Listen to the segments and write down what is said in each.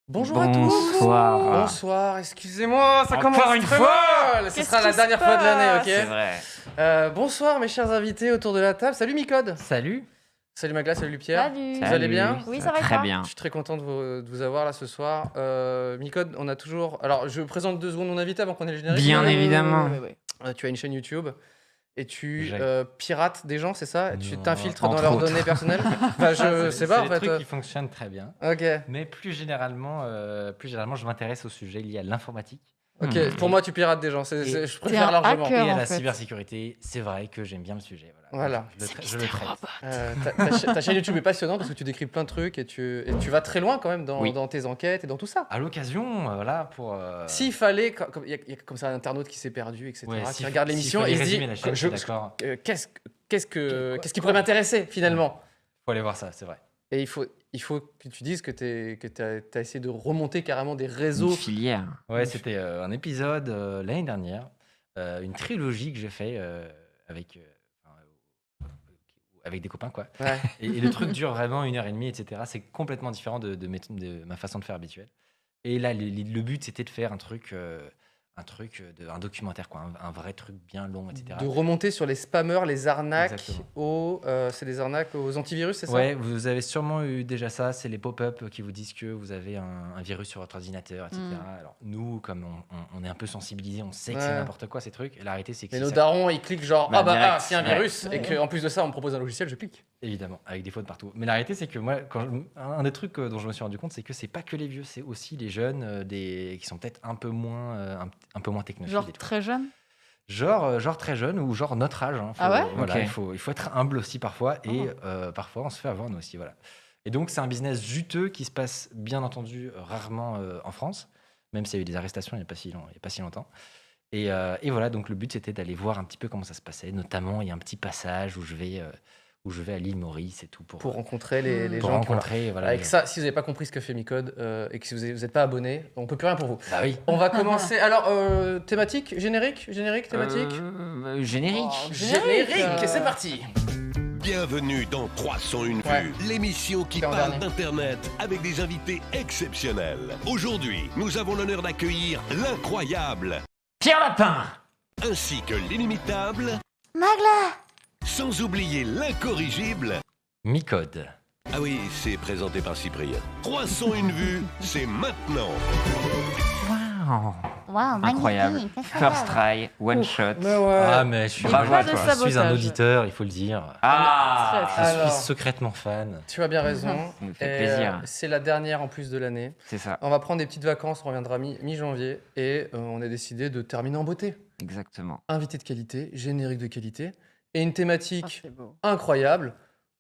Bonjour à tous. Bonsoir. Bonsoir, excusez-moi, ça Encore commence une très fois. mal. Ce Qu'est-ce sera la qui se dernière fois de l'année, C'est ok vrai. Bonsoir mes chers invités autour de la table. Salut Micode. Salut. Salut Magla, salut Pierre. Salut. Vous allez bien? Oui, ça va et Très toi bien. Je suis très content de vous avoir là ce soir. Micode, on a toujours... Alors, je présente 2 secondes mon invité avant qu'on ait le générique. Bien évidemment. Tu as une chaîne YouTube et tu J'ai- pirates des gens, c'est ça? Et tu Non, t'infiltres dans entre leurs autres. données personnelles? Enfin, je sais pas en C'est fait. des trucs qui fonctionnent très bien. Ok. Mais plus généralement, je m'intéresse aux sujets liés à l'informatique Ok, Hmm. pour moi, tu pirates des gens. Et- Je préfère un largement. hacker. et à en la fait. cybersécurité. C'est vrai que j'aime bien le sujet. Voilà. Je le traite. Ta chaîne YouTube est passionnante parce que tu décris plein de trucs et tu vas très loin quand même dans, Oui. dans tes enquêtes et dans tout ça. À l'occasion, voilà, pour. S'il fallait, il y a comme ça un internaute qui s'est perdu, etc., Ouais, qui s'il regarde s'il l'émission fallait et il se dit résumer la chaîne, je- d'accord. qu'est-ce qui pourrait m'intéresser finalement. Faut aller voir ça, c'est vrai. Et il faut que tu dises que tu as essayé de remonter carrément des Une réseaux. filière. Ouais, c'était un épisode l'année dernière, une trilogie que j'ai fait avec. Avec des copains, quoi. Ouais. Et le truc dure vraiment 1h30, etc. C'est complètement différent de ma façon de faire habituelle. Et là, le but, c'était de faire un documentaire, quoi, un vrai truc bien long, etc. De remonter sur les spammers, les arnaques Exactement. c'est des arnaques aux antivirus, c'est ça? Ouais, vous avez sûrement eu déjà ça, c'est les pop-up qui vous disent que vous avez un virus sur votre ordinateur, etc. Alors nous, comme on est un peu sensibilisés, on sait que c'est Ouais. n'importe quoi ces trucs. Et la réalité, c'est que Et si nos ça- darons, ils cliquent genre Bah, ah bah direct. ah, c'est un Ouais. virus et Ouais. qu'en plus de ça, on me propose un logiciel, je clique. évidemment, avec des fautes partout. Mais la réalité, c'est que moi, un des trucs dont je me suis rendu compte, c'est que c'est pas que les vieux, c'est aussi les jeunes qui sont peut-être un peu moins technophiles. Genre et tout. très jeune. Genre très jeune ou genre notre âge. Hein. Ah ouais Voilà, Ok. il faut être humble aussi parfois et parfois on se fait avoir nous aussi. Voilà. Et donc c'est un business juteux qui se passe bien entendu rarement en France, même s'il y a eu des arrestations il n'y a pas si longtemps. Et voilà, donc le but c'était d'aller voir un petit peu comment ça se passait. Notamment il y a un petit passage où je vais à l'île Maurice et tout Pour rencontrer les pour gens. qui- rencontrer. Voilà, Avec ça, si vous n'avez pas compris ce que fait Micode et que si vous n'êtes pas abonné, on peut plus rien pour vous. Bah oui. On va commencer. Alors, thématique, générique, thématique. Générique. Oh, Générique, c'est parti. Bienvenue dans 301 Ouais. vues, l'émission qui C'est en parle dernier. d'Internet avec des invités exceptionnels. Aujourd'hui, nous avons l'honneur d'accueillir l'incroyable Pierre Lapin. ainsi que l'inimitable, Magla. sans oublier l'incorrigible. Micode. Ah oui, c'est présenté par Cyprien. 301 vues, c'est maintenant. Wow. Waouh, Incroyable. First try, one shot. Mais ouais. Ah mais je suis, Bravo à pas de toi. je suis un sabotage. auditeur, il faut le dire. Ah, Je Alors. suis secrètement fan. Tu as bien raison. ça nous fait Et, plaisir. c'est la dernière en plus de l'année. C'est ça, On va prendre des petites vacances, on reviendra mi-janvier et on a décidé de terminer en beauté. exactement. Invité de qualité, générique de qualité et une Ah, thématique c'est beau. incroyable.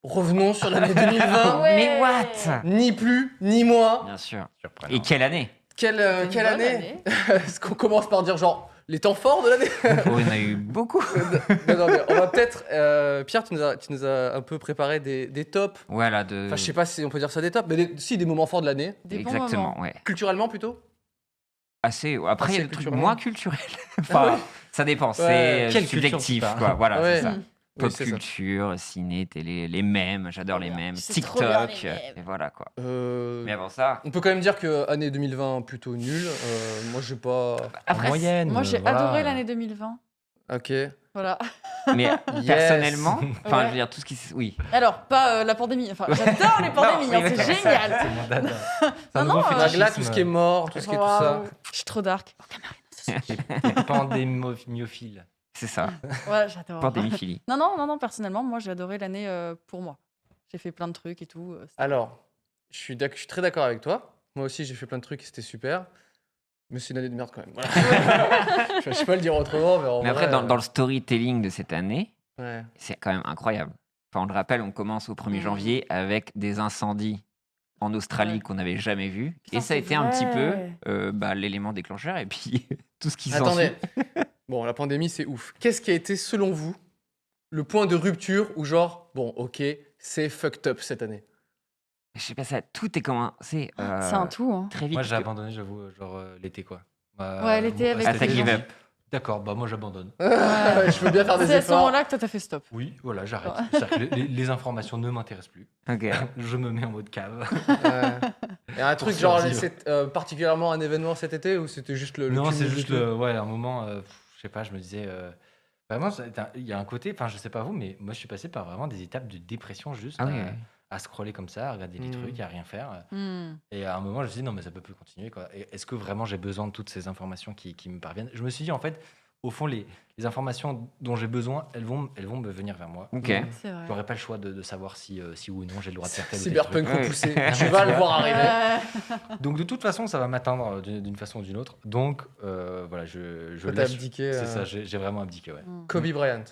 Revenons sur l'année 2020. Ouais. Mais what? Ni plus, ni moins. Bien sûr. Surprenant. Et quelle année? Quelle C'est une bonne année Est-ce qu'on commence par dire genre les temps forts de l'année? Oh, il y en a eu beaucoup. Non, mais on va peut-être. Pierre, tu nous as un peu préparé des tops. Voilà, de. Enfin, je sais pas si on peut dire ça des tops, mais si des moments forts de l'année. Des bons Exactement, moments. ouais. Culturellement plutôt. Assez. Après, il y a Assez des trucs culturel. moins culturels. Enfin, ouais ça dépend. Ouais. C'est Quelle culture subjectif, tu parles quoi. Voilà, Ouais. c'est ça. Mm. Pop Oui, c'est ça. culture, ciné, télé, les mèmes, j'adore les mèmes, C'est trop bien, TikTok, les mèmes. et voilà quoi. Euh, Mais avant ça, On peut quand même dire que année 2020 plutôt nulle. Moi, j'ai pas. En moyenne. Moi, j'ai voilà. adoré l'année 2020. Ok. Voilà. mais personnellement, enfin, Ouais. je veux dire tout ce qui, oui, Alors, pas la pandémie. Enfin, j'adore les pandémies, hein, oui, c'est oui. génial. C'est mon dada. C'est un Non, nouveau non, fétichisme. Magla, tout ce qui est mort, tout ce qui est tout ça. Waouh, je suis trop dark. Pandémiophile. c'est ça, Ouais, j'adore. pandémiphilie. Non, personnellement, moi, j'ai adoré l'année pour moi. J'ai fait plein de trucs et tout. C'était- Alors, je suis très d'accord avec toi. Moi aussi, j'ai fait plein de trucs et c'était super. Mais c'est une année de merde quand même. Voilà. Je sais pas le dire autrement, mais en Mais après, vrai, dans le storytelling de cette année, ouais. c'est quand même incroyable. Enfin, on le rappelle, on commence au 1er Mm. janvier avec des incendies en Australie Ouais. qu'on n'avait jamais vus. Putain, Et ça a c'est été un petit peu vrai. l'élément déclencheur et puis tout ce qui Attendez. s'ensuit. Bon, la pandémie, c'est ouf. Qu'est-ce qui a été, selon vous, le point de rupture où genre, bon, ok, c'est fucked up cette année? Je sais pas, ça, tout est commencé C'est un tout. Hein. très vite. Moi j'ai parce que- abandonné, j'avoue, genre l'été quoi. Ouais, l'été avec Ah, les t'as give gens. up. D'accord, bah moi j'abandonne. Je veux bien faire des C'est à ce efforts. moment-là que toi, t'as fait stop. Oui, voilà, j'arrête. C'est-à-dire que les informations ne m'intéressent plus. Ok. Je me mets en mode cave. Ouais. Et un truc genre particulièrement un événement cet été ou c'était juste le Non, cumul c'est de juste tout un moment, je sais pas, je me disais. Vraiment, il y a un côté, enfin, je sais pas vous, mais moi, je suis passé par vraiment des étapes de dépression juste Ah oui, ouais. à scroller comme ça, à regarder les trucs, à rien faire. Hmm. Et à un moment, je me suis dit, non, mais ça peut plus continuer, quoi. Et est-ce que vraiment j'ai besoin de toutes ces informations qui me parviennent? Je me suis dit, en fait, au fond, les informations dont j'ai besoin, elles vont me venir vers moi. Ok. C'est vrai. J'aurais pas le choix de savoir si ou non j'ai le droit de faire tel ou tel Cyberpunk truc. repoussé. Ouais. Tu vas le voir arriver. Donc de toute façon, ça va m'atteindre d'une façon ou d'une autre. Donc voilà, je Toi, t'as laisse. abdiqué. C'est ça, j'ai vraiment abdiqué, ouais. Kobe Bryant.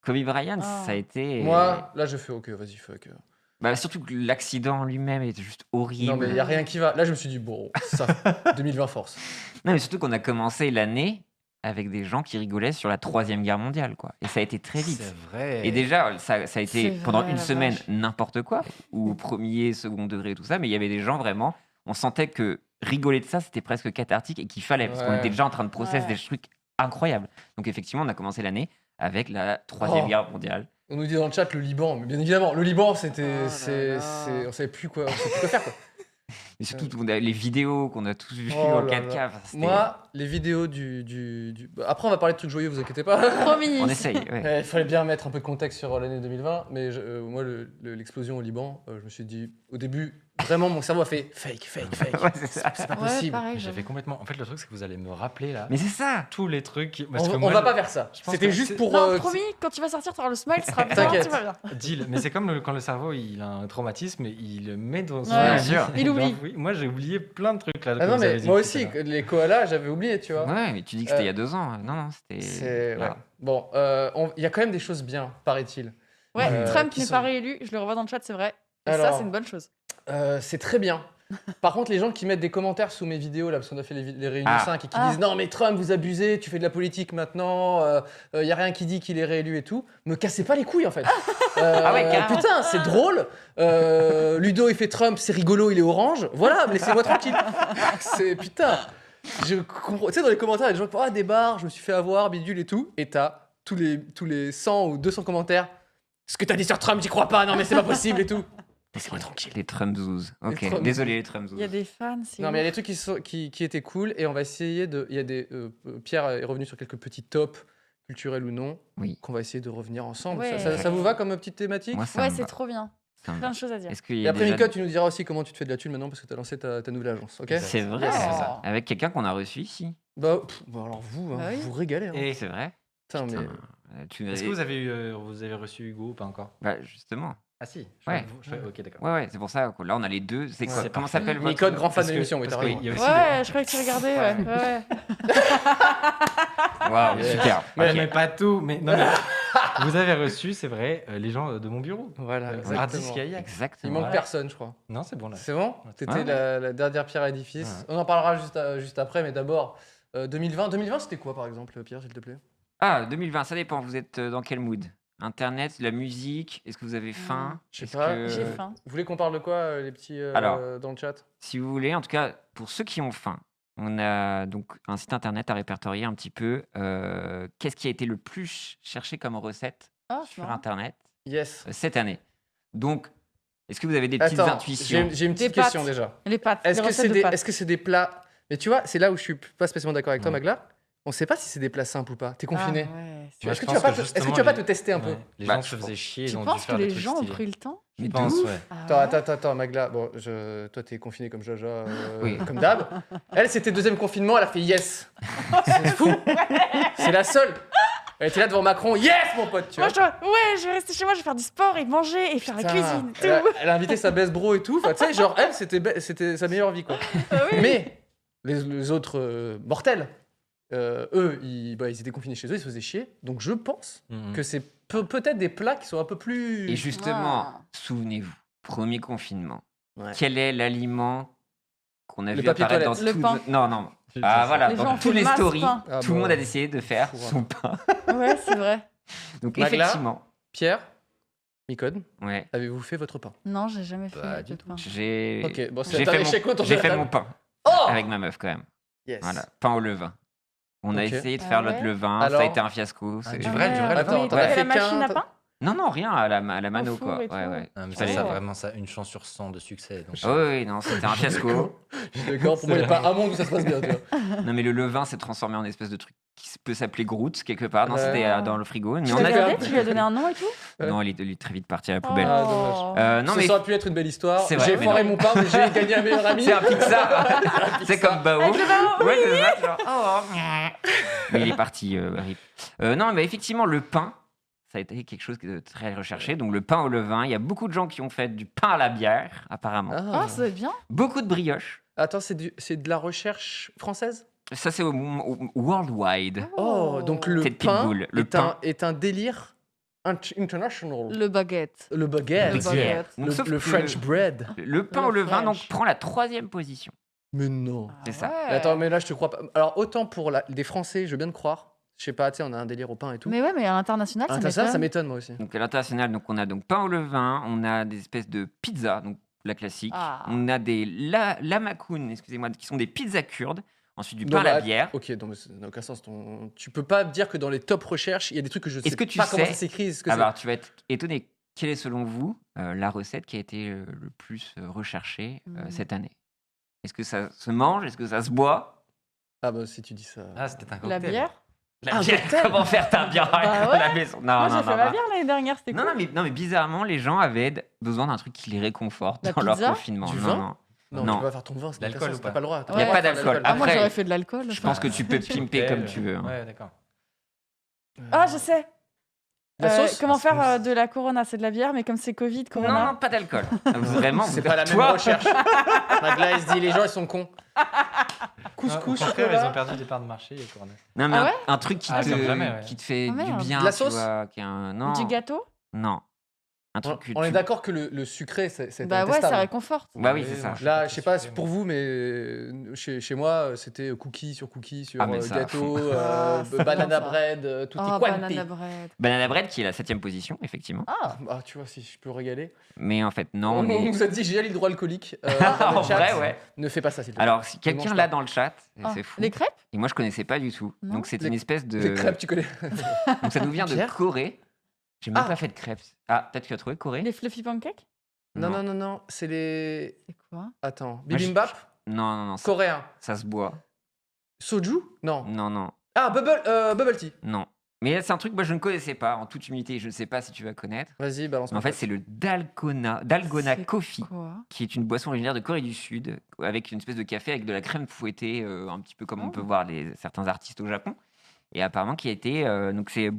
Kobe Bryant, Ah. ça a été. Moi, là, je fais OK, vas-y, fuck. Bah, surtout que l'accident lui-même était juste horrible. Non, mais il n'y a rien qui va. Là, je me suis dit, bon, ça, 2020 force. Non, mais surtout qu'on a commencé l'année avec des gens qui rigolaient sur la Troisième Guerre mondiale, quoi. Et ça a été très vite. C'est vrai. Et déjà, ça a été C'est pendant vrai, une la semaine vache. n'importe quoi, ou premier, second degré, tout ça, mais il y avait des gens vraiment, on sentait que rigoler de ça, c'était presque cathartique et qu'il fallait, parce qu'on Ouais. était déjà en train de process Ouais. des trucs incroyables. Donc effectivement, on a commencé l'année avec la Troisième Oh. Guerre mondiale. On nous dit dans le chat le Liban, mais bien évidemment, le Liban, c'était, Oh là c'est, là. on savait plus quoi faire quoi. Et surtout, on a les vidéos qu'on a tous vues Oh en là 4K. là. enfin, c'était- Moi, les vidéos Après, on va parler de trucs joyeux, vous inquiétez pas. Promis. on essaye, ouais. Il fallait bien mettre un peu de contexte sur l'année 2020, mais moi, l'explosion au Liban, je me suis dit, au début, vraiment, mon cerveau a fait fake. Ouais, c'est ça. C'est pas Ouais, possible. pareil. J'avais complètement. En fait, le truc, c'est que vous allez me rappeler là Mais c'est ça. tous les trucs. On va pas faire ça. je pense C'était que juste c'est- pour. Non, promis, quand tu vas sortir, tu auras le smile, ce sera bien, T'inquiète. tu vas bien. Deal. Mais c'est comme quand le cerveau il a un traumatisme, il le met dans son. Ouais, bien sûr. Il oublie. Oui, moi, j'ai oublié plein de trucs là. Ah que non, vous avez mais dit moi tout aussi, à l'heure. les koalas, j'avais oublié, tu vois. Ouais, mais tu dis que c'était il y a 2 ans. Non, c'était. C'est. là. Ouais. Bon, il y a quand même des choses bien, paraît-il. Ouais, Trump qui n'est sont- pas réélu, je le revois dans le chat, c'est vrai. Et ça, Alors, c'est une bonne chose. C'est très bien. Par contre, les gens qui mettent des commentaires sous mes vidéos, là, parce qu'on a fait les réunions Ah. 5 et qui Ah. disent non, mais Trump, vous abusez, tu fais de la politique maintenant, il n'y a rien qui dit qu'il est réélu et tout, me cassez pas les couilles en fait. Ah ouais, carrément. Putain, c'est drôle. Ludo, il fait Trump, c'est rigolo, il est orange. Voilà, laissez-moi tranquille. C'est putain. Tu sais, dans les commentaires, il y a des gens qui font ah, des barres, je me suis fait avoir, bidule et tout. Et t'as tous les 100 ou 200 commentaires. Ce que t'as dit sur Trump, j'y crois pas, non, mais c'est pas possible et tout. Laissez-moi tranquille. Les Trumpzouz. Ok, Trumpzouz. désolé les Trumpzouz. Il y a des fans, c'est. Non, mais il y a ouf. des trucs qui étaient cool et on va essayer de. Il y a des. Pierre est revenu sur quelques petits tops, culturels ou non, Oui. qu'on va essayer de revenir ensemble. Ouais. Ça vous va comme petite thématique? Moi, ça Ouais, me c'est va. trop bien. Ça me Plein va. de choses à dire. Est-ce qu'il y Et a après, déjà... Mika, tu nous diras aussi comment tu te fais de la thune maintenant parce que tu as lancé ta nouvelle agence, ok? C'est vrai, Yes. ça. Avec quelqu'un qu'on a reçu ici. Bah, alors vous, Bah oui. vous régalez. Hein. Et c'est vrai. Putain, mais. Putain, tu... Est-ce que vous avez reçu Hugo ou pas encore? Bah, justement. Ah si. Ouais. Ok, d'accord. Ouais, c'est pour ça que là, on a les deux. C'est quoi Ouais. Comment s'appelle votre... Mika, grand fan Parce de que- l'émission, oui, t'as parce que raison. il y a aussi Ouais, je croyais que tu regardais, ouais. ouais. Waouh, Yes. super. Mais, Ok. mais pas tout. Mais non, mais vous avez reçu, c'est vrai, les gens de mon bureau. Voilà, Hardis exactement. Kayak. Il Exactement. manque Ouais. personne, je crois. Non, c'est bon là. C'est bon? T'étais Ouais. la dernière pierre à édifice. Ouais. On en parlera juste après, mais d'abord, 2020. 2020, c'était quoi, par exemple, Pierre, s'il te plaît? Ah, 2020, ça dépend. Vous êtes dans quel mood? Internet, la musique? Est-ce que vous avez faim? Je sais Est-ce pas. que- J'ai faim. Vous voulez qu'on parle de quoi, les petits Alors. dans le chat? Si vous voulez, en tout cas, pour ceux qui ont faim, on a donc un site internet à répertorier un petit peu. Qu'est-ce qui a été le plus cherché comme recette Oh, c'est sur marrant. internet Yes. cette année? Donc, est-ce que vous avez des petites Attends, intuitions? j'ai une petite Des question pâtes. déjà. Les pâtes. Est-ce les que c'est recettes de des, pâtes. est-ce que c'est des plats? Mais tu vois, c'est là où je suis pas spécialement d'accord avec toi, Ouais. Magla. On sait pas si c'est des plats simples ou pas. T'es confiné. Ah, ouais, c'est- Moi, Est-ce je que tu vas pense pas que te, est-ce que justement, tu vas pas les- te tester un peu? Ouais. Les Bah, gens je se faisaient chier, Tu ils ont dû penses que faire des les trucs gens ont stylés. pris le temps Mais Je de pense, ouf. ouais. Ah Attends, Magla. Bon, toi, t'es confiné comme Jaja, Oui. comme d'hab. Elle, c'était deuxième confinement, elle a fait yes. C'est fou. C'est la seule. Elle était là devant Macron. Yes, mon pote, tu vois. Moi, je vais rester chez moi, je vais faire du sport et manger et faire la Putain, cuisine. Elle Tout. a invité sa best bro et tout. Enfin, tu sais, genre, elle, c'était sa meilleure vie, quoi. Ah oui. Mais les autres mortels, eux, ils étaient confinés chez eux, ils se faisaient chier. Donc, je pense Mhm. que c'est peut-être des plats qui sont un peu plus. Et justement, Ah. souvenez-vous, premier confinement. Ouais. Quel est l'aliment qu'on a Le vu papier apparaître dans toilette. Le tout- pain. Non, non. Putain, Ah ça- voilà, Les gens dans ont toutes fait les masse stories, pain. Ah tout le bah, monde a décidé de faire voilà. son pain. Ouais, c'est vrai. Donc Magla. effectivement, Pierre, Micode, ouais, avez-vous fait votre pain? Non, j'ai jamais fait Pas de du pain. j'ai Ok, bon, c'est j'ai un fait, échec autour de j'ai la fait table. mon pain Oh avec ma meuf quand même. Yes. Voilà, pain au levain. On a Ok. essayé de Ah faire ouais notre levain, Alors ça a été un fiasco. Ah, c'est- du vrai Ah, levain. Attends, mais t'en t'as as fait fait la machine qu'un, à pain Non, rien, à la mano, four quoi. et tout. Ouais. Ah, mais Il fallait- ça, vraiment, ça, une chance sur 100 de succès. Donc, Ah oui, non, c'était un fiasco. Je suis d'accord, pour moi, il n'y a pas un monde où ça se passe bien, tu vois. Non, mais le levain s'est transformé en espèce de truc qui peut s'appeler Groot, quelque part. Non, Ouais. c'était dans le frigo. Mais Tu on l'as l'as a... fait regardé, tu lui as donné un nom et tout. Non, il est très vite parti à la poubelle. Ah, dommage. Non, Ça mais aurait pu être une belle histoire. C'est vrai, J'ai mais foiré non. mon pain, mais j'ai gagné un meilleur ami. c'est un Pixar. C'est comme Bao. Avec le Bao, Ouais, c'est ça. Genre, mais il est parti, rip. Non, mais effectivement, le pain, ça a été quelque chose de très recherché. Donc, le pain au levain, il y a beaucoup de gens qui ont fait du pain à la bière, apparemment. Ah, ça doit être bien. Beaucoup de brioches. Attends, c'est de la recherche française? Ça, c'est au worldwide. Oh, donc le Peut-être pain, Pitbull. Le pain. est un délire international. Le baguette. Le baguette. Le baguette. Donc, sauf Le que French bread. Le pain Le au levain donc, French. prend la 3e position. Mais non. C'est ça. Ouais. Mais attends, mais là, je te crois pas. Alors, autant pour des Français, je veux bien te croire. Je sais pas, tu sais, on a un délire au pain et tout. Mais ouais, mais à l'international, ça Ça m'étonne. m'étonne, moi aussi. Donc à l'international, donc on a donc pain au levain, on a des espèces de pizzas, donc la classique. Ah. On a des lamakoun, excusez-moi, qui sont des pizzas kurdes. Ensuite du Non, pain à la bah, bière. Ok, donc ça n'a aucun sens. Tu peux pas dire que dans les top recherches, il y a des trucs que je sais que tu pas comment sais- ça s'écrit. Est-ce que Alors tu vas être étonné. Quelle est selon vous la recette qui a été le plus recherchée cette année? Est-ce que ça se mange? Est-ce que ça se boit? Ah bah si tu dis ça. Ah, c'était un cocktail. La bière. La Un bière, cocktail comment faire ta bière à Bah la ouais. maison? Non, Moi, non, j'ai fait non, ma non. bière l'année dernière, c'était Non, cool. non, mais bizarrement, les gens avaient besoin d'un truc qui les réconforte La dans leur pizza? confinement. Du Non, vin non. Non, Non. tu peux pas faire ton vin, c'est L'alcool l'alcool ou ou pas pas le droit. Il y a Ouais. pas d'alcool. Ah, moi, Après, j'aurais fait de l'alcool. je pense que tu peux pimper comme tu veux. hein. Ouais, d'accord. Ah, je sais. La sauce Comment La faire sauce. de la Corona? C'est de la bière, mais comme c'est Covid, Non, Corona. non, pas d'alcool. Vraiment, C'est pas la même toi, recherche. Magla, il se dit, les gens, ils sont cons. Couscous, Au contraire, ils ont chocolat. perdu des parts de marché. Et Corona. Non, mais Ah ouais un truc Ah, comme jamais, ouais. qui te fait Ah, du merde. bien. De la tu sauce vois, qui est un... Non, Du gâteau? non. Un truc que On est tu- d'accord que le sucré, c'est Bah ouais, intestable. ça réconforte. Bah oui, Ouais, c'est ça. moi, je Là, suis je sais pas sucré, pour moi. vous, mais chez moi, c'était cookie sur Ah, mais ça, gâteau, Ah, c'est banana bon, ça. bread, tutti Oh, quanti. banana bread. Banana bread qui est la 7e position, effectivement. Ah, Ah, tu vois, si je peux régaler. Mais en fait, non. On mais- nous a dit, j'ai l'hydroalcoolique. Dans le En chat. vrai, ouais. Ne fais pas ça, s'il te plaît. Alors, si mange quelqu'un pas. l'a dans le chat, ah. c'est fou. Les crêpes? Et moi, je connaissais pas du tout. Non. Donc, c'est Les- une espèce de. Les crêpes, tu connais. Donc, ça nous vient de Pierre Corée. J'ai même Ah. pas fait de crêpes. Ah, peut-être que tu as trouvé Corée? Les fluffy pancakes? Non, c'est les. C'est quoi? Attends, Moi, je- bibimbap, Non, coréen. ça se boit. Soju? Non. Non. Ah, bubble tea. Non. Mais c'est un truc que moi je ne connaissais pas, en toute humilité, je ne sais pas si tu vas connaître. Vas-y, balance. Mais en fait, c'est le Dalgona C'est Coffee, Quoi? qui est une boisson originaire de Corée du Sud, avec une espèce de café avec de la crème fouettée, un petit peu comme on peut voir certains artistes au Japon. Et apparemment, qui a été. Donc, c'est.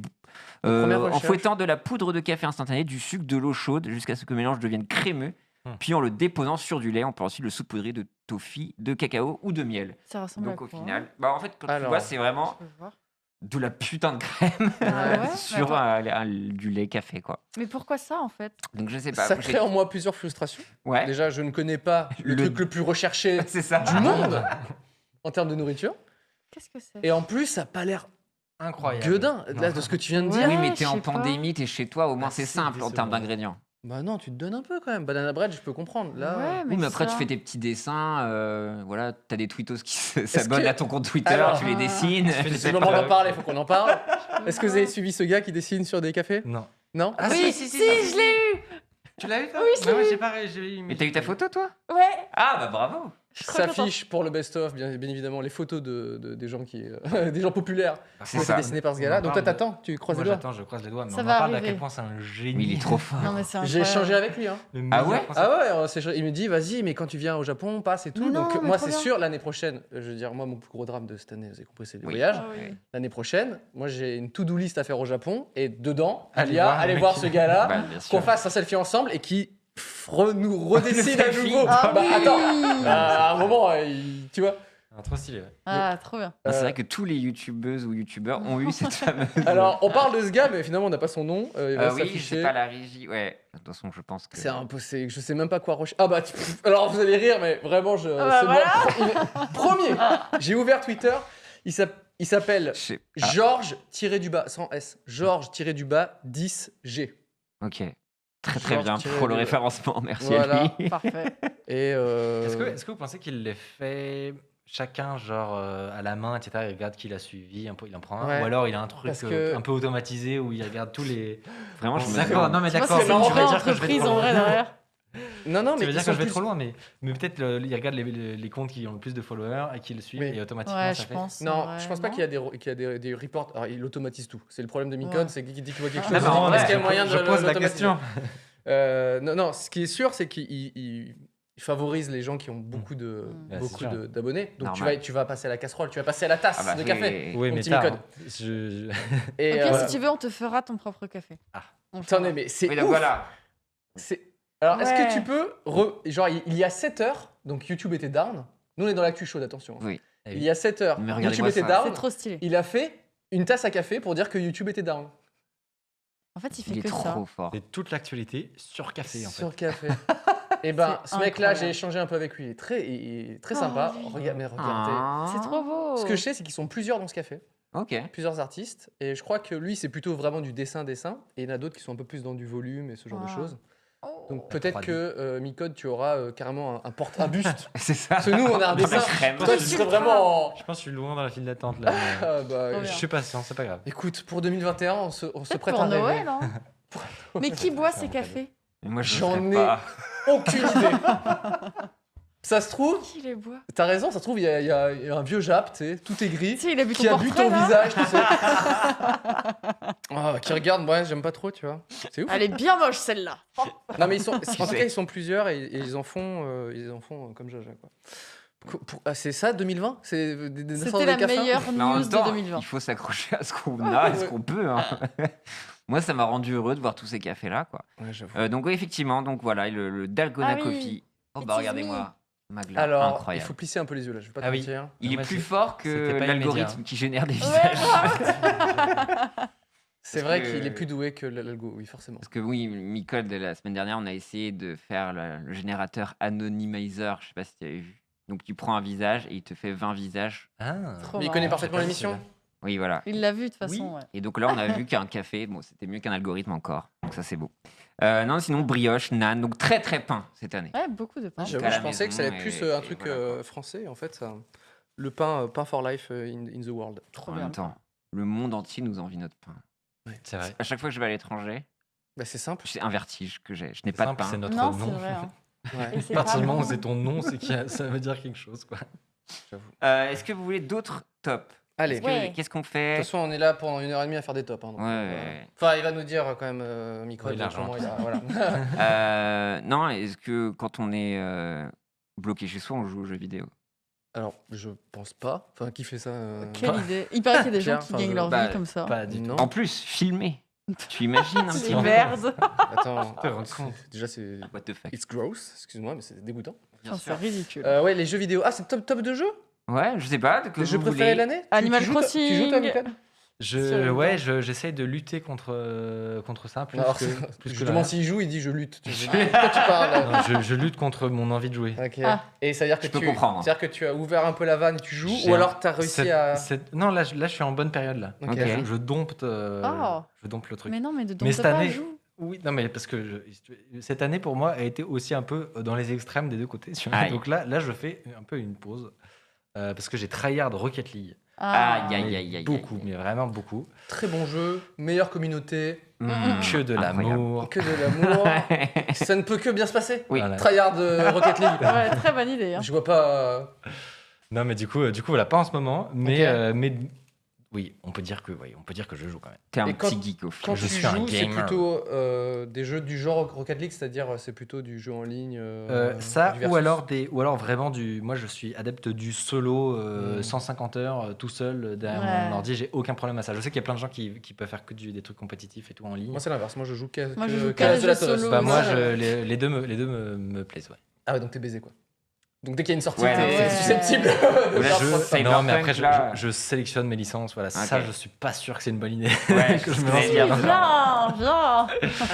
première En recherche. fouettant de la poudre de café instantanée, du sucre, de l'eau chaude, jusqu'à ce que le mélange devienne crémeux. Puis en le déposant sur du lait, on peut ensuite le saupoudrer de toffee, de cacao ou de miel. Ça ressemble Donc à au quoi? final, en fait, quand tu Alors, vois, c'est vraiment Je peux voir. de la putain de crème Ah ouais? sur Mais attends. du lait café, quoi. Mais pourquoi ça, en fait? Donc je sais pas. Ça j'ai- crée en moi plusieurs frustrations. Ouais, Déjà, je ne connais pas le Le- truc le plus recherché c'est ça. du monde en termes de nourriture. Qu'est-ce que c'est? Et en plus, ça n'a pas l'air Incroyable. gueudin là, de ce que tu viens de Ouais. dire. Oui, mais t'es je en sais pas. pandémie, t'es chez toi, au moins Ah, c'est c'est simple en termes décevant. d'ingrédients. Bah non, tu te donnes un peu quand même. Banana bread, je peux comprendre. Là, Ouais, Oui, mais après, tu ça- fais tes petits dessins, voilà, t'as des tweetos qui s'abonnent que- à ton compte Twitter, Alors- tu les dessines. fais des c'est le moment d'en parler, il faut qu'on en parle. Est-ce que vous avez suivi ce gars qui dessine sur des cafés? Non. Non Ah, Oui, si, je l'ai eu! Tu l'as eu, toi? Oui, je l'ai Bah, eu. j'ai pas j'ai eu. Mais t'as eu ta photo, toi? Ouais! Ah, bah bravo. Je suis trop contente. S'affiche pour le best-of, bien évidemment, les photos des gens des gens populaires C'est qui ont été ça. dessinés par ce On gars-là. en Donc toi, parle de- t'attends, tu croises Moi, les doigts. j'attends, je croise les doigts. Mais Ça on en va parle d'à arriver. quel point c'est un génie. Mais il est trop fort. Non, mais c'est J'ai incroyable. échangé avec lui. Hein. Le Ah meilleur ouais français. Ah ouais, il me dit, vas-y, mais quand tu viens au Japon, passe et tout. Mais non, Donc mais moi, trop c'est bien. sûr, l'année prochaine, je veux dire, moi, mon plus gros drame de cette année, vous avez compris, c'est le Oui. voyage. Ah oui. L'année prochaine, moi, j'ai une to-do list à faire au Japon. Et dedans, Allez il y a, voir le allez mec voir qui- ce gars-là, Bah, bien sûr. qu'on fasse un selfie ensemble et qui nous redessine à selfie. nouveau. Ah Bah, oui. attends, à un moment, tu vois. Ah, trop stylé, ouais. Ah, trop bien. Ah, c'est Euh, vrai que tous les youtubeuses ou youtubeurs ont eu cette fameuse. Alors, on parle de ce gars, mais finalement, on n'a pas son nom. Il va oui, je s'afficher. sais pas la régie. Ouais, de toute façon, je pense que. C'est impossible, je sais même pas quoi rechercher. Ah bah, alors vous allez rire, mais vraiment, Ah bah c'est moi. Premier, j'ai ouvert Twitter, il s'appelle Je sais- Georges-du-bas, sans S, Georges-du-bas 10G. Ok. Très bien Georges pour le tiré du bas. référencement. Merci Voilà. à lui. Parfait. Et Est-ce que vous pensez qu'il l'ait fait chacun, genre, à la main, etc., il regarde qui l'a suivi, il en prend un. Ouais. Ou alors il a un truc Parce que- un peu automatisé où il regarde tous les. Vraiment, je me D'accord, demande. non, mais Je pense d'accord, que c'est une tu vas vraie dire que je vais entreprise trop en loin. vrai derrière. Non, Tu mais veux dire ils que je sont vais plus- trop loin, mais peut-être il regarde les comptes qui ont le plus de followers et qui le suivent, Oui. et automatiquement Ouais, ça je fait. pense. Non, ouais, je pense pas non. qu'il y a des reports. Alors, il automatise tout. C'est le problème de Micode, Ouais. c'est qu'il dit qu'il voit quelque Ah, chose. mais en Est-ce vrai, qu'il y a moyen de je pose la l'automatiser question. Non, ce qui est sûr, c'est qu'il favorise les gens qui ont beaucoup Ouais, c'est beaucoup sûr. d'abonnés. Donc Normal. tu vas passer à la casserole, tu vas passer à la tasse Ah bah, de café. Oui, Mon mais petit tard. Micode. Et Ok, voilà. si tu veux, on te fera ton propre café. Ah. On le Attendez, fera. mais c'est Oui, donc ouf. voilà. Alors, est-ce que Ouais. tu peux genre il y a 7 heures, donc YouTube était down. Nous on est dans l'actu chaude, attention. Oui. Eh Il y a 7 heures, Mais YouTube regardez-moi était ça. down. C'est trop stylé. Il a fait une tasse à café pour dire que YouTube était down. En fait, il fait Il est que ça. trop fort. C'est toute l'actualité sur café, en fait. Sur café. Et ben, C'est ce mec-là, incroyable. j'ai échangé un peu avec lui. Il est très Oh, sympa. lui. Regardez. Ah. C'est trop beau. Ce que je sais, c'est qu'ils sont plusieurs dans ce café, Ok. plusieurs artistes. Et je crois que lui, c'est plutôt vraiment du dessin. Et il y en a d'autres qui sont un peu plus dans du volume et ce genre de Ah. choses. Oh. Donc La peut-être 3D. que Micode, tu auras carrément un buste. C'est ça. Parce que nous, on a un Dans la dessin. crème. Toi, tu serais vraiment en... Je pense que je suis loin dans la file d'attente là. mais Ah, bah, Trop je bien. suis patient, c'est pas grave. écoute, pour 2021, on se Peut-être prête pour à rêver. Noël, hein. Mais qui boit ces cafés? Mais moi, je J'en le ferais ai- pas. Aucune idée. Ça se trouve, Qui les boit? t'as raison, ça se trouve, il y a un vieux Jap, tu sais, tout est gris. Tu sais, il a bu Qui ton a bu portrait, ton là. visage, tu sais. Ah, qui regarde, ouais, j'aime pas trop, tu vois. C'est ouf. Elle est bien moche, celle-là. Non, mais en tout sais. cas, ils sont plusieurs et ils en font comme Jaja, quoi. C'est ça, 2020? C'est des naissances C'était de la cafards meilleure Mais en news même temps, de 2020. il faut s'accrocher à ce qu'on a et ce qu'on peut. Hein. Moi, ça m'a rendu heureux de voir tous ces cafés-là. Quoi. Ouais, j'avoue. Donc, oui, effectivement, donc, voilà, le Dalgona Ah oui. Coffee. Oh, It bah, is regardez-moi. Magla, Alors, il incroyable. faut plisser un peu les yeux, là, je vais pas te Ah oui. mentir. Il est Moi, plus c'est- fort que c'était pas l'algorithme immédiat. qui génère des Ouais, visages. C'est Parce vrai que- qu'il est plus doué que l'algo, oui, forcément. Parce que oui, Micode, la semaine dernière, on a essayé de faire le générateur anonymizer. Je sais pas si tu avais vu. Donc, tu prends un visage et il te fait 20 visages. Ah. Trop Mais il marrant. connaît parfaitement J'ai pas vu l'émission. celui-là. Oui, voilà. Il l'a vu de toute façon, ouais. Et donc là, on a vu qu'un café, bon, c'était mieux qu'un algorithme encore. Donc ça, c'est beau. Non, sinon, brioche, nan, donc très très pain cette année. Ouais, beaucoup de pain. J'avoue, à la je pensais que ça allait être maison plus et- un et truc voilà, quoi. français, en fait, ça. Le pain for life in the world. Trop En bien. même temps, le monde entier nous envie notre pain. C'est vrai. À chaque fois que je vais à l'étranger, Bah, c'est simple. c'est un vertige que j'ai. Je n'ai pas de Simple, pain. c'est notre Non, nom. c'est vrai. hein. Ouais. Et c'est À partir pas du moment où bon. c'est ton nom, c'est ça veut dire quelque chose, quoi. Est-ce que vous voulez d'autres tops Allez, Est-ce de que- Ouais. Qu'est-ce qu'on toute fait façon, on est là pendant 1h30 à faire des tops. Hein, donc, Ouais. Enfin, il va nous dire quand même, Micro, Oui, l'argent. voilà. Non, est-ce que quand on est bloqué chez soi, on joue aux jeux vidéo Alors, je pense pas. Enfin, qui fait ça Quelle idée. Il paraît qu'il y a des gens Pierre, qui enfin, gagnent leur bah, vie comme ça. Pas du tout. Non. En plus, filmé. Tu imagines un petit C'est peu merde. Attends, te rends compte. déjà, c'est. What the fuck It's gross, excuse-moi, mais c'est dégoûtant. Bien C'est sûr. ridicule. Ouais, les jeux vidéo. Ah, c'est top de jeux? Ouais, je sais pas. Que Les jeux vous préférés de voulez. l'année? Animal Tu joues, toi- Tu joues, toi, Crossing. Mickaël? Sur le Ouais, temps. j'essaye de lutter contre ça plus Alors, que, plus je que demande la- s'il joue, il dit je lutte. De quoi tu parles là? Non, je lutte contre mon envie de jouer. Ok. Ah. Et ça veut dire que Je peux comprendre. c'est-à-dire que tu as ouvert un peu la vanne et tu joues, J'ai ou un- alors tu as réussi à. Non, là, je suis en bonne période là. Ok. Ok. Je dompte, Oh. je dompte le truc. Mais non, mais de Mais donc cette pas année- joue. Oui, non, mais parce que cette année pour moi a été aussi un peu dans les extrêmes des deux côtés. tu vois. Aïe. Donc là, je fais un peu une pause parce que j'ai tryhard Rocket League. Ah. Aïe, aïe, Mais aïe, aïe. beaucoup, mais vraiment beaucoup. Très bon jeu, meilleure communauté, Mmh, Que de incroyable. l'amour. que de l'amour. Ça ne peut que bien se passer. Oui. Voilà. Tryhard Rocket League. Ouais, très bonne idée. hein. Je vois pas. Non, mais du coup, voilà, pas en ce moment, Ok. mais oui, on peut dire que je joue quand même. T'es un Et quand- petit geek au final. Quand Je tu suis un joues, c'est gamer. plutôt des jeux du genre Rocket League, c'est-à-dire c'est plutôt du jeu en ligne. Ça du ou versus. alors vraiment moi je suis adepte du solo 150 heures tout seul derrière Ouais. mon ordi, j'ai aucun problème à ça. Je sais qu'il y a plein de gens qui peuvent faire que des trucs compétitifs et tout en ligne. Moi, c'est l'inverse. Moi, je joue qu'à Moi, je joue qu'à qu'à The des Last jeux of Us. solo. Bah moi Ouais. les deux me plaisent, ouais. Ah ouais, donc t'es baisé, quoi. Donc dès qu'il y a une sortie, Ouais, t'es ouais. susceptible. Ou de là, faire je- trop de Cyberpunk, temps. Non mais après là. je sélectionne mes licences, voilà. Ça Ok. je suis pas sûr que c'est une bonne idée Ouais, que je me c'est lance ce que j'allais là-dedans. dire. Viens.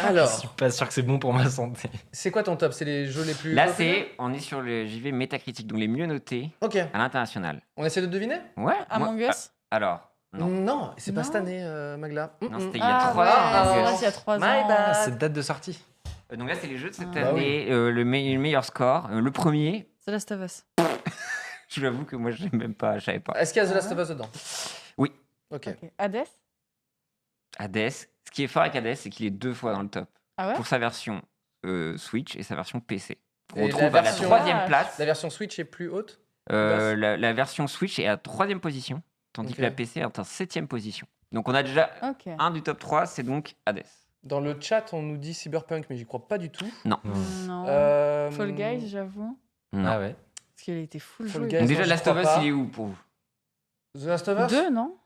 Je Alors, suis pas sûr que c'est bon pour ma santé. c'est quoi ton top? C'est les jeux les plus. Là, populaires on est sur le JV métacritique, donc les mieux notés Ok. à l'international. On essaie de deviner? Ouais. Among Us. Alors, non. Non, c'est pas Non. cette année, Magla. Non, c'était il y a Ah 3 ouais, ans. Ah, c'est ouais. vrai, il y a 3 My ans. bad. C'est date de sortie. Donc là, c'est les jeux de cette Ah. année. Le meilleur score. Le premier, The Last of Us. Je l'avoue que moi, je savais pas. Est-ce qu'il y a The Last of Us dedans? Oui. Ok. Ok. Hades. Hades. Ce qui est fort avec Hades, c'est qu'il est 2 fois dans le top. Ah ouais. Pour sa version Switch et sa version PC. On Et trouve la à la version- 3e place. La version Switch est plus haute? La version Switch est à 3e position, tandis Ok. que la PC est en 7e position. Donc on a déjà Ok. un du top 3, c'est donc Hades. Dans le chat, on nous dit Cyberpunk, mais j'y crois pas du tout. Non. Fall Fall Guys, j'avoue. Non. Ah ouais. Parce qu'il a été full Fall joué. Guys. Donc déjà, je Last of crois Us, pas. il est où pour vous? The Last of Us? 2, non?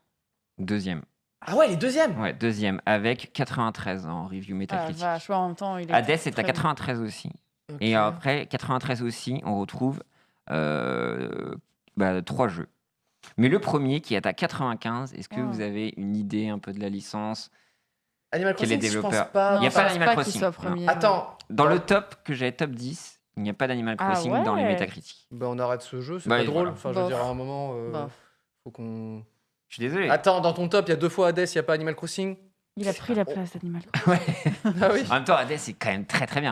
2e. Ah ouais, les deuxièmes. Ouais, 2e, avec 93 en review Ah, Metacritic. vache, ouais, en même temps, il est. Hades est à très bon. 93 aussi. Ok. Et après, 93 aussi, on retrouve 3 jeux. Mais le premier qui est à 95, est-ce que Oh. vous avez une idée un peu de la licence? Animal Quel est Crossing, je pense développeur? pas. Non, Il y a je pas pense d'Animal pas qu'il Crossing, soit non. premier. Attends, Dans le top que j'avais top 10, il n'y a pas d'Animal Ah Crossing dans les ouais. Metacritic. bah on arrête ce jeu, c'est Bah, pas et drôle. voilà. Enfin, je veux Bof. dire, à un moment, Bof. faut qu'on. Je suis désolé. Attends, dans ton top, il y a 2 fois Hades, il n'y a pas Animal Crossing. Il a pris la place d'Animal Crossing. Ah oui. En même temps, Hades, c'est quand même très très bien.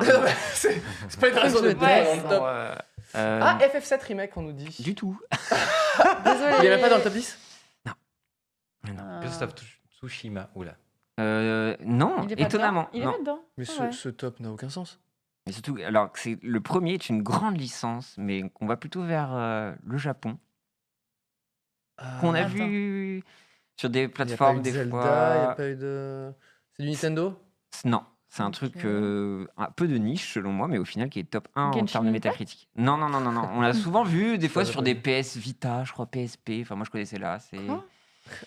c'est pas une raison de Je te mettre dans déteste. le top. Ah, Ah, FF7 Remake, on nous dit. du tout. Désolé. Il est même pas dans le top 10? Ghost of Tsushima. Oula. Non, Il est pas étonnamment. dedans. Il est non. pas dedans. Mais Ah ce, ouais. ce top n'a aucun sens. Mais surtout, alors que le premier est une grande licence, mais qu'on va plutôt vers le Japon, qu'on a Attends. vu sur des Il n'y a pas eu plateformes de des Zelda, il n'y fois. a pas eu de. C'est du Nintendo? Non, c'est un Ok. truc un peu de niche selon moi, mais au final qui est top 1 en Genshin termes de Impact Metacritic. Non. On l'a souvent vu des fois Ça, sur j'ai des pas PS Vita, je crois PSP. Enfin, moi je connaissais là. C'est Quoi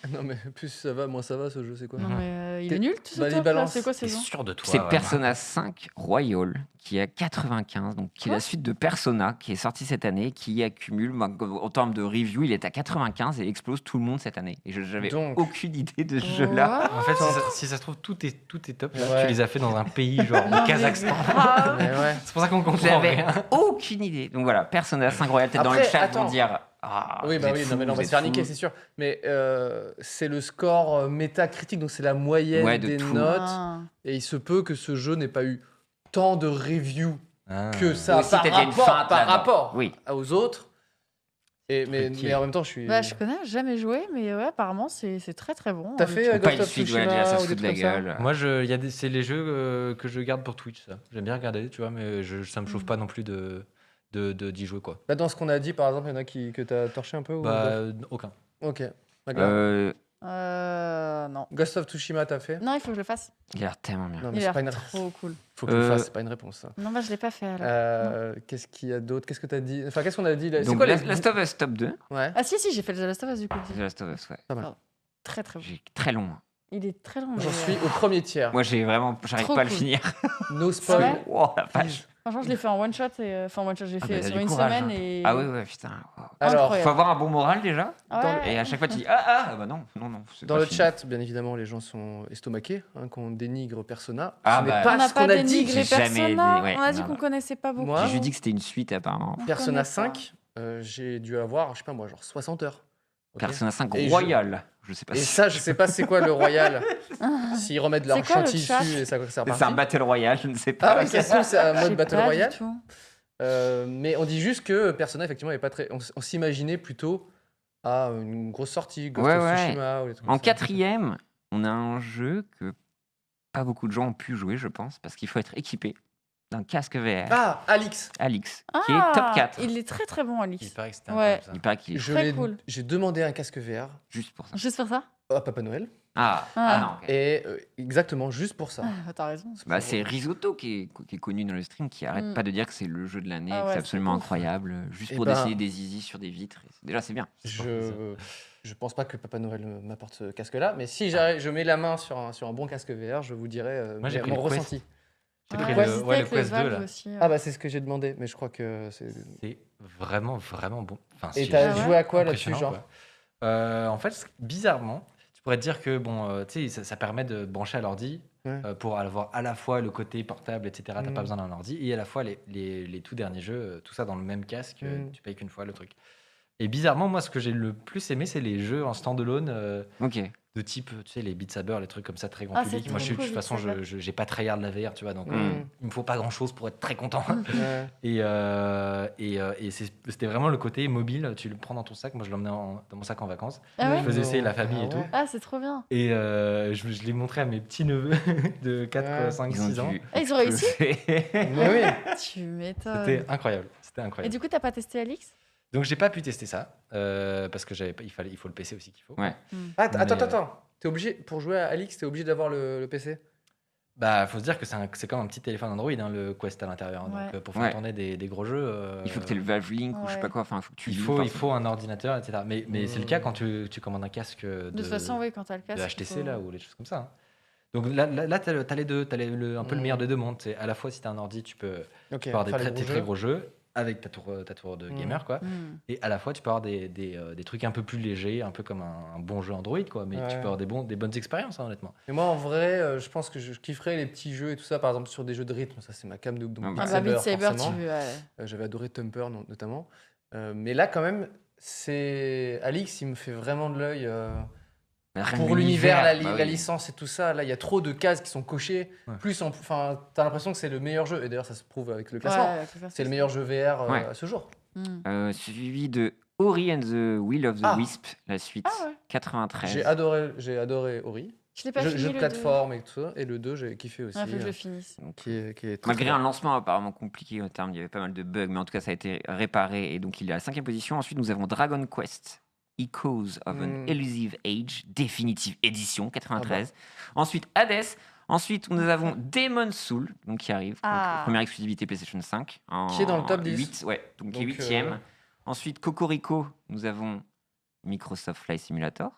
Non, mais plus ça va, moins ça va ce jeu, c'est quoi? Non, mais il est T'es- nul, ce Bah, les top, là. balances. C'est quoi T'es ces gens sûr de toi c'est vraiment. Persona 5 Royal qui est à 95, donc qui est la Quoi suite de Persona qui est sorti cette année, qui accumule, en termes de review, il est à 95 et explose tout le monde cette année. Et j'avais Donc. aucune idée de ce jeu-là. What En fait, si ça se trouve, tout est top. Là, Ouais. tu les as fait dans un pays genre Non, au mais Kazakhstan. grave. Mais ouais. C'est pour ça qu'on comprend J'avais rien. aucune idée. Donc voilà, Persona 5 Royal, peut-être dans le Après, chat attends. vont dire ah, Oui, vous bah êtes oui, fous, non, mais non, on vous va se êtes faire fous. niquer, c'est sûr. Mais c'est le score métacritique, donc c'est la moyenne Ouais, de des tout. notes. Ah. Et il se peut que ce jeu n'ait pas eu tant de reviews Ah. que ça Aussi, par peut-être il y a une rapport, feinte par là-dedans. rapport Oui. aux autres. Mais Ok. en même temps, je suis. Bah, je connais, jamais joué, mais ouais, apparemment, c'est très très bon. T'as fait Ou pas Ghost une of suite, voilà, déjà Tsushima ça ou se des fout de la trucs comme ça? gueule. Moi, c'est les jeux que je garde pour Twitch, ça. J'aime bien regarder, tu vois, mais ça me chauffe pas non plus d'y jouer, quoi. Bah, dans ce qu'on a dit, par exemple, il y en a que t'as torché un peu ou... Bah, aucun. Ok. D'accord. Non. Ghost of Tsushima, t'as fait? Non, il faut que je le fasse. Il a l'air tellement bien. Non, mais Il c'est a pas l'air une... trop cool. Faut que tu le Euh, fasses, c'est pas une réponse, ça. Non, bah, je l'ai pas fait alors. Qu'est-ce qu'il y a d'autre? Qu'est-ce que t'as dit? Enfin, qu'est-ce qu'on a dit là? C'est Donc quoi les... Last of Us top 2. Ouais. Ah, si, j'ai fait le The Last of Us du coup. The Last of Us, ouais. Très très bon. J'ai très long. Il est très long. J'en mais, suis au premier tiers. Moi, j'arrive Trop pas à le cool. finir. No C'est spoil. vrai Oh la vache. Franchement, je l'ai fait en one shot. Enfin, one shot, j'ai Ah, fait bah, t'as sur du une courage, semaine hein. et. Ah ouais, ouais, putain. wow. Alors, Incroyable. Faut avoir un bon moral déjà. Ouais. Et à chaque fois, tu dis ah bah non. C'est dans pas le fini. chat, bien évidemment, les gens sont estomaqués, hein, qu'on dénigre Persona. Ah, Ce n'est bah, On pas n'a ce qu'on pas a dit. dénigré J'ai jamais Persona. dit- ouais, On a dit non, qu'on non. connaissait pas beaucoup. Moi, J'ai dit que c'était une suite apparemment. On Persona connaît pas. 5, j'ai dû avoir, je sais pas moi, genre 60 heures. Ok. Persona 5 Et Royal. Je sais pas Et si ça, je sais pas c'est quoi le Royal. S'ils remettent leur C'est quoi le chantilly chat dessus et ça c'est reparti. c'est un Battle Royale, je ne sais Ah pas. oui, ça se trouve, c'est un Je mode sais Battle pas du Royale. tout. Mais on dit juste que Persona, effectivement, est pas très. On s'imaginait plutôt à une grosse sortie, Ghost Ouais, of ouais. Tsushima ou des trucs En comme ça. quatrième, on a un jeu que pas beaucoup de gens ont pu jouer, je pense, parce qu'il faut être équipé d'un casque VR. Ah, Alix. Alix, qui est top 4. Il est très très bon, Il Alix. paraît que c'était Ouais. incroyable, ça. Il paraît qu'il est Très cool. J'ai demandé un casque VR juste pour ça. Juste pour ça à Papa Noël. Ah Ah. non. ok. Et exactement, juste pour ça. Ah, T'as raison. Bah, c'est Risotto qui est connu dans le stream, qui arrête Mm. pas de dire que c'est le jeu de l'année, Ah que ouais, c'est c'est absolument ouf. incroyable, juste Eh pour ben- dessiner des zizi sur des vitres. Déjà, c'est bien. Je pense pas que Papa Noël m'apporte ce casque-là, mais si je mets la main sur un bon casque VR, je vous dirai Moi, j'ai pris mon le Quest. ressenti. J'ai Ah, pris Quest. le, c'était ouais, le avec le Quest 2, Valve là. aussi, Ah bah c'est ce que j'ai demandé, mais je crois que c'est... C'est vraiment, vraiment bon. Enfin, Et c'est t'as Ah ouais joué à quoi là-dessus, impressionnant, genre quoi. En fait, bizarrement, tu pourrais te dire que bon, tu sais, ça permet de brancher à l'ordi Ouais. pour avoir à la fois le côté portable, etc. T'as Mm. pas besoin d'un ordi et à la fois les tout derniers jeux, tout ça dans le même casque. Mm. Tu payes qu'une fois le truc. Et bizarrement, moi, ce que j'ai le plus aimé, c'est les jeux en standalone Ok. de type, tu sais, les Beat Saber, les trucs comme ça, très grand Ah, public. c'est Moi, trop de cool, toute façon, Beat Saber. j'ai pas tryhard la VR, tu vois, donc Mm. il me faut pas grand-chose pour être très content. Ouais. Et c'était vraiment le côté mobile. Tu le prends dans ton sac. Moi, je l'emmenais dans mon sac en vacances. Ah ouais Je faisais essayer la famille Ah et tout. ouais. Ah, c'est trop bien. Et je l'ai montré à mes petits-neveux de 4, Ouais. 5, Ils ont 6 ans. dû Ah, ils ont réussi exploser. Mais oui. Tu m'étonnes. C'était incroyable. C'était Et incroyable. du coup, t'as pas testé Alix? Donc, j'ai pas pu tester ça parce que il faut le PC aussi qu'il faut. Ouais. Ah, Mais, attends. T'es obligé, pour jouer à Alix, t'es obligé d'avoir le PC. Bah, faut se dire que c'est comme un petit téléphone Android, hein, le Quest à l'intérieur. Ouais. Donc, pour faire Ouais. tourner des gros jeux, Il faut que tu aies le Valve Link ou je sais pas Ouais. quoi. Enfin, faut que tu il lis faut forcément. un ordinateur, etc. Mais c'est le cas quand tu commandes un casque De toute façon, oui, quand t'as le de casque. HTC il faut- là, ou des choses comme ça. Hein. Donc là t'as les deux, un peu le meilleur Mm. des deux mondes. C'est à la fois si t'as un ordi, tu peux Ok. avoir des faire les très, jeux. gros jeux avec ta tour de Mm. gamer, quoi. Hmm. Et à la fois, tu peux avoir des trucs un peu plus légers, un peu comme un bon jeu Android, quoi. Mais tu Ouais. peux avoir des bonnes expériences, hein, honnêtement. Mais moi, en vrai, je pense que je kifferais les petits jeux et tout ça, par exemple sur des jeux de rythme. Ça, c'est ma cam de donc Ah Beat Ah bah, bah, Beat Saber, forcément. J'avais adoré Thumper notamment. Mais là, quand même, c'est Alix, il me fait vraiment de l'œil Rien que pour l'univers, bah la oui. licence et tout ça. Là, il y a trop de cases qui sont cochées. Ouais. Plus, enfin, t'as l'impression que c'est le meilleur jeu. Et d'ailleurs, ça se prouve avec le classement. C'est le meilleur jeu VR Ouais. à ce jour. Suivi de Ori and the Will of the Ah. Wisp, la suite Ah ouais. 93. J'ai adoré Ori. Je l'ai pas Jeu fini. de le plateforme et tout ça. Et le 2, j'ai kiffé aussi. deux. Ah, faut que je le finisse. qui est très, Malgré très un bien. lancement apparemment compliqué en termes, il y avait pas mal de bugs, mais en tout cas ça a été réparé et donc il est à la 5e position. Ensuite nous avons Dragon Quest, Echoes of an Elusive Age, Definitive Edition 93. Ensuite Hades. Ensuite nous avons Demon's Soul, donc qui arrive, donc, Ah. première exclusivité PlayStation 5. Qui est dans le top 10. 8, ouais, donc qui est Donc, 8e. Ensuite Cocorico, nous avons Microsoft Flight Simulator,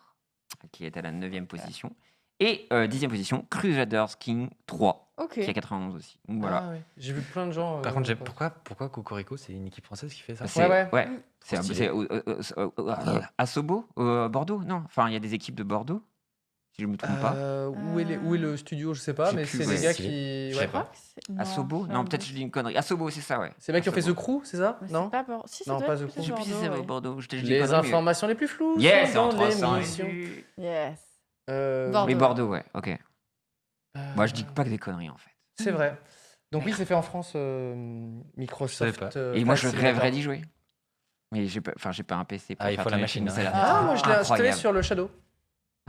qui est à la 9e position. Et 10e position, Crusaders King 3, Ok. qui est à 91 aussi. Donc voilà. Ah ouais. J'ai vu plein de gens. Par contre, pourquoi Cocorico, c'est une équipe française qui fait ça? C'est, Ouais. C'est, Stylé. Asobo, Bordeaux, non? Enfin, il y a des équipes de Bordeaux, si je me trompe pas. Où est le studio, je sais pas, Je sais mais plus, c'est ouais. des gars Stylé. qui. Je Ouais. sais pas. Asobo? Non, peut-être je dis une connerie. Asobo, c'est ça, ouais. C'est les mecs qui ont fait The Asobo. Crew, c'est ça? Mais Non c'est pas Bordeaux. Si, ça Non, doit pas être The Crew. plus Je sais plus si Bordeaux, c'est ouais. Bordeaux. Je te dis une Les connerie, mais- informations les plus floues. Yes, sont en dans 300. l'émission. Yes. Euh, Mais Bordeaux. Bordeaux, ouais, ok. Moi, je dis pas que des conneries, en fait. C'est vrai. Donc oui, c'est fait en France, Microsoft. Je savais pas. Et moi, je Flight Simulator. rêverais d'y jouer. Mais j'ai pas un PC pour Ah, il faire faut la tourner machine, le film, hein. mais c'est Ah, moi je l'ai installé incroyable. sur le Shadow.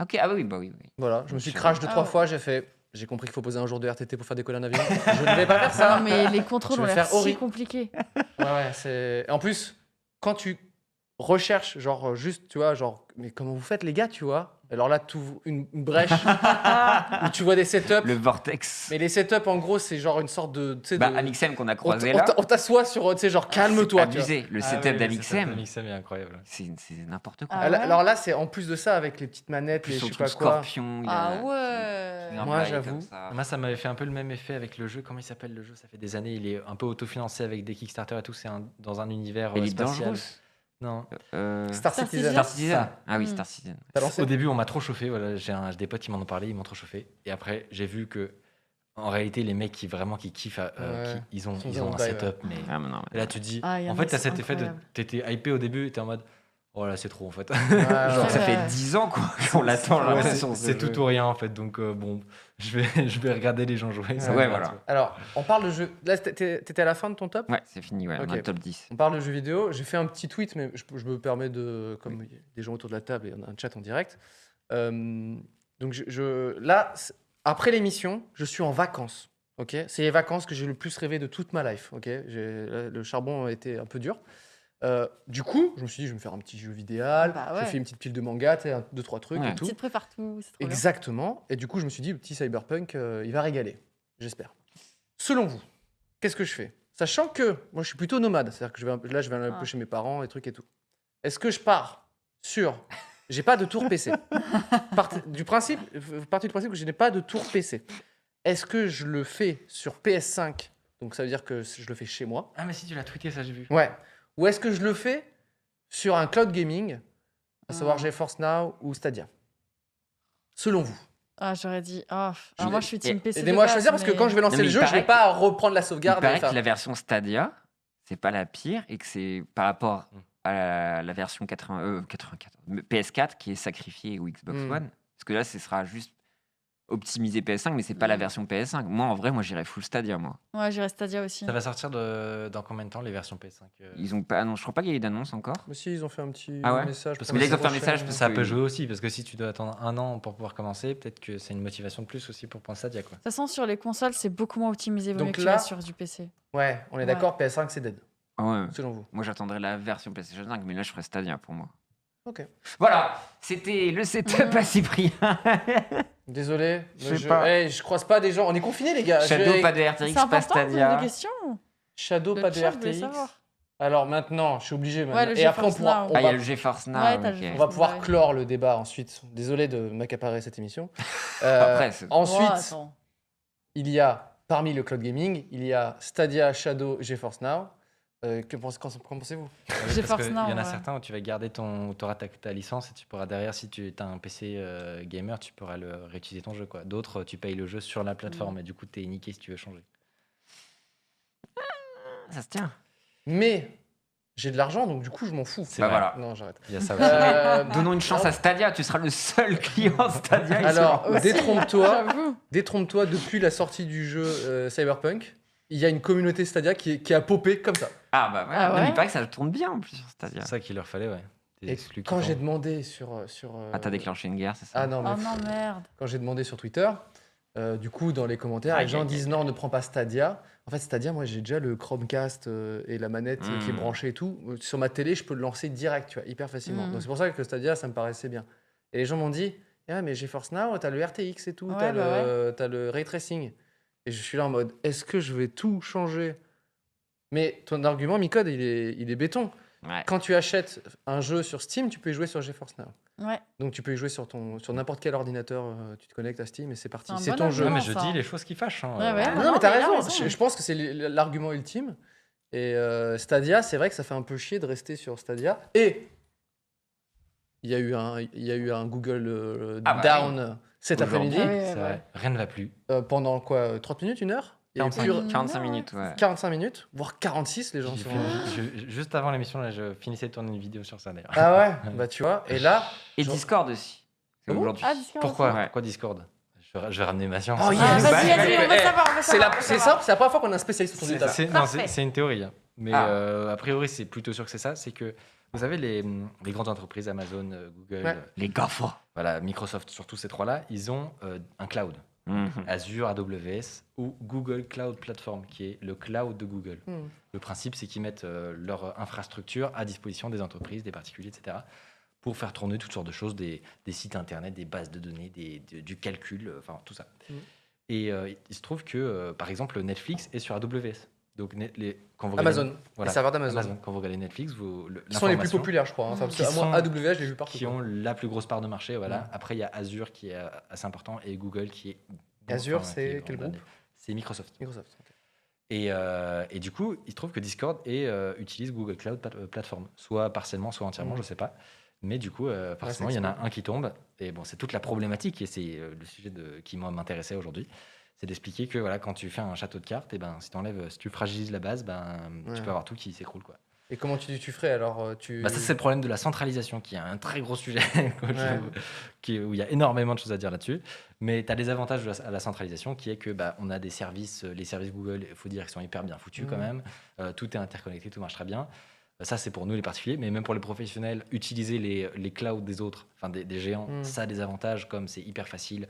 Ok, ah oui, bah oui. Voilà, je me suis Sur- crash 2-3 Ah ouais. fois, j'ai compris qu'il faut poser un jour de RTT pour faire décoller un avion. Je ne vais pas faire ça. Non, mais les contrôles Je ont vais l'air faire Ori. si compliqués. Ouais, c'est. En plus, quand tu recherches, genre, juste, tu vois, genre, mais comment vous faites, les gars, tu vois? Alors là, tu ouvres une brèche où tu vois des setups. Le Vortex. Mais les setups, en gros, c'est genre une sorte de. Tu sais, Bah, de- Amixem qu'on a on croisé là. on t'assoit sur, tu sais, genre, calme-toi, tu vois. Abusé. Le setup d'Amixem. Amixem est incroyable. C'est n'importe quoi. Ah Alors- ouais Alors là, c'est en plus de ça, avec les petites manettes, Plus les son je sais pas truc quoi. Scorpion. il Ah a- ouais. il a un Moi, bail j'avoue. comme ça. Moi, ça m'avait fait un peu le même effet avec le jeu. Comment il s'appelle le jeu? Ça fait des années. Il est un peu autofinancé avec des Kickstarter et tout. C'est dans un univers Elite spatial. Dangerous. Non. Star Star Citizen. Citizen. Star Citizen. Ça. Ah oui, Hmm. Star Citizen. T'as lancé Au début, on m'a trop chauffé. Voilà, j'ai des potes qui m'en ont parlé, ils m'ont trop chauffé. Et après, j'ai vu que, en réalité, les mecs qui kiffent, Ouais. ils ont Ils ont un le bail, setup. Mais Ah, mais non, mais- et là, tu te dis, Ah, y en en a, fait, t'as c'est cet effet de, incroyable. t'étais hypé au début, et t'es en mode, oh là, c'est trop en fait. Ouais, genre, Ça Ouais. fait 10 ans quoi, qu'on l'attend. j'ai Ouais, l'impression, ce c'est jeu. tout ou rien en fait. Donc bon, je vais regarder les gens jouer. ça Ouais, me va, voilà. tu vois. Alors, on parle de jeux. Là, t'étais à la fin de ton top? Ouais, c'est fini, ouais, on a Ok. le top 10. On parle de jeux vidéo. J'ai fait un petit tweet, mais je me permets de. Comme il y a des gens autour de la table et on a un chat en direct. Donc, là, après l'émission, je suis en vacances. Ok, c'est les vacances que j'ai le plus rêvé de toute ma life. Ok, le charbon a été un peu dur. Du coup, je me suis dit, je vais me faire un petit jeu vidéal. Bah ouais. J'ai fait une petite pile de manga, tu sais, 2-3 trucs Ouais. et tout. Petite prépare tout, c'est trop bien. Exactement. Et du coup, je me suis dit, le petit Cyberpunk, il va régaler. J'espère. Selon vous, qu'est-ce que je fais? Sachant que moi, je suis plutôt nomade. C'est-à-dire que je vais aller un peu Ah. chez mes parents, et trucs et tout. Est-ce que je pars sur... J'ai pas de tour PC. Partez du principe que je n'ai pas de tour PC. Est-ce que je le fais sur PS5? Donc ça veut dire que je le fais chez moi. Ah mais si tu l'as tweeté, ça j'ai vu. Ouais. Ou est-ce que je le fais sur un cloud gaming, à savoir Ah. GeForce Now ou Stadia? Selon vous. Ah, j'aurais dit. Oh. Alors moi, je suis team PC. de Aidez-moi à base, choisir parce que mais- quand je vais lancer Non, mais le il jeu, je paraît vais pas reprendre la Il sauvegarde. paraît enfin, que la version Stadia, c'est pas la pire et que c'est par rapport la version 94, PS4 qui est sacrifiée ou Xbox Mm. One. Parce que là, ce sera juste optimisé PS5, mais c'est pas la version PS5. Moi, en vrai, j'irais full Stadia, moi. Ouais, j'irai Stadia aussi. Ça va sortir dans combien de temps les versions PS5 Ils ont pas annoncé, je crois pas qu'il y ait d'annonce encore. Mais si, ils ont fait un petit Ah ouais message. Parce pour que la là, ils ont fait un prochaine. message parce Ça que- peut jouer aussi, parce que si tu dois attendre 1 an pour pouvoir commencer, peut-être que c'est une motivation de plus aussi pour prendre Stadia, quoi. De toute façon, sur les consoles, c'est beaucoup moins optimisé. Vaut Donc mieux que tu là- l'aies sur du PC. Ouais, on est Ouais. d'accord, PS5 c'est dead, Ah ouais. selon vous. Moi, j'attendrais la version PlayStation 5, mais là, je ferais Stadia pour moi. Ok. Voilà, c'était le setup à Cyprien. Désolé, Je mais sais pas. je croise pas des gens. On est confinés, les gars. Shadow, pas de C'est RTX, pas important de poser Stadia. des questions. Shadow, Le pas de chat voulait RTX. savoir. Alors maintenant, je suis obligé. Maintenant. le Et après, on GeForce pourra, Now. on Ah, il y va, a le GeForce Now. Ouais, t'as le ok. GeForce on va pouvoir Ouais. clore le débat ensuite. Désolé de m'accaparer cette émission. Après, c'est- Ensuite, Oh, attends. il y a, parmi le cloud gaming, il y a Stadia, Shadow, GeForce Now. Qu'en pensez-vous? GeForce Parce qu'il Now, y en a ouais. certains où tu vas garder t'auras ta licence et tu pourras derrière, si tu as un PC gamer, tu pourras réutiliser ton jeu, quoi. D'autres, tu payes le jeu sur la plateforme et du coup, t'es niqué si tu veux changer. ça se tient. Mais j'ai de l'argent, donc du coup, je m'en fous. C'est Bah vrai. voilà. Non, j'arrête. Il y a ça aussi. Donnons une chance à Stadia, tu seras le seul client Stadia. Alors, Aussi, détrompe-toi. J'avoue. Détrompe-toi, depuis la sortie du jeu Cyberpunk, il y a une communauté Stadia qui a popé comme ça. Ah bah ouais, Ah non, ouais mais il paraît que ça tourne bien en plus sur Stadia. C'est ça qu'il leur fallait, ouais. Des Et exclus qui quand j'ai tombent. demandé sur Ah, t'as déclenché une guerre, c'est ça? Ah non, mais Oh non, merde. quand j'ai demandé sur Twitter, du coup, dans les commentaires, Aïe, les gens aïe, disent aïe. non, ne prends pas Stadia. En fait, Stadia, moi, j'ai déjà le Chromecast et la manette qui est Mm. branchée et tout. Sur ma télé, je peux le lancer direct, tu vois, hyper facilement. Mm. Donc, c'est pour ça que Stadia, ça me paraissait bien. Et les gens m'ont dit, ah, mais GeForce Now, t'as le RTX et tout, Ouais, t'as le ray tracing. Et je suis là en mode, est-ce que je vais tout changer? Mais ton argument, Micode, il est béton. Ouais. Quand tu achètes un jeu sur Steam, tu peux y jouer sur GeForce Now. Ouais. Donc tu peux y jouer sur n'importe quel ordinateur, tu te connectes à Steam et c'est parti. C'est un C'est bon ton jeu. Non, mais argument, je ça. dis les choses qui fâchent. Hein, Ouais, ouais. Non, Non, mais t'as mais il a raison. raison. Je pense que c'est l'argument ultime. Et Stadia, c'est vrai que ça fait un peu chier de rester sur Stadia. Et il y a eu un Google Ah bah down cet Aujourd'hui. après-midi. Ah oui, C'est ouais, vrai. ouais. Rien ne va plus. Pendant quoi 30 minutes, 1 heure? Il y a eu 45 plus- minutes. 45 Ouais, minutes, c'est ouais. ça. 45 minutes, voire 46, les gens J'ai sont. juste avant l'émission, là, je finissais de tourner une vidéo sur ça d'ailleurs. Ah ouais, bah tu vois. Et là. Et genre- Discord aussi. C'est Ah bon aujourd'hui. Ah, Discord Pourquoi Ouais. Pourquoi Discord je vais ramener ma science. Oh, Ah, yes. vas-y, Bah, vas-y, on veut eh, savoir, on veut savoir, on veut C'est savoir. simple, c'est la première fois qu'on a un spécialiste autour de C'est table. Parfait. c'est une théorie, hein. Mais Ah. a priori, c'est plutôt sûr que c'est ça. C'est que vous avez les grandes entreprises, Amazon, Google, Ouais. Les GAFA. voilà, Microsoft, surtout ces trois-là, ils ont un cloud. Mhm. Azure, AWS ou Google Cloud Platform, qui est le cloud de Google. Hmm. Le principe, c'est qu'ils mettent leur infrastructure à disposition des entreprises, des particuliers, etc., pour faire tourner toutes sortes de choses, des sites internet, des bases de données, du calcul, enfin tout ça. Mm. Et il se trouve que, par exemple, Netflix est sur AWS. Donc, quand vous Amazon, regardez, les serveurs d'Amazon. Quand vous regardez Netflix, Qui sont les plus l'information populaires, je crois. Hein. Enfin, parce que Qui à moi, sont- AWS, je l'ai vu partout. qui ont la plus grosse part de marché. Voilà. Mm. Après, il y a Azure qui est assez important et Google qui est. Azure, qui c'est est quel vraiment groupe C'est Microsoft. Microsoft. ok. Et du coup, il se trouve que Discord utilise Google Cloud Platform, soit partiellement, soit entièrement, je sais pas. Mais du coup, forcément, il y en a un qui tombe. Et bon, c'est toute la problématique, et c'est le sujet qui m'intéressait aujourd'hui. C'est d'expliquer que voilà, quand tu fais un château de cartes, et ben, si tu fragilises la base, tu Ouais. peux avoir tout qui s'écroule, quoi. Et comment tu ferais alors Bah, ça, c'est le problème de la centralisation, qui est un très gros sujet, quoi, Ouais. où il y a énormément de choses à dire là-dessus. Mais tu as des avantages à la centralisation, qui est que on a des services, les services Google, il faut dire qu'ils sont hyper bien foutus quand même. Tout est interconnecté, tout marche très bien. Ça, c'est pour nous les particuliers, mais même pour les professionnels, utiliser les clouds des autres, enfin des géants, ça a des avantages, comme c'est hyper facile,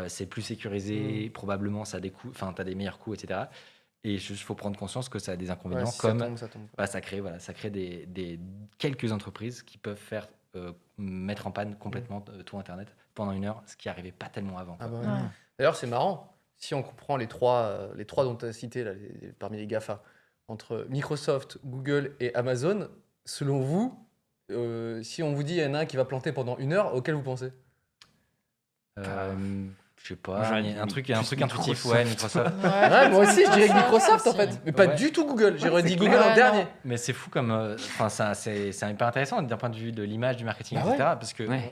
c'est plus sécurisé, probablement ça a des coûts, enfin, tu as des meilleurs coûts, etc. Et il faut prendre conscience que ça a des inconvénients, Ouais, si comme ça tombe. ça crée quelques entreprises qui peuvent faire mettre en panne complètement tout Internet pendant 1 heure, ce qui n'arrivait pas tellement avant. Ah quoi. bah Ouais. ouais. D'ailleurs, c'est marrant. Si on comprend les trois dont tu as cité là, parmi les GAFA, entre Microsoft, Google et Amazon, selon vous, si on vous dit il y en a un qui va planter pendant 1 heure, auquel vous pensez? Je sais Moi, pas, j'aurais il y dit a un truc plus intuitif, Microsoft. ouais, Microsoft. Ouais, moi aussi, je dirais que Microsoft en aussi. fait, mais pas Ouais. du tout Google. J'aurais dit c'est Google clair. en Ouais, dernier. non. Mais c'est fou comme. Enfin, c'est hyper intéressant d'un point de vue de l'image, du marketing, Bah etc. Parce que Ouais.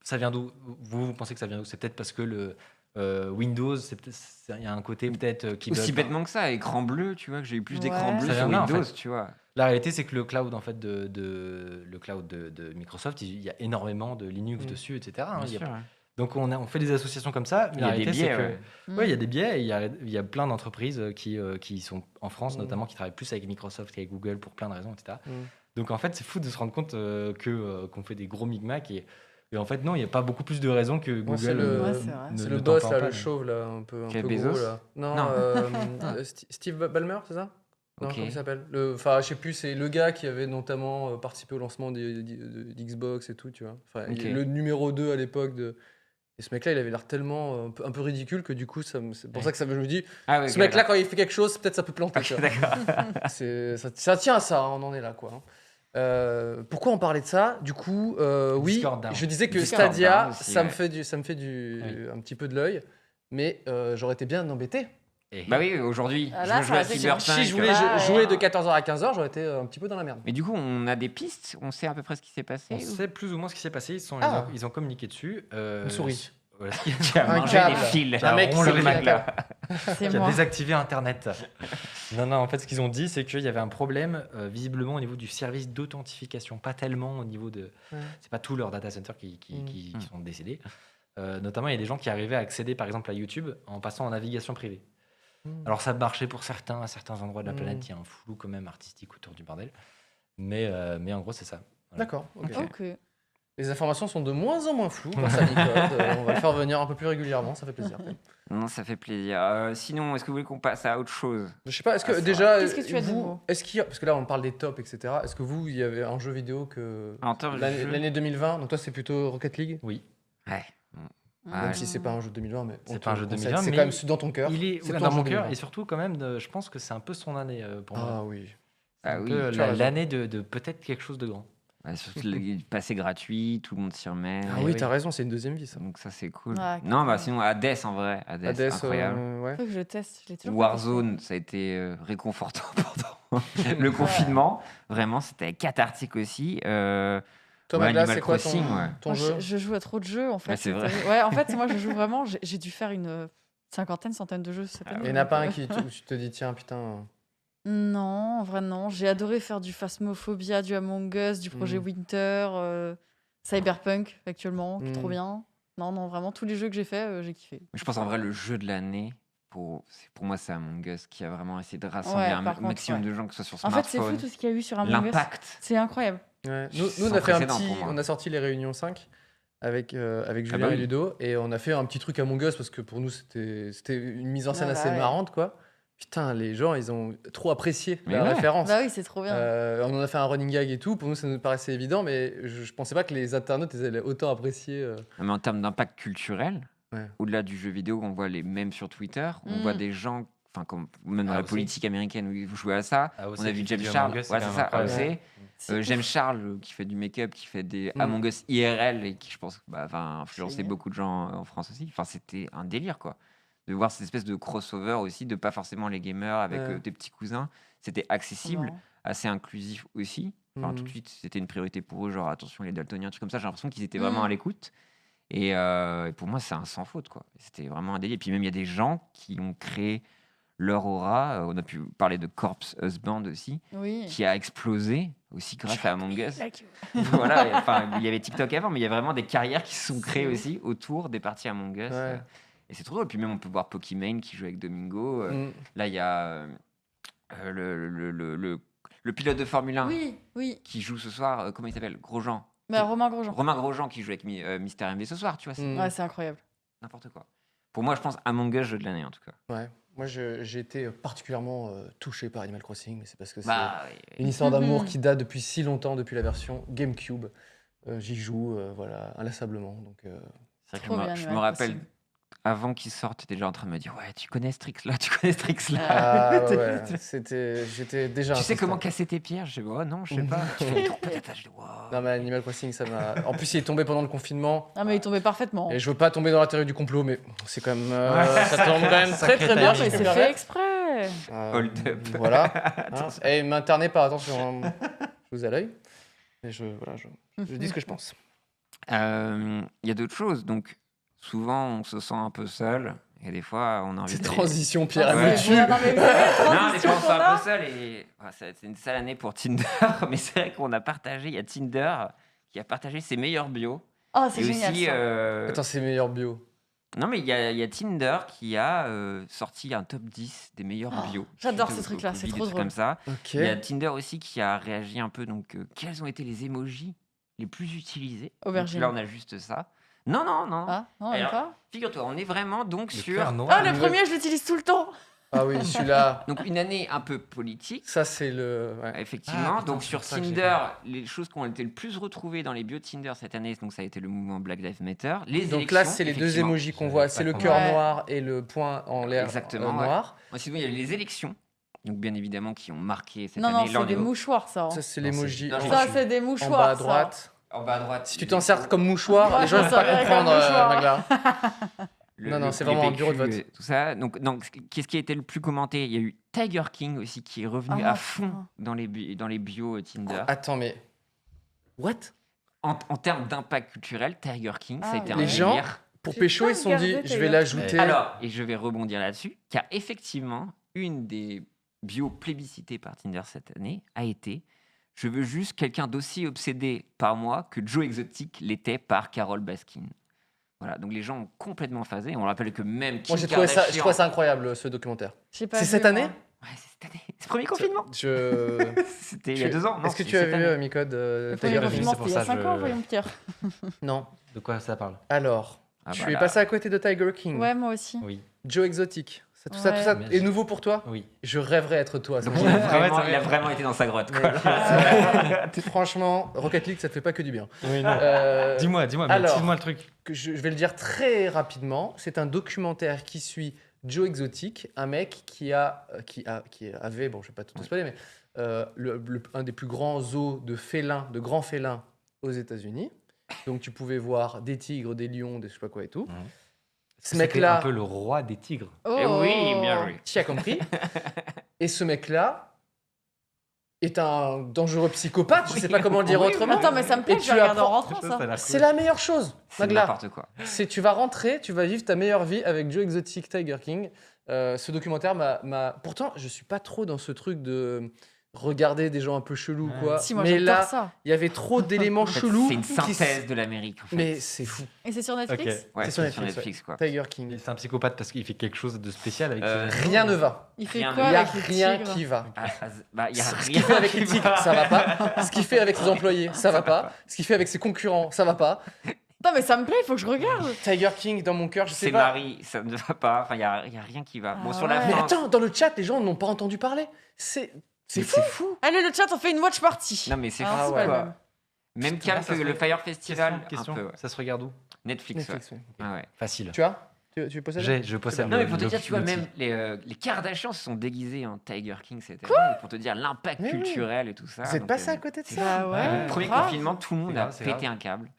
ça vient d'où vous pensez que ça vient d'où? C'est peut-être parce que le Windows, il y a un côté peut-être qui Aussi bug. bêtement que ça, écran bleu, tu vois, que j'ai eu plus d'écran Ouais. bleu Ça sur vient de là, en Windows, fait. tu vois. La réalité, c'est que le cloud en fait de Microsoft, il y a énormément de Linux dessus, etc. hein. Bien sûr, ouais. Donc on fait des associations comme ça. Mais Il y la a des réalité, c'est biais, que ouais. ouais, il y a des biais. Et il y a plein d'entreprises qui sont en France, Mm. notamment, qui travaillent plus avec Microsoft qu'avec Google pour plein de raisons, etc. Mm. Donc en fait, c'est fou de se rendre compte qu'on fait des gros micmacs et en fait non, il n'y a pas beaucoup plus de raisons que Google. c'est le- Ouais, c'est vrai. ne- C'est ne le t'en boss, parle là, pas, le mais- chauve, là, un peu Jeff gros, Bezos là. Non, Non. Steve Ballmer, c'est ça? Non, Ok. comment il s'appelle? Enfin, je sais plus, c'est le gars qui avait notamment participé au lancement d'Xbox et tout, tu vois. Enfin, Ok. le numéro 2 à l'époque de... Et ce mec-là, il avait l'air tellement un peu ridicule que du coup, c'est pour ça que je me dis, Ah, ouais, ce ok, mec-là, d'accord. quand il fait quelque chose, peut-être ça peut planter. tu Ok, vois. d'accord. Ça tient à ça, hein, on en est là, quoi. hein. Pourquoi on parlait de ça? Du coup, oui, Discord down. je disais que Discord Stadia, down aussi, ça me ouais. fait un petit peu de l'œil, mais j'aurais été bien embêté. Et- Bah oui, aujourd'hui, Ah, je là, me ça joue à aurait été Cyberpunk. bien. Si je voulais Ouais. jouer de 14h à 15h, j'aurais été un petit peu dans la merde. Mais du coup, on a des pistes, on sait à peu près ce qui s'est passé. On ou- sait plus ou moins ce qui s'est passé. Ah. Ils ont communiqué dessus. Une souris. Voilà. Qui a Un mangé câble. les fils. Un mec qui sur s'est le pris un matelas. C'est Qui a moi. désactivé Internet. Non, en fait, ce qu'ils ont dit, c'est qu'il y avait un problème, visiblement, au niveau du service d'authentification. Pas tellement au niveau de. Ouais. C'est pas tous leurs data centers qui Mm. sont décédés. Notamment, il y a des gens qui arrivaient à accéder, par exemple, à YouTube en passant en navigation privée. Alors, ça marchait pour certains, à certains endroits de la planète. Il y a un flou, quand même, artistique autour du bordel. Mais en gros, c'est ça. Voilà. D'accord. ok. Ok. Les informations sont de moins en moins floues grâce à Nicode. On va le faire venir un peu plus régulièrement, ça fait plaisir. Non, ça fait plaisir. Sinon, est-ce que vous voulez qu'on passe à autre chose? Je sais pas, est-ce que Ah, c'est déjà, Qu'est-ce que tu as de vous, nouveau est-ce qu'il y a, parce que là on parle des tops, etc. Est-ce que vous, il y avait un jeu vidéo que En termes de l'année jeu- l'année 2020, donc toi c'est plutôt Rocket League, Oui. Ouais. même Ouais. si c'est pas un jeu de 2020, mais C'est on pas un te jeu de conseille, 2020, c'est mais quand même dans ton cœur. Il est C'est ouais, ton dans jeu mon de cœur 2020. et surtout, quand même, je pense que c'est un peu son année pour moi. Ah oui. C'est Ah un oui, peu tu as raison. l'année de peut-être quelque chose de grand. Ouais, surtout le passé gratuit, tout le monde s'y remet. Ah Eh oui, oui. t'as raison, c'est une deuxième vie ça. Donc ça, c'est cool. Ouais, Non, bah carrément. sinon, Hades en vrai. Hades, Hades, incroyable. ouais. Faut que je teste. Je l'ai toujours pas testé. Warzone, ça a été réconfortant pendant le confinement. Vraiment, c'était cathartique aussi. Toi, Ouais, Magla, Animal c'est quoi Crossing, ouais. ton Moi, jeu je joue à trop de jeux en fait. Ouais, c'est vrai. Ouais, en fait, moi je joue vraiment. J'ai dû faire une cinquantaine, centaine de jeux cette année. Il n'y en a pas un donc, où tu te dis, tiens, putain. Non, en vrai, non. J'ai adoré faire du Phasmophobia, du Among Us, du projet Mm. Winter, Cyberpunk actuellement, qui est trop Mm. bien. Non, vraiment, tous les jeux que j'ai fait, j'ai kiffé. Je pense en vrai, le jeu de l'année, pour moi, c'est Among Us qui a vraiment essayé de rassembler Ouais, un par contre, maximum ouais. de gens, que ce soit sur En fait, c'est smartphone. fou tout ce qu'il y a eu sur Among Us. L'impact. C'est incroyable. Ouais. Nous, Sans on a fait précédent pour moi. on a sorti les réunions 5 avec Julien bah et oui. Ludo et on a fait un petit truc Among Us parce que pour nous c'était une mise en scène Ah bah assez ouais. marrante quoi. Putain, les gens ils ont trop apprécié Mais la ouais. référence. Bah oui, c'est trop bien. On en a fait un running gag et tout. Pour nous, ça nous paraissait évident, mais je pensais pas que les internautes ils allaient autant apprécier. Mais en termes d'impact culturel, Ouais. au-delà du jeu vidéo, on voit les mêmes sur Twitter, on Mm. voit des gens, enfin comme même dans Ah, la aussi. politique américaine où ils jouent à ça. Ah, aussi, On a vu qui fait James du Charles, Among Us, c'est ouais, quand c'est même ça, incroyable. AOC. C'est ouf. James Charles qui fait du make-up, qui fait des Mm. Among Us IRL et qui, je pense, va influencer Génial. beaucoup de gens en France aussi. Enfin, c'était un délire, quoi. De voir cette espèce de crossover aussi, de pas forcément les gamers avec Ouais. tes petits cousins. C'était Trop accessible, marrant. assez inclusif aussi. Enfin, Mhm. tout de suite, c'était une priorité pour eux, genre attention les daltoniens, trucs comme ça. J'ai l'impression qu'ils étaient vraiment Mhm. à l'écoute. Et pour moi, c'est un sans faute, quoi. C'était vraiment un délire. Et puis même, il y a des gens qui ont créé leur aura. On a pu parler de Corpse Husband aussi, Oui. qui a explosé aussi grâce à Among Us. Voilà, enfin, il y avait TikTok avant, mais il y a vraiment des carrières qui se sont créées C'est aussi autour des parties Among Us. Ouais. Et c'est trop drôle. Puis même, on peut voir Pokimane qui joue avec Domingo. Mm. Là, il y a le pilote de Formule 1 Oui. qui joue ce soir. Comment il s'appelle? Grosjean. Bah, Romain Grosjean. Romain Grosjean qui joue avec Mister MV ce soir, tu vois, c'est Mm. Ouais, c'est incroyable. n'importe quoi. Pour moi, je pense Among Us, jeu de l'année en tout cas. Ouais. Moi, j'ai été particulièrement touché par Animal Crossing, mais c'est parce que c'est Bah, une histoire d'amour Mhm. qui date depuis si longtemps, depuis la version GameCube. J'y joue, voilà, inlassablement. Donc, c'est vrai que Trop bien, je me Animal rappelle, Crossing. avant qu'il sorte, t'étais déjà en train de me dire, ouais, tu connais Strix là, tu connais Strix là. ah, ouais, j'étais déjà. Tu sais insistant. comment casser tes pierres? Je sais pas, non, je sais pas. Tu fais des tours peut-être. Je dis, wow. Non, mais Animal Crossing, ça m'a. En plus, il est tombé pendant le confinement. Ah, mais il tombait parfaitement. Et je veux pas tomber dans la théorie du complot, mais c'est quand même. Ouais. Ça tombe quand même très Sacré très bien. Ah, si mais je c'est puis me fait permettre. exprès. Hold up. Voilà. Hein. Et m'internez pas, attention. Hein. Je vous à l'œil. Et voilà, je dis ce que je pense. Il y a d'autres choses. Donc, souvent, on se sent un peu seul. Et des fois, on a envie Cette d'aller- transition, Pierre, Ah, elle Ouais. me c'est tue. bon. Non, mais vous avez la Non, des transition fois, on se sent qu'on un a. peu seul et ça va être une sale année pour Tinder. Mais c'est vrai qu'on a partagé, il y a Tinder qui a partagé ses meilleurs bios. Oh, c'est Et génial aussi, ça. Attends, c'est meilleur bio. non, mais il y a Tinder qui a sorti un top 10 des meilleurs Oh, bios. j'adore suite ces au trucs-là, Covid, c'est des trop trucs drôle. comme ça. Ok. Il y a Tinder aussi qui a réagi un peu. Donc, quels ont été les emojis les plus utilisés? Donc Aubergine. là, on a juste ça. Non, non, non. Ah, non, même Alors, pas. Figure-toi, on est vraiment donc Le sur cœur Ah, noir. le premier, je l'utilise tout le temps. Ah oui, celui-là, donc une année un peu politique. ça c'est le. Ouais. Effectivement, Ah, putain, donc c'est sur pour ça que je l'ai Tinder, les choses qui ont été le plus retrouvées dans les bios Tinder cette année, donc ça a été le mouvement Black Lives Matter. Les Donc là, élections, c'est les deux effectivement. emojis qu'on J'avais voit. pas C'est le compris. cœur Ouais. noir et le point en l'air Exactement, ouais. noir. Sinon, il y a les élections, donc bien évidemment qui ont marqué cette Non, non, année. Là, c'est on des est mouchoirs, ça. hein. Ça, c'est Non, l'emoji c'est- en, non, Ça, c'est des en mouchoirs. bas à ça. droite. en bas à droite. Si tu les t'en sers élections, comme mouchoir, Moi, les je gens ne m'en peuvent pas servirais comme comprendre, mouchoir. Magla. le- Non, non, le- c'est les vraiment un bureau de PQ, vote. Tout ça. Donc, qu'est-ce qui a été le plus commenté? Il y a eu Tiger King aussi qui est revenu Ah, à fond putain. dans les bios Tinder. Attends, mais. What? En termes d'impact culturel, Tiger King, ça a Ah, été un ouais. Les gens, délire. pour J'ai pécho, pas ils se sont dit, regardé je vais Taylor. l'ajouter. Alors, et je vais rebondir là-dessus, car effectivement, une des bios plébiscitées par Tinder cette année a été « Je veux juste quelqu'un d'aussi obsédé par moi que Joe Exotic l'était par Carole Baskin ». Voilà, donc les gens ont complètement phasé. On rappelle que même Kim Moi, j'ai trouvé ça, je Kardashian- trouvais ça incroyable, ce documentaire. J'ai pas C'est vu, cette moi. année? Ouais, c'est cette année. C'est le premier confinement. Je. C'était il y a 2 ans. Non, Est-ce que c'est tu as cette vu, année. Micode, Le Tiger premier King confinement, c'est pour c'était il y a ça, 5 ans, je- voyons Pierre. Non. De quoi ça parle? Alors, Ah tu bah es là. passé à côté de Tiger King. Ouais, moi aussi. Oui. Joe Exotic. Tout ça Ouais. est nouveau pour toi? Oui. Je rêverais être toi. ça me Donc, dit. il a vraiment été dans sa grotte. Quoi. Franchement, Rocket League, ça te fait pas que du bien. Oui, non. Dis-moi, mais alors, dis-moi le truc. que je vais le dire très rapidement. C'est un documentaire qui suit Joe Exotic, un mec qui avait, bon, je vais pas tout spoiler, mais un des plus grands zoos de félins, de grands félins aux États-Unis. Donc tu pouvais voir des tigres, des lions, des je sais pas quoi et tout. Ce C'était mec-là, un peu le roi des tigres. Oh. Eh oui, bien joué. tu as compris. Et ce mec-là est un dangereux psychopathe. Je sais pas comment le dire Oui, autrement. Attends, mais ça me plaît, Et je tu vais regarder en apprends- rentrant, Ça, ça a ça. l'air C'est cool. la meilleure chose, C'est Magla. n'importe quoi. C'est tu vas rentrer, tu vas vivre ta meilleure vie avec Joe Exotic Tiger King. Ce documentaire m'a. Pourtant, je suis pas trop dans ce truc de regarder des gens un peu chelous, Ouais. quoi. Si, moi Mais j'adore là, ça. il y avait trop d'éléments En fait, chelous. c'est une qui synthèse de l'Amérique. En fait. Mais c'est fou. Et c'est sur Netflix Ok. Ouais, c'est sur c'est sur Netflix, Netflix, quoi. Tiger King. C'est un psychopathe parce qu'il fait quelque chose de spécial avec Euh, ses- Rien ne va. Il fait Rien quoi Il n'y a avec les rien tigres qui va. Bah, y a Ce rien qu'il fait avec les qui tigres, va. ça va pas. Ce qu'il fait avec ses employés, ça va pas. Ce qu'il fait avec ses concurrents, ça va pas. Non, mais ça me plaît, il faut que je regarde. Tiger King, dans mon cœur, je sais C'est pas. Marie, ça ne va pas. Enfin, il y a rien qui va. Bon, Ah sur la ouais. Mais fin. attends, dans le chat, les gens n'ont pas entendu parler. C'est mais fou. C'est fou. Allez, le chat, on fait une watch party. Non, mais c'est Alors, fou, c'est pas le quoi. même. Même Putain, calme ça que se le fait- Fire Festival. Question. Un peu, ouais. Ça se regarde où? Netflix, ouais. Netflix, ouais. Ah ouais. Facile. Tu as tu possèdes Je possède. Non, mais le- pour te dire, le- tu vois, l'outil. même les Kardashians se sont déguisés en Tiger King cette année. Pour te dire l'impact Mais oui. culturel et tout ça. Vous êtes Donc, passé à côté de ça Bah ouais. Premier grave. confinement, tout le monde C'est a grave, c'est pété grave. un câble.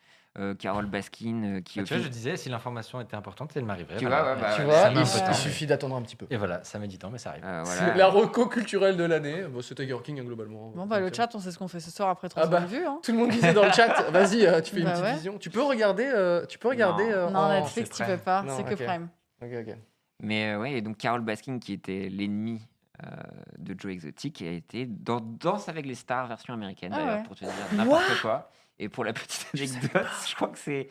Carole Baskin, qui Bah, au tu vois, je final- disais, si l'information était importante, elle m'arriverait. Tu voilà. vois, ouais, bah, Tu ouais, vois, ça met un il, peu de il temps. suffit d'attendre un petit peu. Et voilà, ça met du temps, mais ça arrive. voilà. C'est la reco culturelle de l'année. Bon, c'est Tiger King, hein, globalement. Bon, bah, le chat, on sait ce qu'on fait ce soir après 3 Ah bah. heures de vue. Hein. Tout le monde disait dans le chat, vas-y, tu fais une Bah petite ouais. vision. Tu peux regarder, Non, en... Netflix, c'est tu peux pas, Non, c'est que ok. Prime. Ok, ok. Mais ouais, et donc Carole Baskin, qui était l'ennemi de Joe Exotic, a été dans Danse avec les stars, version américaine Ah d'ailleurs, ouais. pour te dire n'importe quoi. Et pour la petite anecdote, je crois que c'est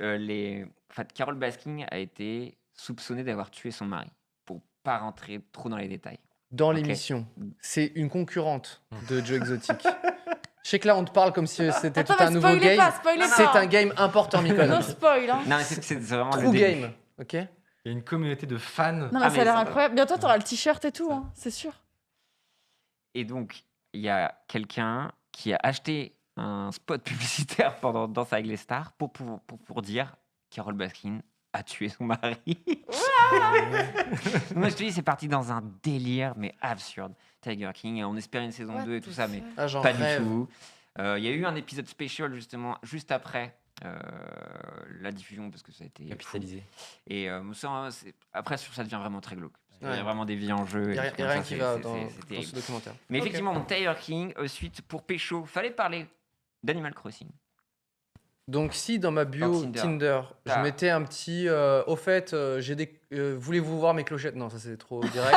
En fait, Carole Baskin a été soupçonnée d'avoir tué son mari, pour pas rentrer trop dans les détails. Dans Ok. l'émission, c'est une concurrente de Joe Exotic. Je sais que là, on te parle comme si c'était Attends, tout un mais nouveau spoilez game. pas, spoilez C'est pas. un game important, Micode. No spoil, hein. Non, mais c'est vraiment le True début. game, ok. Il y a une communauté de fans. Non, mais Ah, ça mais a l'air ça- incroyable. Bientôt, t'auras le t-shirt et tout, hein, c'est sûr. Et donc, il y a quelqu'un qui a acheté un spot publicitaire pendant Danse avec les stars pour dire Carole Baskin a tué son mari. Moi, je te dis, c'est parti dans un délire, mais absurde. Tiger King, on espérait une saison 2 et tout ça, mais Ah, j'en pas rêve. du tout. Il y a eu un épisode spécial, justement, juste après la diffusion, parce que ça a été fou. Capitalisé. Et après, ça devient vraiment très glauque. Il y Ouais. a vraiment des vies en jeu. Il et n'y a, des trucs comme rien ça, qui c'est- va c'est- dans, c'est dans terrible. ce documentaire. Mais Ok. effectivement, mon Tiger King, suite pour Pécho, fallait parler d'Animal Crossing. Donc si dans ma bio Dans Tinder, Tinder, je t'as- mettais un petit au fait voulez-vous voir mes clochettes? Non, ça c'est trop direct.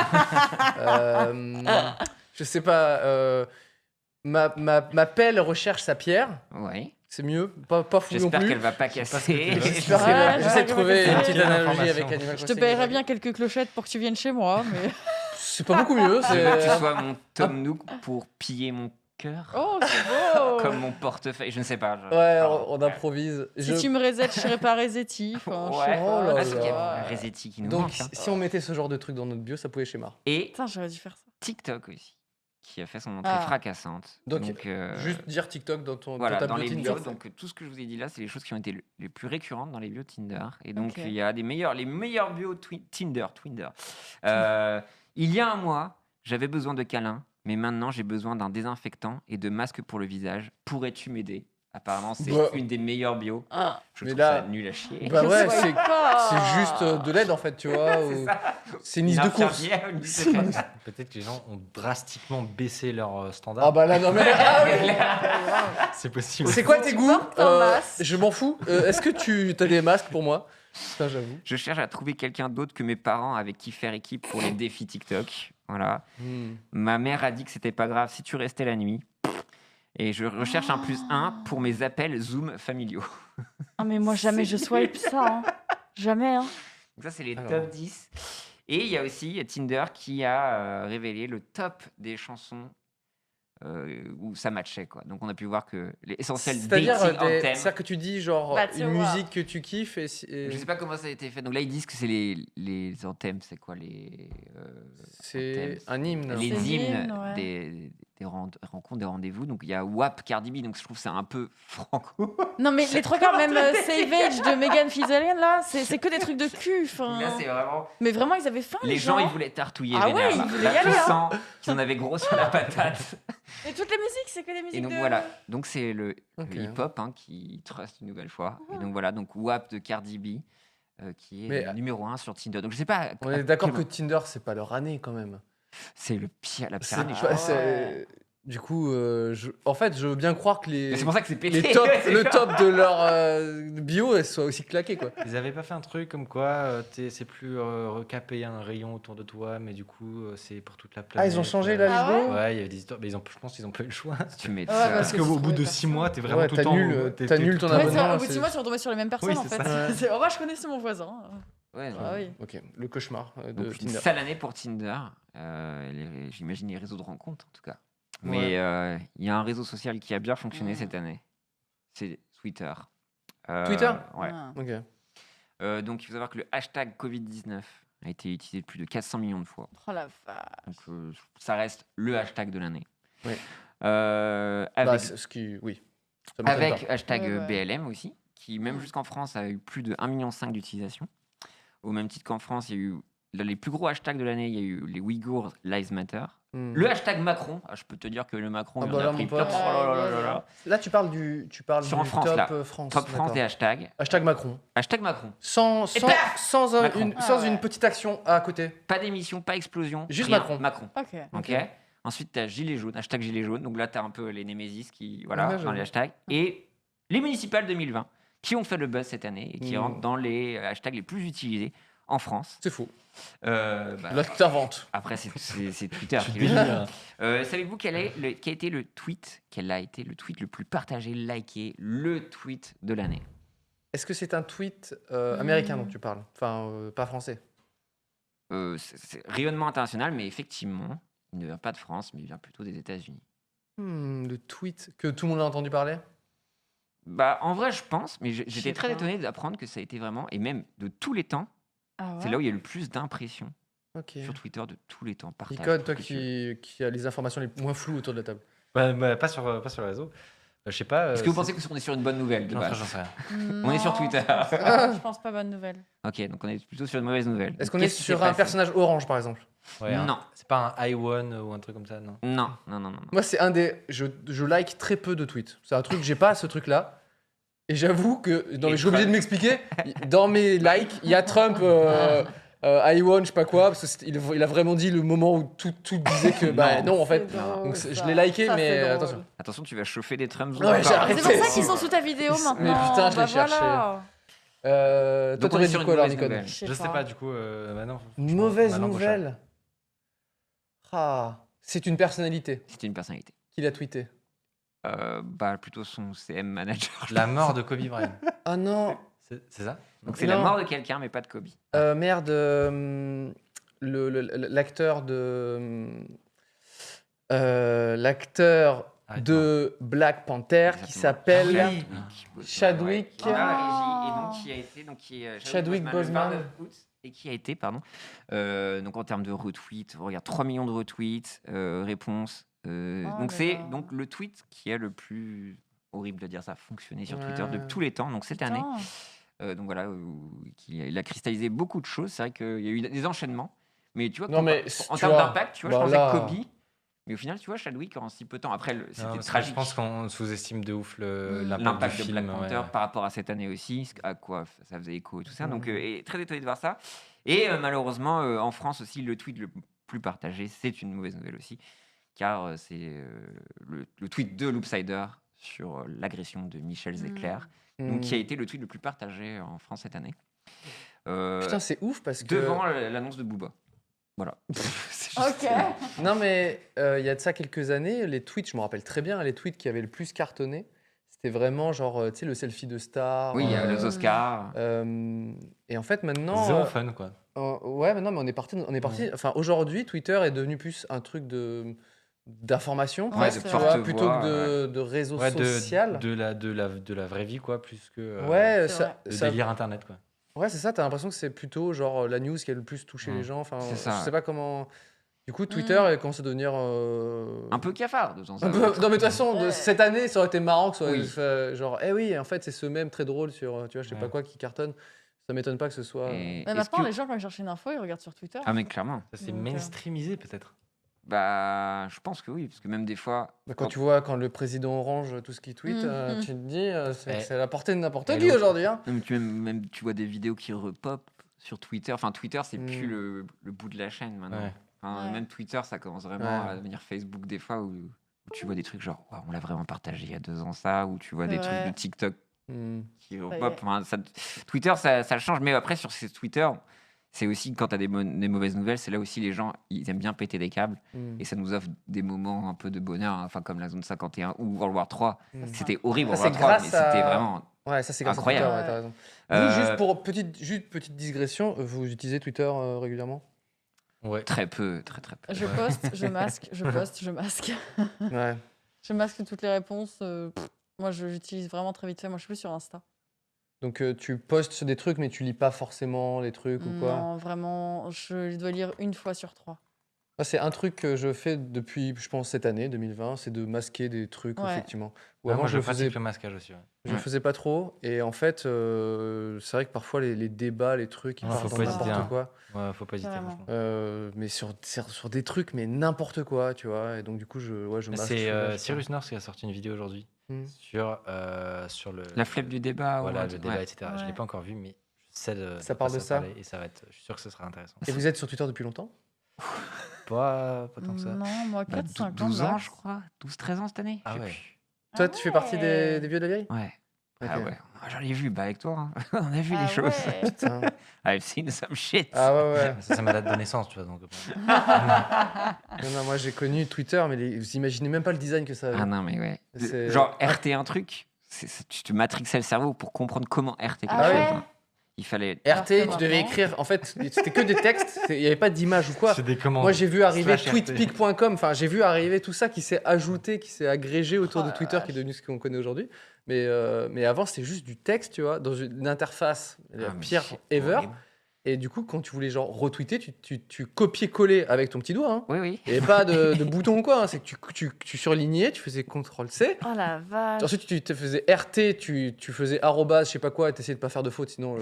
Je sais pas. Ma pelle recherche sa pierre. Ouais. C'est mieux. Pas fou non J'espère plus. qu'elle va pas casser. J'espère Ouais, qu'elle- J'essaie de j'espère trouver qu'elle une va petite casser. analogie Information. avec Animal Je te Crossing. paierais bien quelques clochettes pour que tu viennes chez moi, mais... C'est pas beaucoup mieux. Je veux que tu C'est... sois mon Tom Nook pour piller mon cœur. Oh, c'est beau. Comme mon portefeuille, je ne sais pas. Ouais, Pardon. on improvise. Si tu me resettes, je serais pas Resetti. Enfin, je sais Ouais. Oh là pas. Ah, c'est qu'il y a là. Resetti qui nous Donc, manque. Hein. si on mettait ce genre de truc dans notre bio, ça pouvait schémar. Et Putain, j'aurais dû faire ça. TikTok aussi, qui a fait son entrée Ah. fracassante. Donc, euh, Juste dire TikTok dans voilà, ta dans bio les Tinder. bios. Donc tout ce que je vous ai dit là, c'est les choses qui ont été les plus récurrentes dans les bios Tinder. Et donc Ok. il y a les meilleurs bios Tinder. Il y a un mois, j'avais besoin de câlins, mais maintenant j'ai besoin d'un désinfectant et de masques pour le visage. Pourrais-tu m'aider? Apparemment, c'est Bah. une des meilleures bios. Ah, Je Mais trouve là- ça nul à chier. Bah je ouais, sais c'est pas. juste de l'aide en fait, tu vois. C'est ou- ça. C'est une liste de courses. infirmière, une liste de courses. Peut-être que les gens ont drastiquement baissé leur standard. Ah bah là, non mais. Ah oui. C'est possible. C'est quoi tes goûts? portes un masque. Je m'en fous. Est-ce que tu as des masques pour moi? Ça, j'avoue. Je cherche à trouver quelqu'un d'autre que mes parents avec qui faire équipe pour les défis TikTok. Voilà. Ma mère a dit que c'était pas grave si tu restais la nuit. Et je recherche un +1 pour mes appels Zoom familiaux. Ah, mais moi, jamais je swipe ça. Hein. Jamais. Hein. Donc ça, c'est les Alors. top 10. Et il y a aussi Tinder qui a révélé le top des chansons où ça matchait, quoi. Donc on a pu voir que l'essentiel C'est-à-dire dating anthem. c'est-à-dire que tu dis genre Bah, tu une vois. musique que tu kiffes et Je sais pas comment ça a été fait. Donc là, ils disent que c'est les anthems. C'est quoi les c'est anthems, un hymne. les C'est hymnes l'hymne, ouais. des rencontres, des rendez-vous. Donc il y a WAP, Cardi B. Donc je trouve que c'est un peu franco. Non, mais les trois quarts, même Savage de Megan Thee Stallion, là, c'est que des trucs de cul. enfin. Là, c'est vraiment. Mais vraiment, ils avaient faim, Les gens, ils voulaient tartouiller. Ah vénère, ouais, là. ils voulaient Là, y aller, tu hein. sens qu'ils en avaient gros sur la patate. Et toutes les musiques, c'est que des musiques Et donc de... voilà, donc c'est le Ok. hip-hop qui trust une nouvelle fois. Et donc voilà, donc WAP de Cardi B qui est Mais- le numéro 1 sur Tinder. Donc je sais pas. On est d'accord que Tinder c'est pas leur année quand même. c'est la pire C'est année. pas- ouais. c'est- Du coup, en fait, je veux bien croire que Mais c'est pour ça que c'est pété. les top, C'est le genre- top de leur bio elles soient aussi claqué quoi. Ils avaient pas fait un truc comme quoi c'est plus recapé un rayon autour de toi, mais du coup c'est pour toute la planète. Ah, ils ont changé la Ah liste go. Ouais, il y avait des histoires, mais je pense qu'ils ont pas eu le choix. Tu mets Ouais, ça. Parce que qu'au c'est bout de trop 6 mois, t'es vraiment Ouais, tout le t'as temps. nul, t'es- t'as t'es nul tout ton le temps- Ouais, abonnement. c'est- au bout de c'est- 6 mois, tu retombais sur les mêmes personnes, Oui, en c'est fait. ça. C'est- moi, je connaissais mon voisin. Ouais, Ah oui. Ok, le cauchemar de donc, une Tinder. sale année pour Tinder. J'imagine les réseaux de rencontres en tout cas. Mais il y a un réseau social qui a bien fonctionné cette année. C'est Twitter. Twitter Ouais. Ah. Ok. Donc il faut savoir que le hashtag Covid-19 a été utilisé plus de 400 millions de fois. Oh la vache. Donc ça reste le hashtag de l'année. Ouais. Avec Bah, ce qui, oui. Ça m'étonne avec pas. hashtag Ouais, ouais. BLM aussi, qui même jusqu'en France a eu plus de 1,5 million d'utilisations. Au même titre qu'en France, il y a eu dans les plus gros hashtags de l'année, il y a eu les Uyghurs Lives Matter. Hmm. Le hashtag Macron, je peux te dire que le Macron, Ah il bah en là, a pris mon plein. pote. Oh là là là là. Là, tu parles Sur en du France, top là. France. Top France d'accord. des hashtags. Hashtag Macron. Hashtag Macron. Sans, Et sans, paf sans, Macron. une, Ah sans ouais. une petite action à côté. Pas d'émission, pas explosion. Juste rien. Macron. Macron. Ok. Ok. Ensuite, tu as Gilets jaunes, hashtag Gilets jaunes. Donc là, tu as un peu les Némésis qui, voilà, Ouais, dans j'avoue. les hashtags. Et les municipales 2020 qui ont fait le buzz cette année et qui rentrent dans les hashtags les plus utilisés en France. C'est faux. Bah, Là, tu t'inventes. après, c'est Twitter qui le dit. Savez-vous quel a été le tweet le plus partagé, liké, le tweet de l'année? Est-ce que c'est un tweet américain dont tu parles? Enfin, pas français. C'est rayonnement international, mais effectivement, il ne vient pas de France, mais il vient plutôt des États-Unis. Le tweet que tout le monde a entendu parler? Bah, en vrai, je pense, mais j'étais sais très pas. étonné d'apprendre que ça a été vraiment, et même de tous les temps, Ah c'est ouais. là où il y a eu le plus d'impressions Ok. sur Twitter de tous les temps. Partage, Icon, toi tout ce que tu veux. qui a les informations les moins floues autour de la table. Pas sur le réseau. Je sais pas. Est-ce que vous pensez qu'on est sur une bonne nouvelle de Non, base j'en sais rien. On est sur Non, Twitter. Je pense pas bonne nouvelle. Ok, donc on est plutôt sur une mauvaise nouvelle. Est-ce qu'on est Qu'est-ce qui s'est sur un passé personnage orange, par exemple? Ouais, hein. Non. C'est pas un I1 ou un truc comme ça, non. Non. Moi, c'est un des. Je like très peu de tweets. C'est un truc, j'ai pas ce truc-là. Et j'avoue que. Non, mais je suis obligé de m'expliquer. Dans mes likes, il y a Trump, I won, je sais pas quoi. Parce qu'il a vraiment dit le moment où tout disait que. Bah non, en fait. C'est drôle, Donc, ça. je l'ai liké, Ça, mais c'est drôle. attention. Attention, tu vas chauffer des Trumps. Ouais, j'ai encore. arrêté. C'est pour ça qu'ils sont sous ta vidéo Mais maintenant. putain, je l'ai Bah cherché. voilà. Toi, Donc, on t'aurais est dit sur une quoi alors, mauvaise Nicole? nouvelle. Je sais pas, du coup. Non, Une mauvaise ma langue au chat. nouvelle. Ah, c'est une personnalité C'était une personnalité. qui l'a tweeté. Plutôt son CM manager. La mort de Kobe Bryant. Ah non, C'est ça? Donc c'est la Non. mort de quelqu'un, mais pas de Kobe. merde, l'acteur l'acteur Ah, de Black Panther qui Exactement. s'appelle Ah oui. Chadwick. Ouais, qui est dans la régie, et donc qui a été Chadwick le Boseman. 29 août, et qui a été, donc en termes de retweets, regarde 3 millions de retweets, réponses. Donc là c'est là. donc le tweet qui a le plus horrible de dire ça, fonctionné sur Ouais. Twitter de tous les temps. Donc cette année, Putain. donc voilà, il a cristallisé beaucoup de choses. C'est vrai qu'il y a eu des enchaînements, mais tu vois, Non, mais en tu termes vois, d'impact, tu vois, bah je là- pensais Kobe. Mais au final, tu vois, Chadwick en si peu de temps. Après, Non, c'était parce que tragique. Je pense qu'on sous-estime de ouf L'impact du de film. Black Panther ouais. par rapport à cette année aussi, à quoi ça faisait écho et tout ça. Donc, Mhm. et très étonné de voir ça. Et malheureusement, en France aussi, le tweet le plus partagé, c'est une mauvaise nouvelle aussi, car c'est le tweet de Loopsider sur l'agression de Michel Zecler, donc qui a été le tweet le plus partagé en France cette année. Putain, c'est ouf parce que. Devant l'annonce de Booba. Voilà. C'est juste- Ok. Non, mais il y a de ça quelques années, les tweets, je me rappelle très bien, les tweets qui avaient le plus cartonné, c'était vraiment genre, tu sais, le selfie de star. Oui, il y a les Oscars. Et en fait, maintenant. Zéro fun, quoi. Ouais, mais non, mais on est parti. Enfin, aujourd'hui, Twitter est devenu plus un truc d'information, Ouais, presque, c'est tu vrai. vois, Porte-voix, plutôt que de réseau Ouais, social. de la vraie vie, quoi, plus que Ouais, C'est ça, vrai. de ça- délire internet, quoi. ouais, c'est ça. T'as l'impression que c'est plutôt genre la news qui a le plus touché Mm. les gens. Enfin, C'est ça, je ouais. sais pas comment. Du coup, Twitter elle commence à devenir Un peu cafard de temps un en peu- temps. Non, mais de toute façon, Ouais. cette année, ça aurait été marrant que ce soit Oui. genre, eh oui, en fait, c'est ce même très drôle sur, tu vois, je sais pas Ouais. quoi qui cartonne. Ça m'étonne pas que ce soit. Et Mais est-ce maintenant, que- les gens, quand ils cherchent une info, ils regardent sur Twitter. Ah, mais clairement. Ça s'est Donc, mainstreamisé, peut-être. Bah, je pense que oui, parce que même des fois. Bah, quand tu vois quand le président orange tout ce qu'il tweet, tu te dis, Eh. c'est à la portée de n'importe Eh, qui l'autre. aujourd'hui. Hein. Non, mais même tu vois des vidéos qui repop sur Twitter. Enfin, Twitter, c'est plus le bout de la chaîne maintenant. Ouais. Enfin, Ouais. Même Twitter, ça commence vraiment Ouais. à devenir Facebook des fois où tu vois des trucs genre, Ouah, on l'a vraiment partagé il y a 2 ans ça, ou tu vois C'est des trucs vrai. de TikTok Hmm. qui y est. repop. Enfin, Twitter, ça change. Mais après, sur ces Twitter, c'est aussi quand tu as des mauvaises nouvelles, c'est là aussi les gens, ils aiment bien péter des câbles. Hmm. Et ça nous offre des moments un peu de bonheur, hein, enfin comme la zone 51 ou World War 3. Hmm. C'était horrible Ça, World War c'est 3, mais grâce à- c'était vraiment. Ouais, ça c'est grâce Incroyable. à Twitter, ouais, t'as raison. Euh, Vous, juste pour petite digression, vous utilisez Twitter régulièrement? Ouais. Très peu, très peu. Je poste, je masque, je poste, je masque. Ouais. Je masque toutes les réponses. Moi, j'utilise vraiment très vite fait. Moi, je suis plus sur Insta. Donc tu postes sur des trucs, mais tu lis pas forcément les trucs ou quoi? Non, vraiment, je dois lire une fois sur 3. Ça, c'est un truc que je fais depuis, je pense, cette année, 2020, c'est de masquer des trucs, Ouais. effectivement. Ou Ouais, avant, moi, je je le faisais, pratique le masquage aussi. Ouais. je le faisais pas trop. Et en fait, c'est vrai que parfois, les débats, les trucs, ils Ouais, partent faut dans pas hésiter, n'importe hein. quoi. Ouais, faut pas hésiter, Carrément. franchement. Mais sur des trucs, mais n'importe quoi, tu vois. Et donc, du coup, je masque. C'est je lâche pas. Cyrus North qui a sorti une vidéo aujourd'hui Hmm. sur le. La flemme du débat. Voilà, ou le un- débat, ouais. etc. Je Ouais. l'ai pas encore vu, mais je sais de Ça quoi parle de ça parler et ça va être. Je suis sûr que ce sera intéressant. Et vous êtes sur Twitter depuis longtemps? Pas tant que ça. Non, moi, Bah, 4-5 ans. 12 ans, max. je crois. 12-13 ans cette année. Ah je sais ouais. plus. Toi, tu fais partie des vieux de la vieille? Ouais. Ah Ok. ouais. J'en ai vu, bah avec toi. Hein. On a vu Ah les choses. ouais. Putain. I've seen some shit. Ah ouais, ouais. Ça, c'est ma date de naissance, tu vois. Donc, Non, moi, j'ai connu Twitter, mais vous imaginez même pas le design que ça avait. Ah non, mais ouais. C'est- Genre RT un truc, tu te matrixais le cerveau pour comprendre comment RT quelque Ah chose. ouais. hein. Il fallait. Alors RT, que tu devais maintenant- écrire. En fait, c'était que des textes. Il n'y avait pas d'image ou quoi. c'est des commandes. Moi, j'ai vu arriver Slash RT. tweetpic.com. Enfin, j'ai vu arriver tout ça qui s'est ajouté, qui s'est agrégé autour Oh de la Twitter, qui est devenu ce qu'on connaît aujourd'hui. Mais avant, c'était juste du texte, tu vois, dans une interface la Ah, mais pire c'est ever. horrible. Et du coup, quand tu voulais genre retweeter, tu copiais-collais avec ton petit doigt. Hein. Oui, oui. Il n'y avait pas de bouton ou quoi. Hein. C'est que tu surlignais, tu faisais CTRL-C. Oh la vache. Ensuite, tu te faisais RT, tu faisais arrobase, je sais pas quoi, et t'essayais de pas faire de faute, sinon.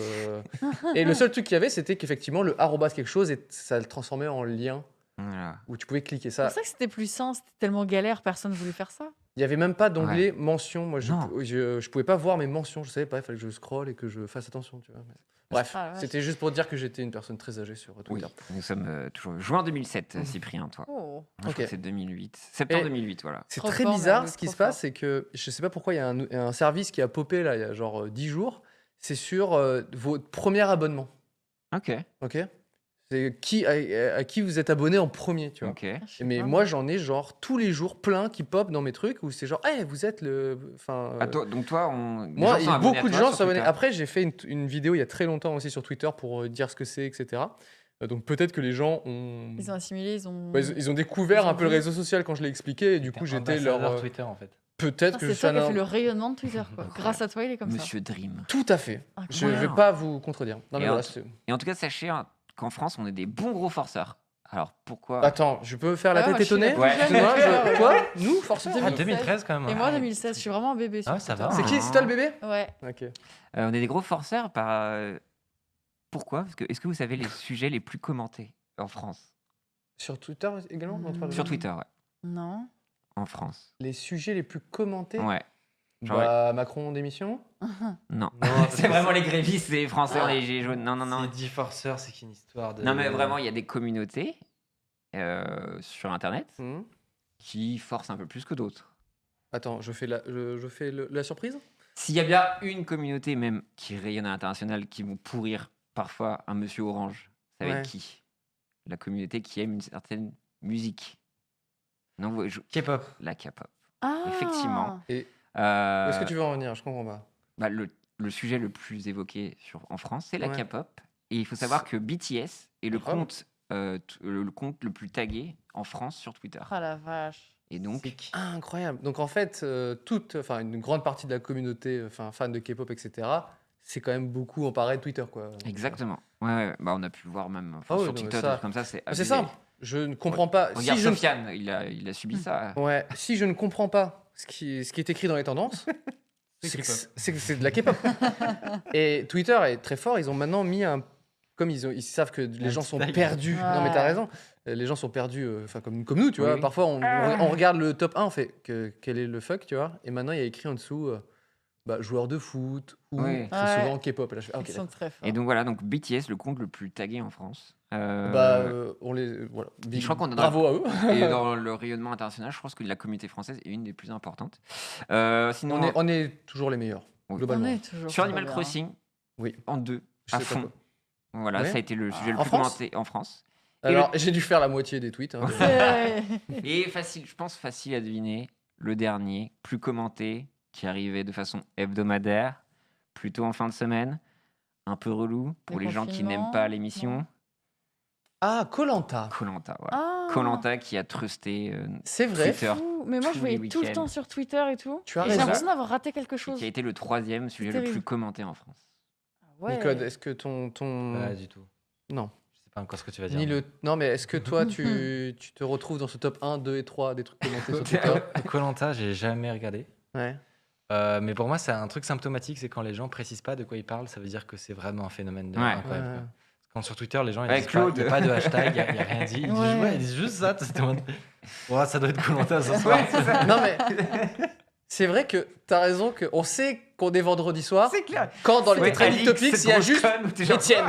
Et le seul truc qu'il y avait, c'était qu'effectivement, le arrobase quelque chose, et ça le transformait en lien Voilà. où tu pouvais cliquer C'est ça. pour ça que c'était plus simple. C'était tellement galère. Personne ne voulait faire ça. Il y avait même pas d'onglet mention. Moi, Non. je pouvais pas voir mes mentions. Je savais pas, il fallait que je scrolle et que je fasse attention, tu vois. Mais- Bref, Ah la vache. c'était juste pour dire que j'étais une personne très âgée sur Oui, Twitter. nous sommes toujours juin 2007, Cyprien, toi. Oh. Moi, je Ok. crois que c'est 2008. Septembre Et- 2008, voilà. C'est Trop très fort, bizarre mais ce qui trop se passe, fort. c'est que je sais pas pourquoi il y a un service qui a popé là, il y a genre 10 jours. c'est sur votre premier abonnement. Ok. Ok. C'est à qui vous êtes abonné en premier, tu vois. Ok. Ah, je sais Mais pas, moi, j'en ai genre tous les jours plein qui pop dans mes trucs où c'est genre, hey, vous êtes le. Enfin. Ah, donc toi, les Moi, gens sont abonnés à beaucoup de toi gens sur sont abonnés. Twitter. Après, j'ai fait une vidéo il y a très longtemps aussi sur Twitter pour dire ce que c'est, etc. Donc peut-être que les gens ont. Ils ont assimilé, ils ont. Ouais, ils ont découvert Ils ont un peu le vu. réseau social quand je l'ai expliqué et du coup j'étais leur. Ambassadeur Twitter en fait. Peut-être Ah, que je c'est suis toi qui as un. fait le rayonnement de Twitter. Quoi. Grâce à toi, il est comme Monsieur Dream. Tout à fait. Je Incroyable. vais pas vous contredire. Non, mais Et voilà, en- c'est- Et en tout cas, sachez qu'en France, on est des bons gros forceurs. Alors pourquoi Attends, je peux faire la Ah, tête moi, je suis étonnée la plus Ouais. jeune Excuse-moi, Twitter, Quoi Nous, forcément. Deux Ah, mille- 2013 quand même. Et moi, Ah, 2016, je suis vraiment un bébé. Sur Ah, ça Twitter. va. C'est qui C'est toi le bébé Ouais. Ok. On est des gros forceurs Pourquoi Parce que est-ce que vous savez les sujets les plus commentés en France Sur Twitter également Non, tu parles de- Sur Twitter, ouais. Non. En France. Les sujets les plus commentés Ouais. Bah, Macron démission Non. Non, C'est vraiment les grévistes, les Français, les gilets jaunes. Non, non, non. C'est 10 forceurs, c'est qu'une histoire de. Non, mais vraiment, il y a des communautés sur Internet Hmm. qui forcent un peu plus que d'autres. Attends, je fais la surprise S'il y a bien une communauté même qui rayonne à l'international, qui vont pourrir parfois un monsieur orange, ça va Ouais. être qui La communauté qui aime une certaine musique. Non, K-pop. la K-pop. Ah. Effectivement. Et Euh, où est-ce que tu veux en venir Je comprends pas. bah, le sujet le plus évoqué en France, c'est la Ouais. K-pop. Et il faut savoir que BTS est le Incroyable. compte, le compte le plus tagué en France sur Twitter. Ah la vache. Et donc, Ah, incroyable. Donc en fait, une grande partie de la communauté, fan de K-pop, etc., c'est quand même beaucoup emparé de Twitter, quoi. exactement. Ouais, bah, on a pu le voir même Ah oui, sur non, mais TikTok, ça- des trucs comme ça. C'est Ah, c'est abusé. simple. Je ne comprends pas. Regarde Si je, ne... Sofiane, il a subi ça. Ouais, si je ne comprends pas ce qui est écrit dans les tendances, C'est c'est que K-pop. c'est de la K-pop. Et Twitter est très fort. Ils ont maintenant mis un. Comme ils savent que les Un gens petit sont tag. perdus. Non, mais t'as Ouais. raison. Les gens sont perdus, comme nous, tu Oui, vois. oui. Parfois, on regarde le top 1, on fait quel est le fuck, tu vois. Et maintenant, il y a écrit en dessous joueur de foot ou Oui. très Ouais. souvent K-pop. Et là, je fais, ah, ok, Ils sont d'accord. très forts. Et donc voilà, donc BTS, le compte le plus tagué en France. On les. Voilà. je crois qu'on est dans Bravo à eux. Et dans le rayonnement international, je pense que la communauté française est une des plus importantes. Sinon, On est toujours les meilleurs, Oui. globalement. On est toujours sur trop Animal bien. Crossing, Oui. en deux, Je à sais pas fond. quoi. Voilà, Ouais. ça a été le sujet le En plus France commenté en France. Alors, j'ai dû faire la moitié des tweets. hein. C'est- Et facile, je pense facile à deviner, le dernier, plus commenté, qui arrivait de façon hebdomadaire, plutôt en fin de semaine, un peu relou pour Le les gens qui confinement, n'aiment pas l'émission. non. Ah, Koh-Lanta. Koh-Lanta, ouais. Ah. Koh-Lanta qui a trusté, C'est vrai. Twitter. Fou. Mais moi, je tous les voyais tout le week-ends. temps sur Twitter et tout. Tu as Et j'ai raison. l'impression d'avoir raté quelque et chose. qui a été le troisième sujet le terrible. plus commenté en France. Ouais. Nicode, est-ce que ton. Pas du tout. Non. Je sais pas encore ce que tu vas dire. Ni le... Non, mais est-ce que toi, tu te retrouves dans ce top 1, 2 et 3 des trucs commentés sur Twitter Koh-Lanta, j'ai jamais regardé. Ouais. Mais pour moi, c'est un truc symptomatique, c'est quand les gens précisent pas de quoi ils parlent, ça veut dire que c'est vraiment un phénomène Ouais. incroyable. Ouais. quoi. Quand sur Twitter, les gens ils Ouais, disent Claude. pas, il n'y a pas de hashtag, il n'y a rien dit. Ils, disent, Ouais. ouais, ils disent juste ça. C'était en mode, ouais, ça doit être Koh-Lanta ce soir. Non, mais c'est vrai que t'as raison qu'on sait qu'on est vendredi soir. C'est clair. Quand dans les Ouais, trending Alix, topics, cette il y a grosse juste conne où t'es genre- Étienne.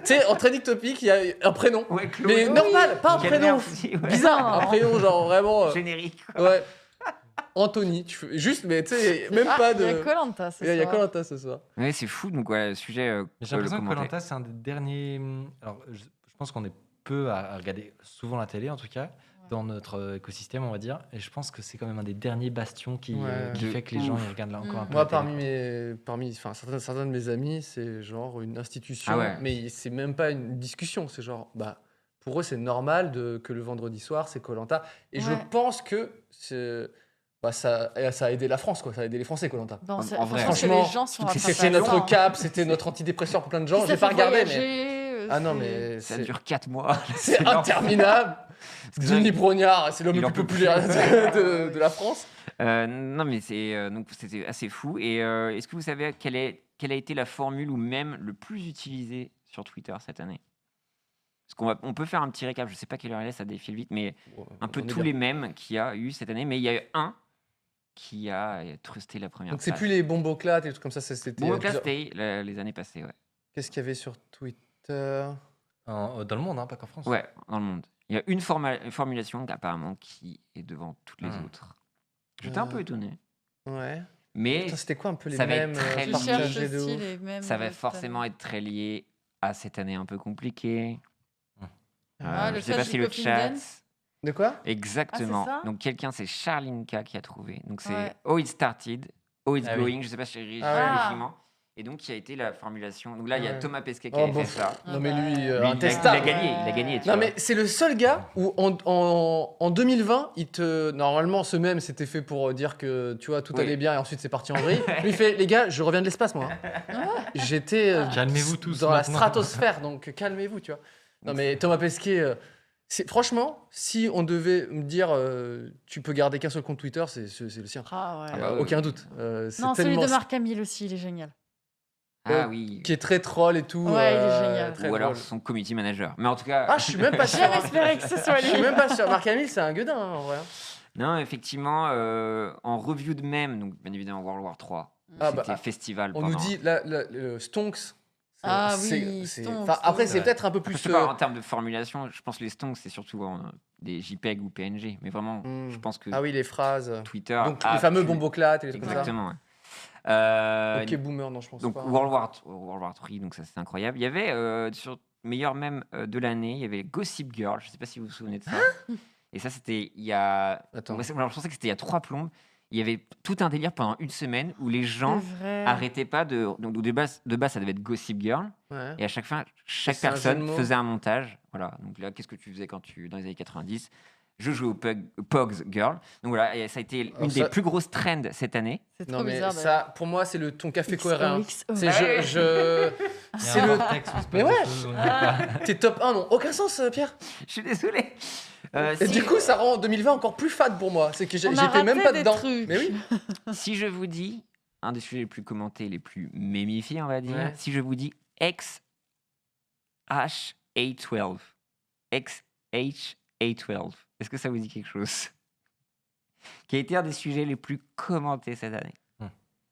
Tu sais, en trending topic, il y a un prénom. Ouais, Claude. Mais normal, pas un Quelle prénom merde, si, ouais. bizarre. Un prénom, genre vraiment. Générique. Ouais. Anthony. Tu fais... Juste, mais tu sais, même Ah, pas il y a de. Koh-Lanta ce Il y a soir. Koh-Lanta ce soir. Ouais, c'est fou. Donc, voilà, le sujet. Mais j'ai l'impression que commenter. Koh-Lanta, c'est un des derniers. Alors, je pense qu'on est peu à regarder souvent la télé, en tout cas, dans notre écosystème, on va dire. Et je pense que c'est quand même un des derniers bastions qui Ouais. fait que les gens ils regardent là encore un peu. Moi, la parmi télé. certains de mes amis, c'est genre une institution, Ah ouais. mais c'est même pas une discussion. C'est genre, pour eux, c'est normal que le vendredi soir, c'est Koh-Lanta. Et je Ouais. pense que ça a aidé la France, quoi. Ça a aidé les Français, Koh-Lanta. Bon, c'est- en vrai. franchement, Franchement, les gens sont C'était rattrapés à notre ça, hein. cap, c'était notre antidépresseur pour plein de gens. Puis J'ai ça pas fait regardé, mais. voyager, Ah non, c'est- mais Ça c'est dure 4 mois. c'est l'enfer. interminable. Denis Brognard, c'est l'homme Il le en plus peut populaire de la France. Non, mais donc c'était assez fou. Et est-ce que vous savez quelle a été la formule ou même le plus utilisée sur Twitter cette année? Parce on peut faire un petit récap. Je sais pas quelle heure elle est, ça défile vite, mais un peu On est tous bien. les mèmes qu'il y a eu cette année. Mais il y a eu un qui a trusté la première Donc c'est place. plus les bomboclates et tout comme ça, c'était. Bon, classe c'était les années passées, ouais. Qu'est-ce qu'il y avait sur Twitter? Dans le monde, hein, pas qu'en France. Ouais, dans le monde. Il y a une formulation apparemment qui est devant toutes les autres. J'étais un peu étonné. Ouais. Mais Putain, c'était quoi un peu les ça va être mêmes très Je lié. cherche partagés de aussi ouf. les mêmes. ça va de forcément être très lié à cette année un peu compliquée. Ah, Je le sais pas chat si du le Coffin chat. Dance. De quoi? Exactement. ça Donc quelqu'un, c'est Charline K qui a trouvé. Donc c'est Ouais. How It Started, How It's Ah oui. Going. Je sais pas si j'ai Ah ouais. régiment. Et donc qui a été la formulation. Donc là, il y a Ouais. Thomas Pesquet qui Oh, avait bon. fait ça. Non, mais Ah lui, bah, Lui, il a intestable. gagné, il a gagné. tu Non, vois. mais c'est le seul gars où en 2020, normalement, ce même, c'était fait pour dire que tu vois, tout Oui. allait bien et ensuite c'est parti en vrille. Lui, il fait les gars, je reviens de l'espace, moi. hein. J'étais Calmez-vous tous dans la maintenant. stratosphère, donc calmez-vous, tu vois. Non, mais Thomas Pesquet, franchement, si on devait me dire tu peux garder qu'un seul compte Twitter, c'est le sien. Ah ouais. Ah bah ouais. Aucun doute. C'est Non, celui tellement de Marc Hamill aussi, il est génial. Ah oui. qui est très troll et tout. Ouais, il est génial. très Ou alors drôle. son community manager. Mais en tout cas. Ah, je suis même pas sûr. J'avais espéré que ce soit Je suis lui. même pas sûr. Marc Hamill, c'est un gueudin, hein, en vrai. Non, effectivement, en review de même, donc bien évidemment World War 3, Ah, c'était bah, festival. On nous dit le Stonks. Ah oui, Stonks, enfin, après, c'est ouais. peut-être un peu Plus plus. je sais pas, en termes de formulation, je pense que les stonks, c'est surtout des JPEG ou PNG. Mais vraiment, je pense que Ah oui, les phrases. Twitter. Donc, a les fameux pu- bomboclates et les trucs comme ça. Exactement. ouais. Ok, boomer, non, je pense Donc pas. World War 3, donc ça c'est incroyable. Il y avait sur meilleur mème de l'année, il y avait Gossip Girl. Je sais pas si vous vous souvenez de ça. Et ça c'était il y a. Attends. Moi, je pensais que c'était il y a 3 plombes. Il y avait tout un délire pendant une semaine où les gens C'est vrai. arrêtaient pas de. Donc de base ça devait être Gossip Girl. Ouais. Et à chaque fin, chaque c'est un jeu de personne mots. faisait un montage. Voilà. Donc là, qu'est-ce que tu faisais dans les années 90 ? Je jouais au Pogs Girl. Donc voilà, et ça a été Alors une ça- des plus grosses trends cette année. C'est Non, trop mais bizarre. ça, pour moi, c'est le ton café cohérent. XOXO. C'est Il y a C'est un le. vortex où il se passe Mais des ouais. choses, on n'y est pas. Tes top 1 n'ont aucun sens, Pierre. Je suis désolé. Et du coup, ça rend 2020 encore plus fade pour moi. C'est que On a j'étais même raté pas des dedans. trucs. Mais oui. Si je vous dis, un des sujets les plus commentés, les plus mémifiés, on va dire, Ouais. si je vous dis XH812, XH812, est-ce que ça vous dit quelque chose ? Qui a été un des sujets les plus commentés cette année.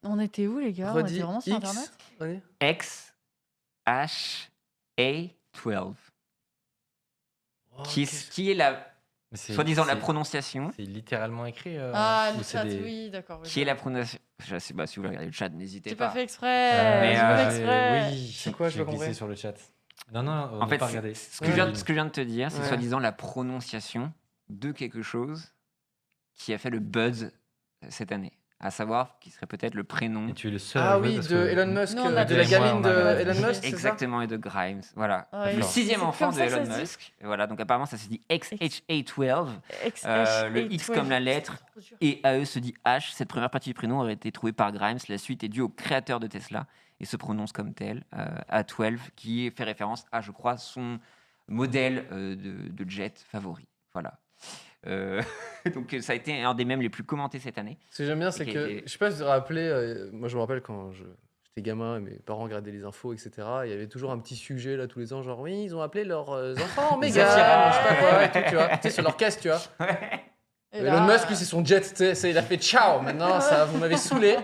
On était où, les gars? On Redis était vraiment sur X. Internet? Allez. XH812, Oh, qui est la, Mais c'est- soi-disant la c'est- prononciation, C'est littéralement écrit. Ah, ou le c'est chat, des- oui, d'accord. oui, qui est la d'accord. prononciation. Je sais pas si vous regardez le chat, n'hésitez J'ai pas. pas fait exprès. Mais, j'ai pas fait euh, exprès. Oui, C'est quoi, je j'ai veux glissé comprendre. sur le chat. Non, non, on En n'a fait, pas regardé. ce que je viens de te dire, c'est Ouais. soi-disant la prononciation de quelque chose qui a fait le buzz cette année. À savoir, qui serait peut-être le prénom. Et tu es le seul. Ah à jouer oui, parce de que- Elon Musk, Nous, on a de la fait- gamine on de a regardé. Elon Musk, c'est ça? Exactement, et de Grimes. Voilà. Ouais, Le D'accord. 6e c'est enfant comme de ça que ça Elon se dit Musk. Et voilà, donc apparemment, ça se dit XH812. Le X comme la lettre. Et AE se dit H. Cette première partie du prénom aurait été trouvée par Grimes. La suite est due au créateur de Tesla et se prononce comme tel, A12, qui fait référence à, je crois, son modèle de jet favori. Voilà. Donc ça a été un des mèmes les plus commentés cette année. Ce que j'aime bien, c'est qui a que, été- je sais pas si vous vous rappelez, moi je me rappelle quand j'étais gamin et mes parents regardaient les infos, etc. Il y avait toujours un petit sujet là tous les ans, genre oui, ils ont appelé leurs enfants Mégane, Zafira. je sais pas quoi, et tout, tu vois. Tu sais, sur l'orchestre, tu vois. Elon Musk, lui, c'est son jet, tu sais, il a fait ciao, maintenant ça, vous m'avez saoulé.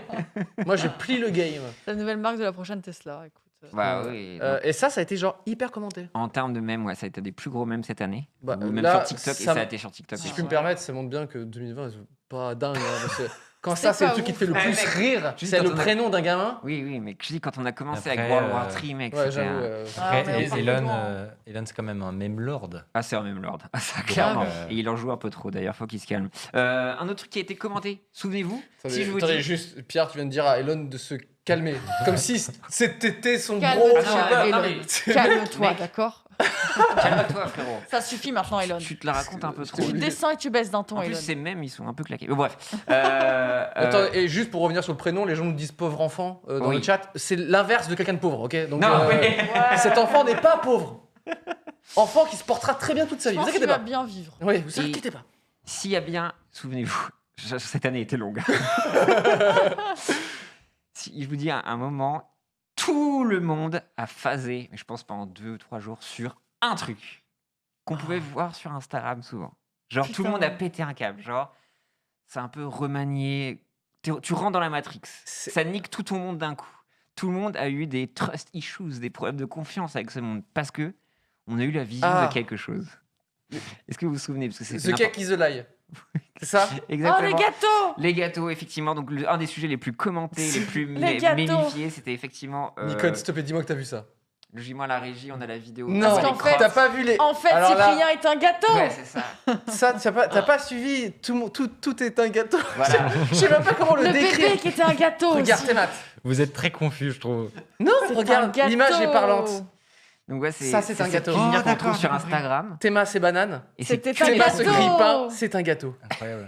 Moi, je plie le game. C'est la nouvelle marque de la prochaine Tesla, écoute. Bah oui. Et ça a été genre hyper commenté. En termes de mèmes, ouais, ça a été des plus gros mèmes cette année. Bah, Ou même là, sur TikTok, et ça ça a m- été sur TikTok. Si je aussi. puis me permettre, ça montre bien que 2020, c'est pas dingue. Hein, parce que quand C'était ça, c'est le pas truc qui te ouf. fait le Ouais, plus mec, rire, juste c'est quand le on a- prénom d'un gamin. Oui, oui, mais je dis quand on a commencé Après, avec World War 3, mec, Ouais, c'était j'avoue. un... Ah, mais Après, on part Elon, loin. Elon, c'est quand même un meme lord. Ah, c'est un même lord. Ah, ça, Donc, clairement. euh, Et il en joue un peu trop, d'ailleurs, faut qu'il se calme. Un autre truc qui a été commenté, souvenez-vous, si je vous Attendez, dis... juste, Pierre, tu viens de dire à Elon de se calmer. Comme si c'était son Calme-toi, gros. Ah non, je sais non, pas. mais- Calme-toi, Mec. d'accord? Calme-toi, frérot. Ça suffit maintenant, Elon. Tu te la racontes un peu trop. Tu descends et tu baisses d'un ton, En plus, Elon. ces mêmes, ils sont un peu claqués. Mais bref. Attends, et juste pour revenir sur le prénom, les gens nous disent pauvre enfant dans Oui. le chat. C'est l'inverse de quelqu'un de pauvre, ok? Donc, Non, mais... cet enfant n'est pas pauvre. Enfant qui se portera très bien toute sa Je vie. Vous pense qu'il inquiétez va pas. bien vivre. Oui, vous Et- inquiétez pas. S'il y a bien, souvenez-vous, cette année était longue. Si je vous dis à un moment, tout le monde a phasé, mais je pense pendant 2 ou 3 jours, sur un truc qu'on pouvait voir sur Instagram souvent. Genre tout le Putain. monde a pété un câble. Genre, c'est un peu remanié. Tu rentres dans la Matrix. C'est- Ça nique tout ton monde d'un coup. Tout le monde a eu des trust issues, des problèmes de confiance avec ce monde parce que on a eu la vision Ah. de quelque chose. Est-ce que vous vous souvenez parce que c'était The Cake is a Lie. C'est ça? Oh, Exactement. les gâteaux! Les gâteaux, effectivement. Donc, un des sujets les plus commentés, les plus Les gâteaux. mémifiés, c'était effectivement. Nicole, s'il te plaît, dis-moi que t'as vu ça. Logiquement, à la régie, on a la vidéo. Non, Parce qu'en les fait- crocs. t'as pas vu les. En fait, Alors là- Cyprien est un gâteau! Ouais, c'est ça. Ça, t'as pas suivi. Tout est un gâteau. Voilà. Je sais même pas comment le Le décrire. bébé qui était un gâteau Regarde aussi. tes maths. Vous êtes très confus, je trouve. Non, C'est regarde, un gâteau. l'image est parlante. Donc, ouais, Ça, c'est un cette gâteau. cuisinière Oh, qu'on d'accord, trouve sur j'ai compris. Instagram. Théma, c'est banane. Et c'est C'était que un des Théma, ce gâteau. grille-pain, c'est un gâteau. Incroyable.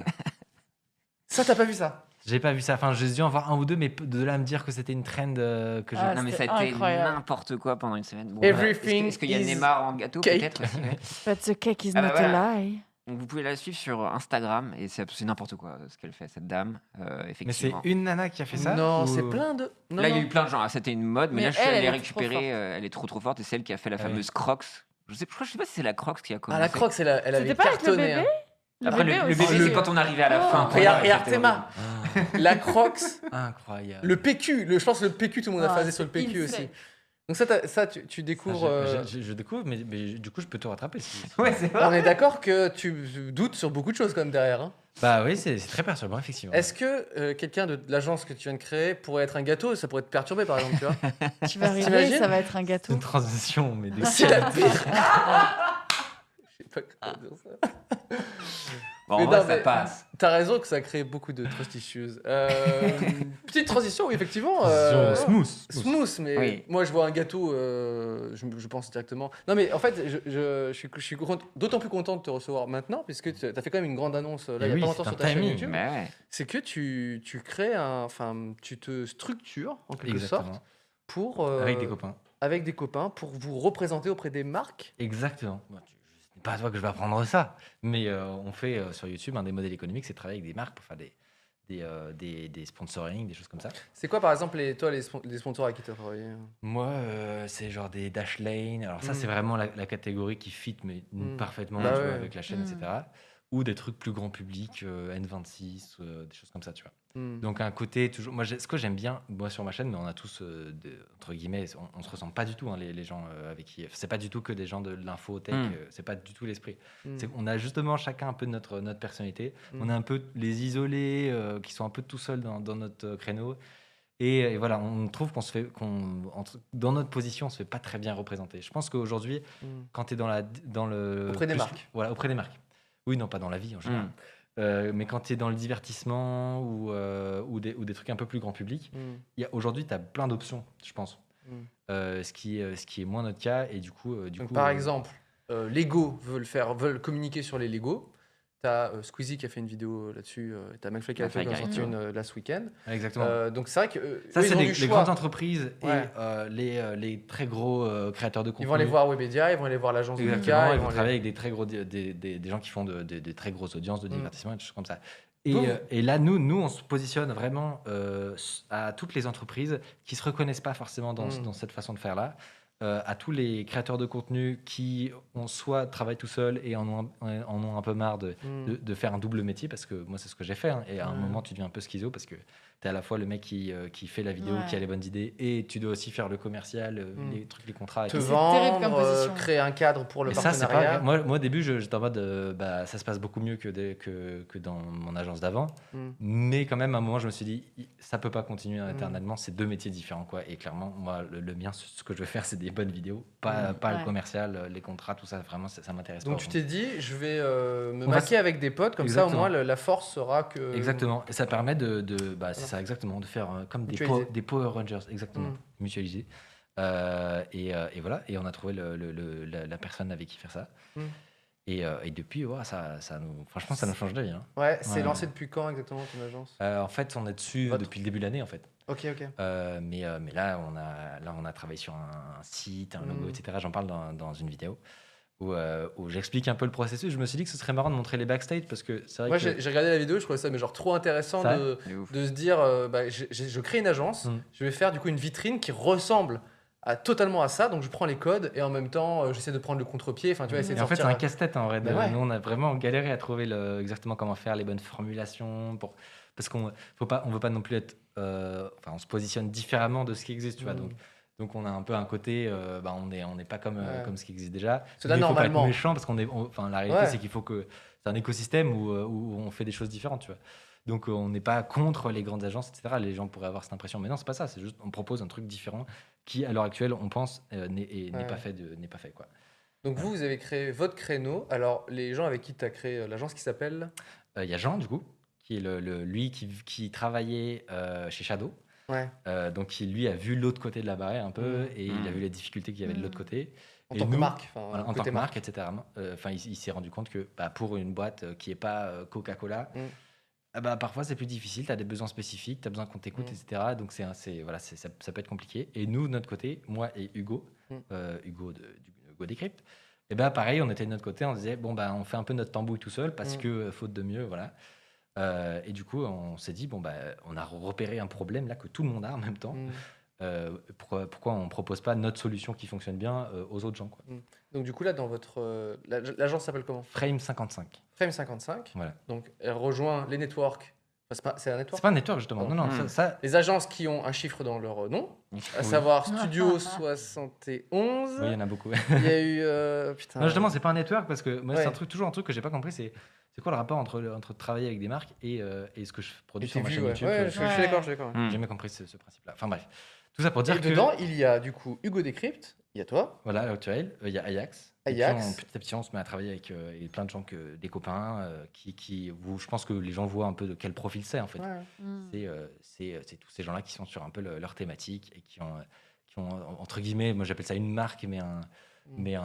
Ça, t'as pas vu ça? J'ai pas vu ça. Enfin, j'ai dû en voir un ou deux, mais de là à me dire que c'était une trend que j'ai. Ah, Non, mais ça c'était a été incroyable. n'importe quoi pendant une semaine. Bon, Everything Est-ce qu'il y a is Neymar en gâteau cake. peut-être aussi, ouais. But the cake is Ah, bah, not voilà. a lie. Donc vous pouvez la suivre sur Instagram et c'est n'importe quoi ce qu'elle fait cette dame Mais c'est effectivement. une nana qui a fait ça Non, ou- c'est plein de. Non, Là il y a non. eu plein de gens, ah, c'était une mode mais Mais là je suis elle, allé elle est trop récupérer, elle est trop forte et c'est elle qui a fait la Ah oui. fameuse Crocs. Je sais pas si c'est la Crocs qui a Ah, commencé. la Crocs, elle avait C'était pas avec le cartonné. bébé? hein. Après le aussi. bébé c'est quand on arrivait à la Oh. fin. Regarde, Voilà, regarde c'était Théma. Ah, La Crocs, incroyable. le PQ. Je pense que le PQ, tout le monde a Ah, phasé sur le c'est PQ insane. aussi. Donc ça, tu Ça, découvres. je découvre, mais du coup, je peux te rattraper. Ouais, c'est vrai. On est d'accord que tu doutes sur beaucoup de choses quand même derrière. hein. Bah oui, c'est très perturbant, effectivement. Est-ce que quelqu'un de l'agence que tu viens de créer pourrait être un gâteau? Ça pourrait te perturber, par exemple, tu vois. Tu vas arriver, T'imagines ça va être un C'est gâteau. une transition, mais de... C'est la pire. Je sais pas comment dire ça. Bon, Mais en vrai non, ça mais- passe. T'as raison que ça crée beaucoup de trust issues. Petite transition, oui, effectivement. Smooth. Smooth, mais Oui. moi je vois un gâteau, je pense directement. Non, mais en fait, je suis d'autant plus content de te recevoir maintenant, puisque tu as fait quand même une grande annonce là, Et il y a oui, pas longtemps c'est sur un ta chaîne timing. YouTube. Mais ouais. C'est que tu crées enfin, tu te structures en quelque Exactement. sorte pour Avec des copains. avec des copains pour vous représenter auprès des marques. Exactement. Bon, c'est pas à toi que je vais apprendre ça, mais on fait sur YouTube un des modèles économiques, c'est de travailler avec des marques pour faire des sponsoring, des choses comme ça. C'est quoi par exemple les sponsors avec qui tu as travaillé? Moi, c'est genre des Dashlane. Alors ça, Mm. c'est vraiment la catégorie qui fit mais Mm. parfaitement Bah tu ouais. vois, avec la chaîne, Mm. etc. Ou des trucs plus grand public, N26, des choses comme ça, tu vois. Hmm. Donc un côté toujours. Moi, ce que j'aime bien, moi sur ma chaîne, mais on a tous entre guillemets, on se ressemble pas du tout, hein, les gens avec qui. C'est pas du tout que des gens de l'info tech. Mm. C'est pas du tout l'esprit. Hmm. On a justement chacun un peu de notre personnalité. Mm. On a un peu les isolés qui sont un peu tout seuls dans notre créneau. Et voilà, on trouve dans notre position, on se fait pas très bien représenter. Je pense qu'aujourd'hui, Hmm. quand tu es dans le Auprès des plus- marques. Voilà, auprès des marques. Oui, non, pas dans la vie en général. Mais quand tu es dans le divertissement ou des trucs un peu plus grand public, Hmm. aujourd'hui, tu as plein d'options, je pense. Mm. Ce qui est moins notre cas. Et du coup, Donc, par exemple, Lego veulent communiquer sur les Lego. T'as Squeezie qui a fait une vidéo là-dessus. T'as McFly qui a McFly fait qui a sorti fait. une last week-end. exactement. Donc c'est vrai que Ça, eux, c'est ils ont du les choix. grandes entreprises Ouais. et les très gros créateurs de contenu. Ils vont aller voir Webedia, ils vont aller voir l'agence de Exactement, Lucas. ils vont travailler avec des très gros, des gens qui font des très grosses audiences de Mm. divertissement et des choses comme ça. Vous- Et là, nous, on se positionne vraiment à toutes les entreprises qui se reconnaissent pas forcément dans cette façon de faire là, à tous les créateurs de contenu qui soit travaillent tout seuls et en ont un peu marre de faire un double métier, parce que moi, c'est ce que j'ai fait. Hein, et à un Mm. moment, tu deviens un peu schizo parce que tu es à la fois le mec qui fait la vidéo, Ouais. qui a les bonnes idées, et tu dois aussi faire le commercial, Mm. les trucs, les contrats. et Te tout. C'est terrible comme vendre, position. créer un cadre pour le Mais ça, c'est partenariat. pas. Moi, au début, j'étais en mode, ça se passe beaucoup mieux que dans mon agence d'avant. Mm. Mais quand même, à un moment, je me suis dit, ça peut pas continuer éternellement. C'est deux métiers différents, quoi. Et clairement, moi, le mien, ce que je veux faire, c'est des bonnes vidéos, pas Ouais. le commercial, les contrats, tout ça. Vraiment, ça m'intéresse pas. Donc tu t'es dit, je vais me On va maquer avec des potes, comme ça au Exactement. moins la force sera que. Exactement. Et ça permet c'est ça exactement, de faire comme Mutualiser. des Power Rangers, exactement, Mm. mutualiser. Et voilà. Et on a trouvé la personne avec qui faire ça. Mm. Et depuis, ouais, franchement, ça nous change de vie. Hein. Ouais, c'est Ouais. lancé depuis quand exactement ton agence? En fait, on est dessus Votre- depuis le début de l'année, en fait. Ok, ok. Mais là, on a travaillé sur un site, un logo, Mm. etc. J'en parle dans une vidéo où j'explique un peu le processus. Je me suis dit que ce serait marrant de montrer les backstage parce que c'est vrai Moi, que... j'ai regardé la vidéo, je trouvais ça mais genre trop intéressant Ça de C'est ouf. se dire, je crée une agence, Mm. je vais faire du coup une vitrine qui ressemble totalement à ça, donc je prends les codes et en même temps, j'essaie de prendre le contre-pied. Enfin, tu vois, essayer Et de en fait, c'est sortir. un casse-tête en vrai. Mais ouais. Nous, on a vraiment galéré à trouver exactement comment faire les bonnes formulations. Parce qu'on veut pas non plus être. On se positionne différemment de ce qui existe, tu vois. Mm. Donc, on a un peu un côté. On n'est pas comme Ouais. comme ce qui existe déjà. Parce que là, Mais il faut pas être normalement- méchant parce la réalité, Ouais. c'est qu'il faut que c'est un écosystème où on fait des choses différentes, tu vois. Donc on n'est pas contre les grandes agences, etc. Les gens pourraient avoir cette impression, mais non, c'est pas ça. C'est juste on propose un truc différent qui, à l'heure actuelle, on pense n'est Ouais. pas fait n'est pas fait quoi. Donc vous avez créé votre créneau. Alors les gens avec qui tu as créé l'agence qui s'appelle Il y a Jean du coup qui est lui qui travaillait chez Shadow. Ouais. Donc qui lui a vu l'autre côté de la barrière un peu et il a Mm. vu les difficultés qu'il y avait de l'autre côté. En Et tant que nous, marque. Enfin, Voilà, en tant côté que marque, etc. Enfin, il s'est rendu compte que pour une boîte qui n'est pas Coca-Cola, parfois c'est plus difficile, tu as des besoins spécifiques, tu as besoin qu'on t'écoute, etc. Donc voilà, ça peut être compliqué. Et nous, de notre côté, moi et Hugo, Hugo Hugo Décrypte, et pareil, on était de notre côté, on disait, on fait un peu notre tambouille tout seul parce que faute de mieux, voilà. Et du coup, on s'est dit, on a repéré un problème là que tout le monde a en même temps. Pourquoi on ne propose pas notre solution qui fonctionne bien aux autres gens quoi. Donc du coup là dans votre l'agence s'appelle comment? Frame 55. Frame 55. Voilà. Donc elle rejoint les networks. Enfin, c'est un network. C'est pas un network justement. Non. Non, ça Les agences qui ont un chiffre dans leur nom, à Oui. savoir Studio 71. oui, il y en a beaucoup. Il y a eu putain. Non, justement, c'est pas un network parce que moi, Ouais. c'est toujours un truc que j'ai pas compris. C'est quoi le rapport entre travailler avec des marques et ce que je produis Et sur tes ma vues, chaîne ouais. YouTube. Ouais, tu je vois. suis d'accord, je suis d'accord. Mm. J'ai jamais compris ce principe-là. Enfin bref, tout ça pour dire Et que dedans, il y a du coup Hugo Décrypte, il y a toi. voilà, à l'heure actuelle, il y a Ajax. Ajax. Et puis, petit à petit, on se met à travailler avec plein de gens des copains je pense que les gens voient un peu de quel profil c'est en fait. C'est tous ces gens-là qui sont sur un peu leur thématique et qui ont entre guillemets, moi j'appelle ça une marque, mais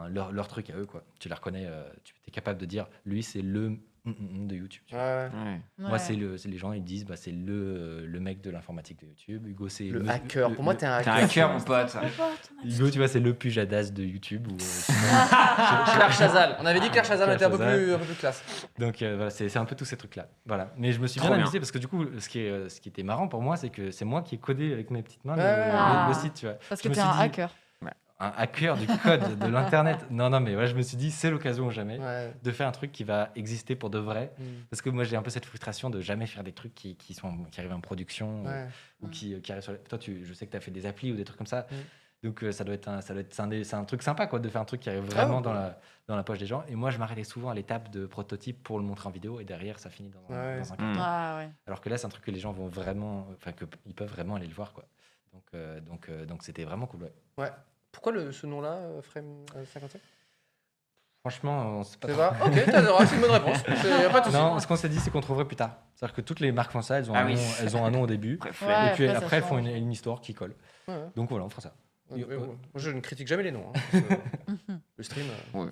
leur truc à eux quoi. Tu les reconnais, tu es capable de dire lui c'est le de YouTube. tu vois. Ouais. Ouais. Moi c'est les gens ils disent c'est le mec de l'informatique de YouTube. Hugo c'est Le hacker. Pour moi, t'es un T'es un hacker. hacker, mon pote. Hugo tu vois c'est le Pujadas de YouTube. Claire Chazal. On avait dit que Claire Chazal Claire était un peu Chazal. plus classe. Donc voilà, c'est un peu tous ces trucs-là. Voilà. Mais je me suis Trop bien bien. amusé parce que du coup, ce qui était marrant pour moi, c'est que c'est moi qui ai codé avec mes petites mains Ouais. le site, tu vois. Parce Je que me t'es suis un dit, hacker. Un hacker du code de l'internet. Non, mais voilà, je me suis dit, c'est l'occasion ou jamais Ouais. de faire un truc qui va exister pour de vrai. Mm. Parce que moi, j'ai un peu cette frustration de jamais faire des trucs qui arrivent en production Ouais. ou qui arrivent sur Toi, je sais que tu as fait des applis ou des trucs comme ça. Mm. Donc, c'est un truc sympa, quoi, de faire un truc qui arrive vraiment ouais. dans la poche des gens. Et moi, je m'arrêtais souvent à l'étape de prototype pour le montrer en vidéo. Et derrière, ça finit dans Ouais. un carton. Ah ouais. Alors que là, c'est un truc que les gens vont vraiment... Enfin, qu'ils peuvent vraiment aller le voir, quoi. Donc c'était vraiment cool, ouais. Ouais. Pourquoi ce nom-là, Frame 55? Franchement, on sait pas C'est trop. pas. Ok, t'as droit, c'est une bonne réponse. Y a pas de souci. Non, ce qu'on s'est dit, c'est qu'on trouverait plus tard. C'est-à-dire que toutes les marques font ça, elles ont, Ah un, oui. nom, elles ont un nom au début. Préfère. Ouais. Et puis après, ça après, elles font change. une histoire qui colle. Ouais, ouais. Donc voilà, on fera ça. Ouais, ouais. Moi, je ne critique jamais les noms. hein, parce que le stream. Ouais.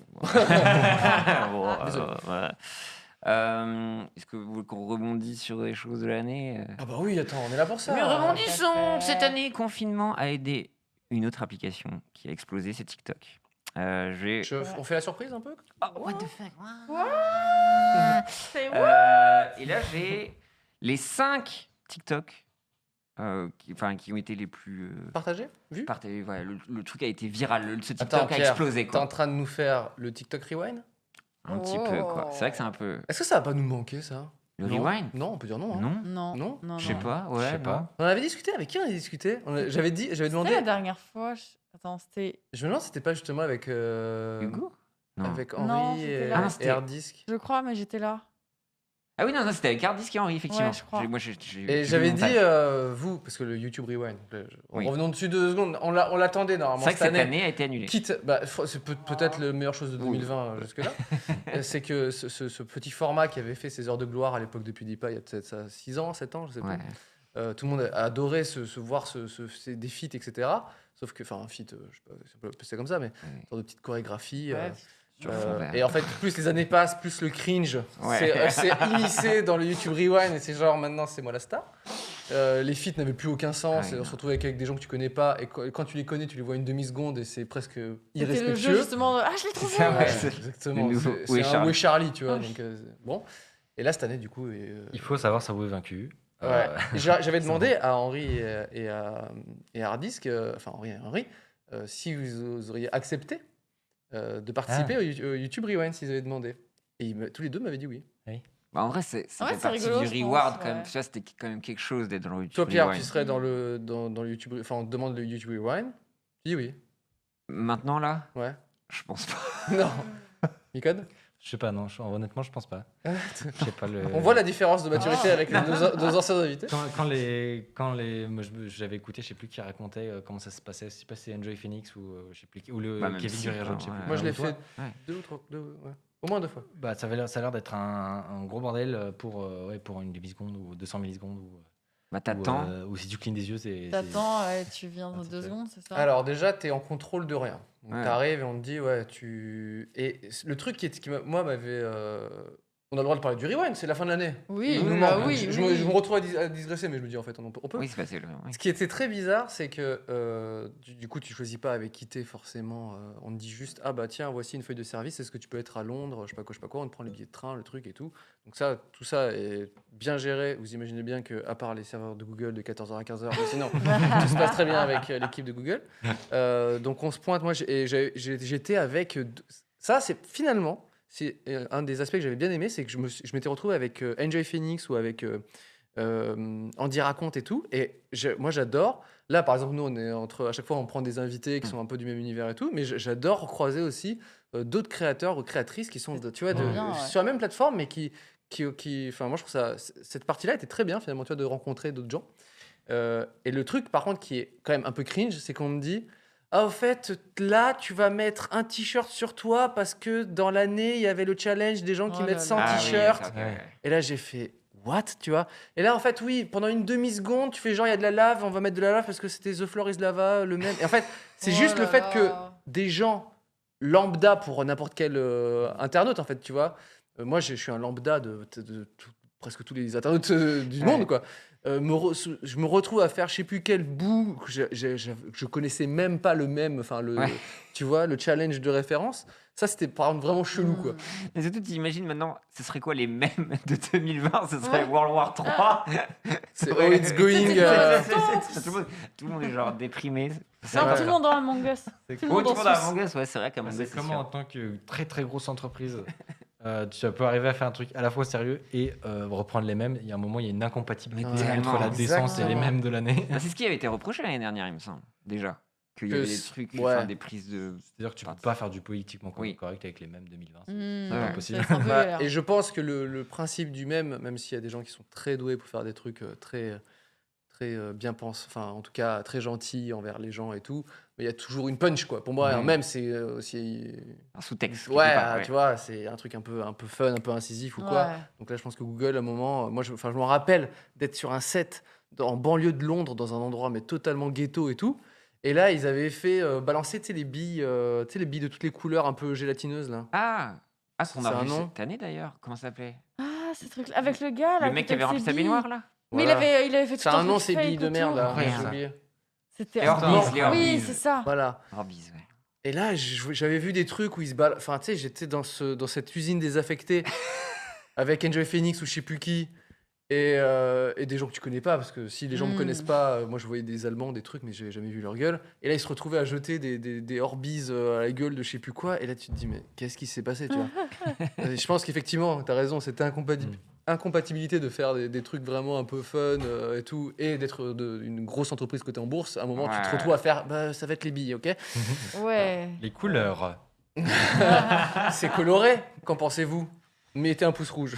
Bon, Désolé. voilà. Est-ce que vous voulez qu'on rebondisse sur les choses de l'année Ah bah oui, attends, on est là pour ça. Mais rebondissons. Parfait. Cette année, confinement a aidé une autre application qui a explosé, c'est TikTok. On fait la surprise un peu? Oh, what the fuck C'est Et là, j'ai les 5 TikTok qui ont été les plus Partagé? Vu? partagés. Voilà, le truc a été viral. Ce TikTok Attends, a Pierre, explosé. T'es Quoi. en train de nous faire le TikTok Rewind? Un petit peu, quoi. C'est vrai que c'est un peu. Est-ce que ça va pas nous manquer, ça? Le Non. rewind Non, on peut dire non. hein. Non Non. Non Non. Je sais non. pas, ouais. Je sais non. pas. On en avait discuté, avec qui on avait discuté? J'avais C'était demandé. la dernière fois. Attends, c'était. Je me demande si c'était pas justement avec. Hugo Non. Avec Non, Henri c'était et, là. Ah, c'était- et Harddisk. Je crois, mais j'étais là. Ah oui, non, c'était avec Hardisk et Henri, effectivement. Ouais, je crois. Moi, Et j'avais dit, vous, parce que le YouTube Rewind, Oui. revenons dessus 2 secondes, on l'attendait C'est normalement vrai que cette cette année. année a été annulée. Quitte, c'est peut-être la meilleure chose de 2020 jusque-là, c'est que ce petit format qui avait fait ses heures de gloire à l'époque de PewDiePie, il y a peut-être ça, 6 ans, 7 ans, je sais Ouais. pas. Tout le monde a adoré voir des feats, etc. Sauf que, enfin, un feat, je sais pas si on peut appeler ça comme ça, mais une sorte de petite chorégraphie. Ouais. Sur fond vert. Et en fait, plus les années passent, plus le cringe Ouais. c'est immiscé dans le YouTube Rewind et c'est genre maintenant c'est moi la star. Les feats n'avaient plus aucun sens. Ah, et on se retrouvait avec des gens que tu connais pas et quand tu les connais, tu les vois une demi-seconde et c'est presque C'était le irrespectueux. jeu justement. Ah, je l'ai trouvé. ça, ouais. Ouais, c'est exactement. le nouveau C'est Où est un Charlie Où est Charlie, tu vois. Ah, Donc, bon. Et là, cette année, du coup. Il faut savoir ça, vous est vaincu. Ouais. J'avais demandé à Henri et à Hardisk, enfin Henri, si vous auriez accepté de participer au YouTube Rewind s'ils avaient demandé. Et tous les deux m'avaient dit oui. Bah, en vrai, ça Ouais, fait c'est partie rigolo, du je reward pense, quand même. ouais. Tu vois, c'était quand même quelque chose d'être dans le YouTube Toi, Pierre, Rewind. tu serais dans le YouTube. Enfin, on te demande le YouTube Rewind. Tu dis oui. Maintenant, là, Ouais. je pense pas. Non. Micode? Je sais pas, non. Honnêtement, je pense pas. Je sais pas le. On voit la différence de maturité avec les deux anciens invités. Moi, j'avais écouté, je sais plus qui racontait comment ça se passait. Je sais pas si c'est Enjoy Phoenix ou je sais plus ou le Bah, même Kevin si, du Rire Jaune, je sais ouais. plus. Moi, je l'ai Toi, fait Ouais. 2 ou 3, ouais. Au moins 2 fois. Bah, ça a l'air d'être un gros bordel pour une demi-seconde ou 200 millisecondes. Bah, t'attends. Ou si tu clignes des yeux, c'est. T'attends, tu viens dans c'est 2 fait. secondes, c'est ça? Alors déjà, tu es en contrôle de rien. Donc Ouais. t'arrives et on te dit, ouais, Et le truc moi, m'avait... On a le droit de parler du rewind, c'est la fin de l'année. Oui, Il nous oui, manque. bah Donc, oui, je oui. me retrouve à digresser, mais je me dis, en fait, on peut. Oui, c'est passé. Ouais. Ce qui était très bizarre, c'est que du coup, tu choisis pas avec qui t'es forcément. On te dit juste, ah bah tiens, voici une feuille de service, est-ce que tu peux être à Londres, je sais pas quoi, on te prend les billets de train, le truc et tout. Donc ça, tout ça est bien géré. Vous imaginez bien que, à part les serveurs de Google de 14h à 15h, mais sinon, tout se passe très bien avec l'équipe de Google. Donc on se pointe, moi, j'étais avec. Ça, c'est finalement, c'est un des aspects que j'avais bien aimé, c'est que je m'étais retrouvé avec Enjoy Phoenix ou avec. Andy raconte et tout. Et moi, j'adore. Là, par exemple, nous, on est à chaque fois, on prend des invités qui sont un peu du même univers et tout. Mais j'adore croiser aussi d'autres créateurs ou créatrices qui sont, tu vois, bien, ouais. sur la même plateforme, mais enfin, moi, je trouve ça, cette partie-là était très bien, finalement, tu vois, de rencontrer d'autres gens. Et le truc, par contre, qui est quand même un peu cringe, c'est qu'on me dit, ah, au fait, là, tu vas mettre un t-shirt sur toi parce que dans l'année, il y avait le challenge des gens qui Oh mettent là 100 là. Ah oui, t-shirts. ça, ok, Ouais. ouais. Et là, j'ai fait what, tu vois. Et là, en fait, oui, pendant une demi-seconde, tu fais genre, il y a de la lave, on va mettre de la lave parce que c'était The Floor is Lava, le même. Et en fait, c'est Oh juste le là fait là. que des gens lambda pour n'importe quel internaute, en fait, tu vois. Moi, je suis un lambda de presque tous les internautes du monde, quoi. Je me retrouve à faire je sais plus quel bout, que je connaissais même pas le même, enfin, Ouais. tu vois, le challenge de référence. Ça, c'était par exemple vraiment chelou, quoi. Mais surtout, tu imagines maintenant, ce serait quoi les mèmes de 2020? Ce serait World War 3. C'est Ouais. oh, it's going. Tout le monde est genre déprimé. Non, Ouais. tout le monde dans Among Us. Tout le Oh, monde tout en le monde a Suisse. Among Us, ouais, c'est vrai qu'Among Us, C'est c'est comment en sûr. tant que très très grosse entreprise, tu peux arriver à faire un truc à la fois sérieux et reprendre les mêmes. Il y a un moment, il y a une incompatibilité Ouais, entre la décence et les exactement. mêmes de l'année. Bah, c'est ce qui avait été reproché l'année dernière, il me semble, déjà. Qu'il y avait des trucs, ouais. enfin, des prises de. C'est-à-dire que tu peux pas faire du politiquement Oui. correct avec les mêmes 2020. Mmh, pas possible. c'est un peu Bah, galère. et je pense que le principe du même s'il y a des gens qui sont très doués pour faire des trucs très bien pensés, enfin en tout cas très gentils envers les gens et tout, mais il y a toujours une punch, quoi. Pour moi, un Mhm. mème, c'est aussi. Un sous-texte. Ouais, quelque part, tu vois, c'est un truc un peu fun, un peu incisif ou quoi. Ouais. Donc là, je pense que Google, à un moment, moi, je me rappelle d'être sur un set en banlieue de Londres, dans un endroit mais totalement ghetto et tout. Et là, ils avaient fait balancer, tu sais, les billes de toutes les couleurs un peu gélatineuses là. Ah, ce qu'on C'est a un vu nom. cette année d'ailleurs. Comment ça s'appelait? Ah, ce truc avec le gars là. Le mec qui avait rempli sa baignoire là. Mais Voilà. il avait fait tout C'est un nom, truc ces billes fake de merde autour. là. Incroyable. J'ai oublié. C'était Les Orbeez, les Oui, Orbeez. c'est ça. Voilà. Orbeez, ouais. Et là, j'avais vu des trucs où ils se baladent. Enfin, tu sais, j'étais dans cette usine désaffectée avec Enjoy Phoenix ou je sais plus qui. Et des gens que tu connais pas, parce que si les gens me connaissent pas, moi je voyais des Allemands, des trucs, mais j'avais jamais vu leur gueule. Et là, ils se retrouvaient à jeter des Orbeez à la gueule de je sais plus quoi. Et là, tu te dis, mais qu'est-ce qui s'est passé, tu vois? Je pense qu'effectivement, t'as raison, c'était incompatibilité de faire des trucs vraiment un peu fun et tout, et d'être une grosse entreprise cotée en bourse. À un moment, tu te Ouais. retrouves à faire, bah, ça va être les billes, ok? Ouais. Les couleurs. C'est coloré, qu'en pensez-vous? Mettez un pouce rouge,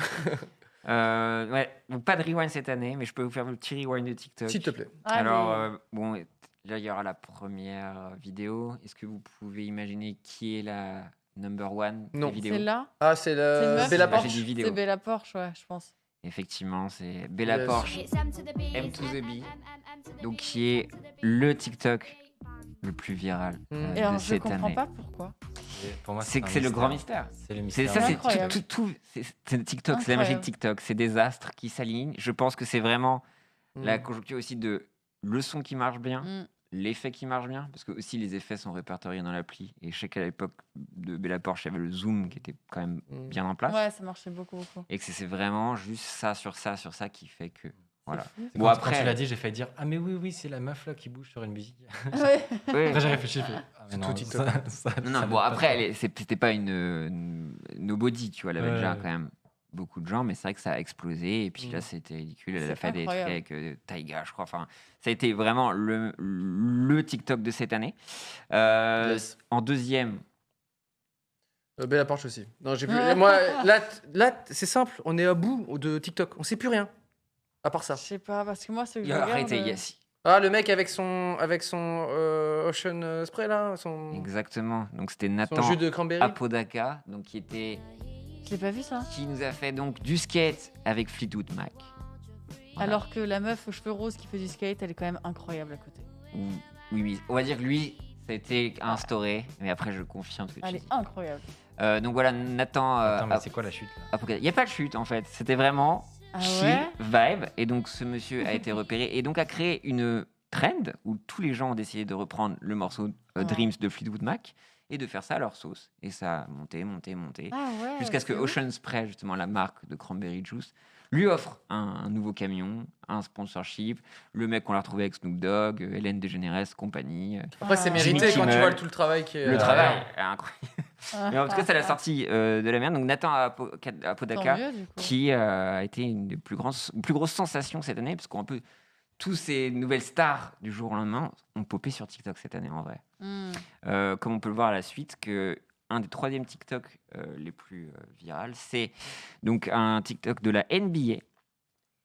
Ouais, donc pas de rewind cette année, mais je peux vous faire le petit rewind de TikTok. s'il te plaît. Alors, bon, là, il y aura la première vidéo. Est-ce que vous pouvez imaginer qui est la number one Non. des vidéos? C'est là. Ah, c'est C'est une la meuf Bella Là, j'ai Porsche. des vidéos. C'est Bella Porsche, ouais, je pense. Effectivement, c'est Bella Yes. Porsche, M to the B, donc qui est le TikTok le plus viral Mm. Et alors, de je cette comprends année. pas pourquoi. Et pour moi, C'est un que c'est le grand mystère. mystère. C'est le C'est mystère. ça, c'est Incroyable. c'est TikTok, c'est la magie de Incroyable. TikTok, c'est des astres qui s'alignent. Je pense que c'est vraiment la Mm. conjoncture aussi de le son qui marche bien, Mm. l'effet qui marche bien, parce que aussi les effets sont répertoriés dans l'appli. Et je sais qu'à l'époque de Bella Porsche, il y avait le zoom qui était quand même Mm. bien en place. Ouais, ça marchait beaucoup, beaucoup. Et que c'est vraiment juste ça sur ça qui fait que. Voilà. C'est fou. Bon, Quand après. tu l'as dit, j'ai failli dire ah mais oui c'est la meuf là qui bouge sur une musique. Ouais. Ouais. Après j'ai réfléchi, j'ai fait ah mais C'est non, tout TikTok. Non, non, bon, après, c'était pas une nobody, tu vois. Elle avait Ouais. déjà quand même beaucoup de gens, mais c'est vrai que ça a explosé. Et puis là, c'était ridicule. Elle a C'est fait des trucs incroyable. avec Taiga, je crois. Enfin, ça a été vraiment le TikTok de cette année. Yes. En deuxième, Bella Porch aussi. Non, j'ai plus. Ah. Moi, là, c'est simple. On est à bout de TikTok. On sait plus rien. À part ça. Je sais pas, parce que moi, ce que je Il a regarde... arrêté, Yassi. Ah, le mec avec son Ocean Spray là, Exactement. Donc c'était son Nathan jus de cranberry. Apodaca, donc Je l'ai pas vu, ça. qui nous a fait donc du skate avec Fleetwood Mac. Voilà. Alors que la meuf aux cheveux roses qui fait du skate, elle est quand même incroyable à côté. Oui. On va dire que lui, ça a été instauré, mais après je confirme ce que tu Elle dis. est incroyable. Donc voilà, Nathan Attends, mais c'est quoi la chute là Apodaca. Il n'y a pas de chute en fait, c'était vraiment Ah chill ouais vibe. Et donc ce monsieur a été repéré et donc a créé une trend où tous les gens ont décidé de reprendre le morceau Dreams de Fleetwood Mac et de faire ça à leur sauce. Et ça a monté. Ah ouais. Jusqu'à ce que c'est ouf. Ocean Spray, justement la marque de cranberry juice, lui offre un nouveau camion, un sponsorship. Le mec, on l'a retrouvé avec Snoop Dogg, Hélène DeGeneres, compagnie. Après, c'est Ah. mérité Jimmy quand tu Kimmel. vois tout le travail qui est. Le travail est incroyable. Ah, Mais en tout cas, c'est la sortie de la merde. Donc Nathan Tant Apodaca, mieux, du coup. qui a été une des plus grosses sensations cette année, parce qu'on peut tous ces nouvelles stars du jour au lendemain ont popé sur TikTok cette année en vrai. Hmm. Comme on peut le voir à la suite, que un des troisièmes TikTok les plus virales, c'est donc un TikTok de la NBA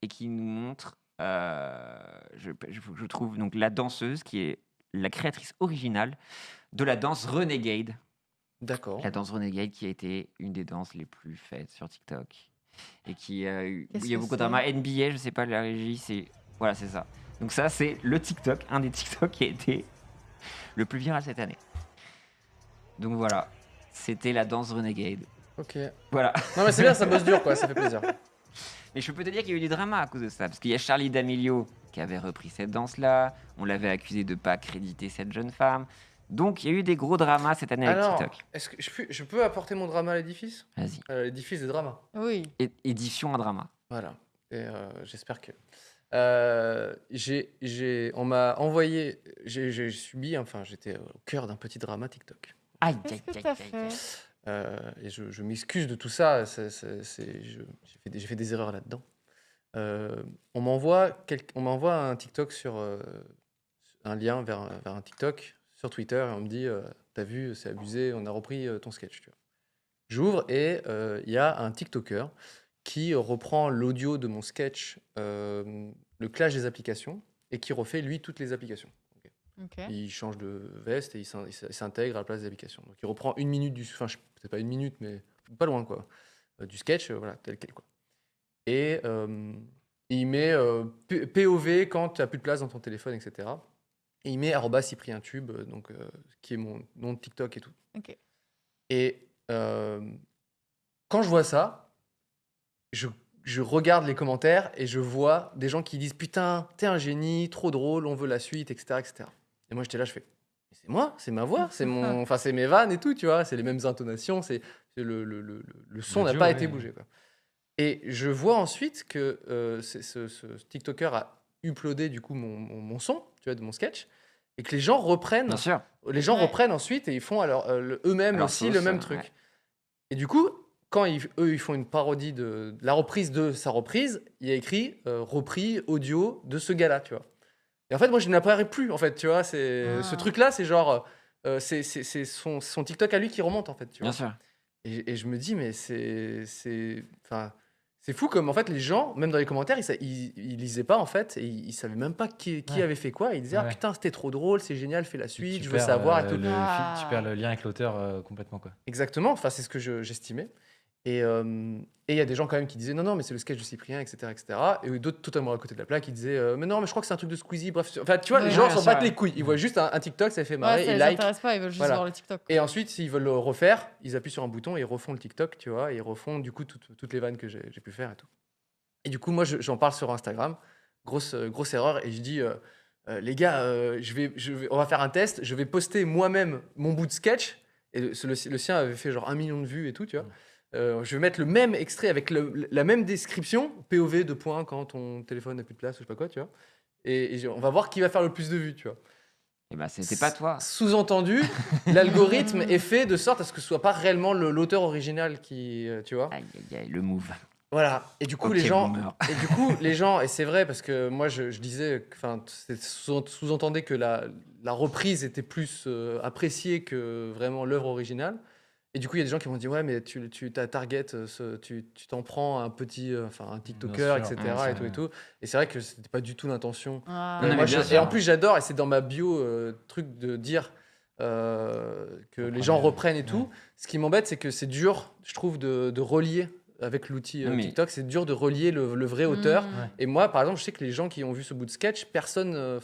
et qui nous montre, je trouve donc la danseuse qui est la créatrice originale de la danse Renegade. D'accord. La danse Renegade qui a été une des danses les plus faites sur TikTok et qui a eu, Qu'est-ce il y a que beaucoup de c'est drama NBA, je sais pas la régie, c'est voilà, c'est ça. Donc ça c'est le TikTok, un des TikTok qui a été le plus viral cette année. Donc voilà, c'était la danse Renegade. Ok. Voilà. Non, mais c'est bien, ça bosse dur, quoi. Ça fait plaisir. Mais je peux te dire qu'il y a eu du drama à cause de ça, parce qu'il y a Charlie D'Amelio qui avait repris cette danse-là, on l'avait accusé de pas créditer cette jeune femme. Donc il y a eu des gros dramas cette année avec Alors, TikTok. est-ce que je peux apporter mon drama à l'édifice Vas-y. L'édifice des dramas. Oui. Édition à drama. Voilà. Et j'espère que. On m'a envoyé. J'ai subi. Enfin, j'étais au cœur d'un petit drama TikTok. Aïe, Qu'est-ce aïe, que aïe, t'as aïe, aïe. fait? Et je m'excuse de tout ça. J'ai fait des erreurs là-dedans. On m'envoie un TikTok sur un lien vers un TikTok sur Twitter et on me dit t'as vu, c'est abusé, on a repris ton sketch. Tu vois. J'ouvre et il y a un TikToker qui reprend l'audio de mon sketch, le clash des applications, et qui refait lui toutes les applications. Ok. Ok. Il change de veste et il s'intègre à la place des applications. Donc il reprend une minute enfin peut-être pas une minute, mais pas loin quoi, du sketch, voilà tel quel quoi. Et il met POV quand tu n'as plus de place dans ton téléphone, etc. Et il met @CyprienTube, donc qui est mon nom de TikTok et tout. Ok. Et quand je vois ça, je regarde les commentaires et je vois des gens qui disent putain, t'es un génie, trop drôle, on veut la suite, etc., etc. Et moi j'étais là, je fais mais c'est moi, c'est ma voix, enfin c'est mes vannes et tout, tu vois, c'est les mêmes intonations, c'est le son n'a duo, pas ouais, été ouais. bougé quoi. Et je vois ensuite que ce TikToker a uploadé du coup mon son, tu vois, de mon sketch, et que les gens reprennent. Bien sûr. Les gens Ouais. reprennent ensuite et ils font eux-mêmes Alors, aussi sauce, le même ouais. truc. Et du coup, quand eux ils font une parodie de la reprise de sa reprise, il y a écrit repris audio de ce gars-là, tu vois. Et en fait, moi je ne l'apparais plus, en fait, tu vois. Ce Ah. truc-là, c'est genre. C'est son TikTok à lui qui remonte, en fait, tu vois. Bien sûr. Et je me dis, mais enfin, c'est fou comme en fait les gens, même dans les commentaires, ils lisaient pas en fait, et ils savaient même pas qui Ouais. avait fait quoi. Et ils disaient, ah Ouais. putain, c'était trop drôle, c'est génial, fais la suite, Tu je veux perds, savoir et tout. Ah. tu perds le lien avec l'auteur complètement quoi. Exactement, enfin, c'est ce que j'estimais. Et il y a des gens quand même qui disaient, non, non, mais c'est le sketch de Cyprien, etc. etc. Et d'autres totalement à côté de la plaque qui disaient, mais non, mais je crois que c'est un truc de Squeezie. Bref, enfin, tu vois, Ouais, les gens ouais, s'en ça, battent ouais. les couilles. Ils voient juste un TikTok, ça les fait Ouais, marrer, ça ils les like. intéresse pas, ils veulent juste Voilà. voir le TikTok. Et ensuite, s'ils veulent le refaire, ils appuient sur un bouton et ils refont le TikTok, tu vois, et ils refont du coup toutes les vannes que j'ai pu faire et tout. Et du coup, moi, j'en parle sur Instagram, grosse erreur, et je dis, les gars, on va faire un test, je vais poster moi-même mon bout de sketch, et le sien avait fait genre 1 million de vues et tout, tu vois. Je vais mettre le même extrait avec la même description, POV de points quand ton téléphone n'a plus de place ou je sais pas quoi, tu vois. Et on va voir qui va faire le plus de vues, tu vois. Et bah, c'était pas toi. Sous-entendu, l'algorithme est fait de sorte à ce que ce soit pas réellement l'auteur original qui, tu vois. Aïe, aïe, aïe, le move. Voilà. Et du coup, Ok, les gens, boomer. et c'est vrai parce que moi, je disais, enfin, sous-entendait que la reprise était plus appréciée que vraiment l'œuvre originale. Et du coup, il y a des gens qui vont dire ouais, mais tu t'as target, tu t'en prends un petit, enfin un TikToker, sûr. etc. Ouais, et tout et tout. Et c'est vrai que c'était pas du tout l'intention. Ah, Non, mais Moi, bien et sûr. en plus, j'adore, et c'est dans ma bio, truc de dire que les gens reprennent et tout. Ce qui m'embête, c'est que c'est dur, je trouve, de relier avec l'outil Non, mais- TikTok. C'est dur de relier le vrai auteur. Hmm. Et moi, par exemple, je sais que les gens qui ont vu ce bout de sketch, personne,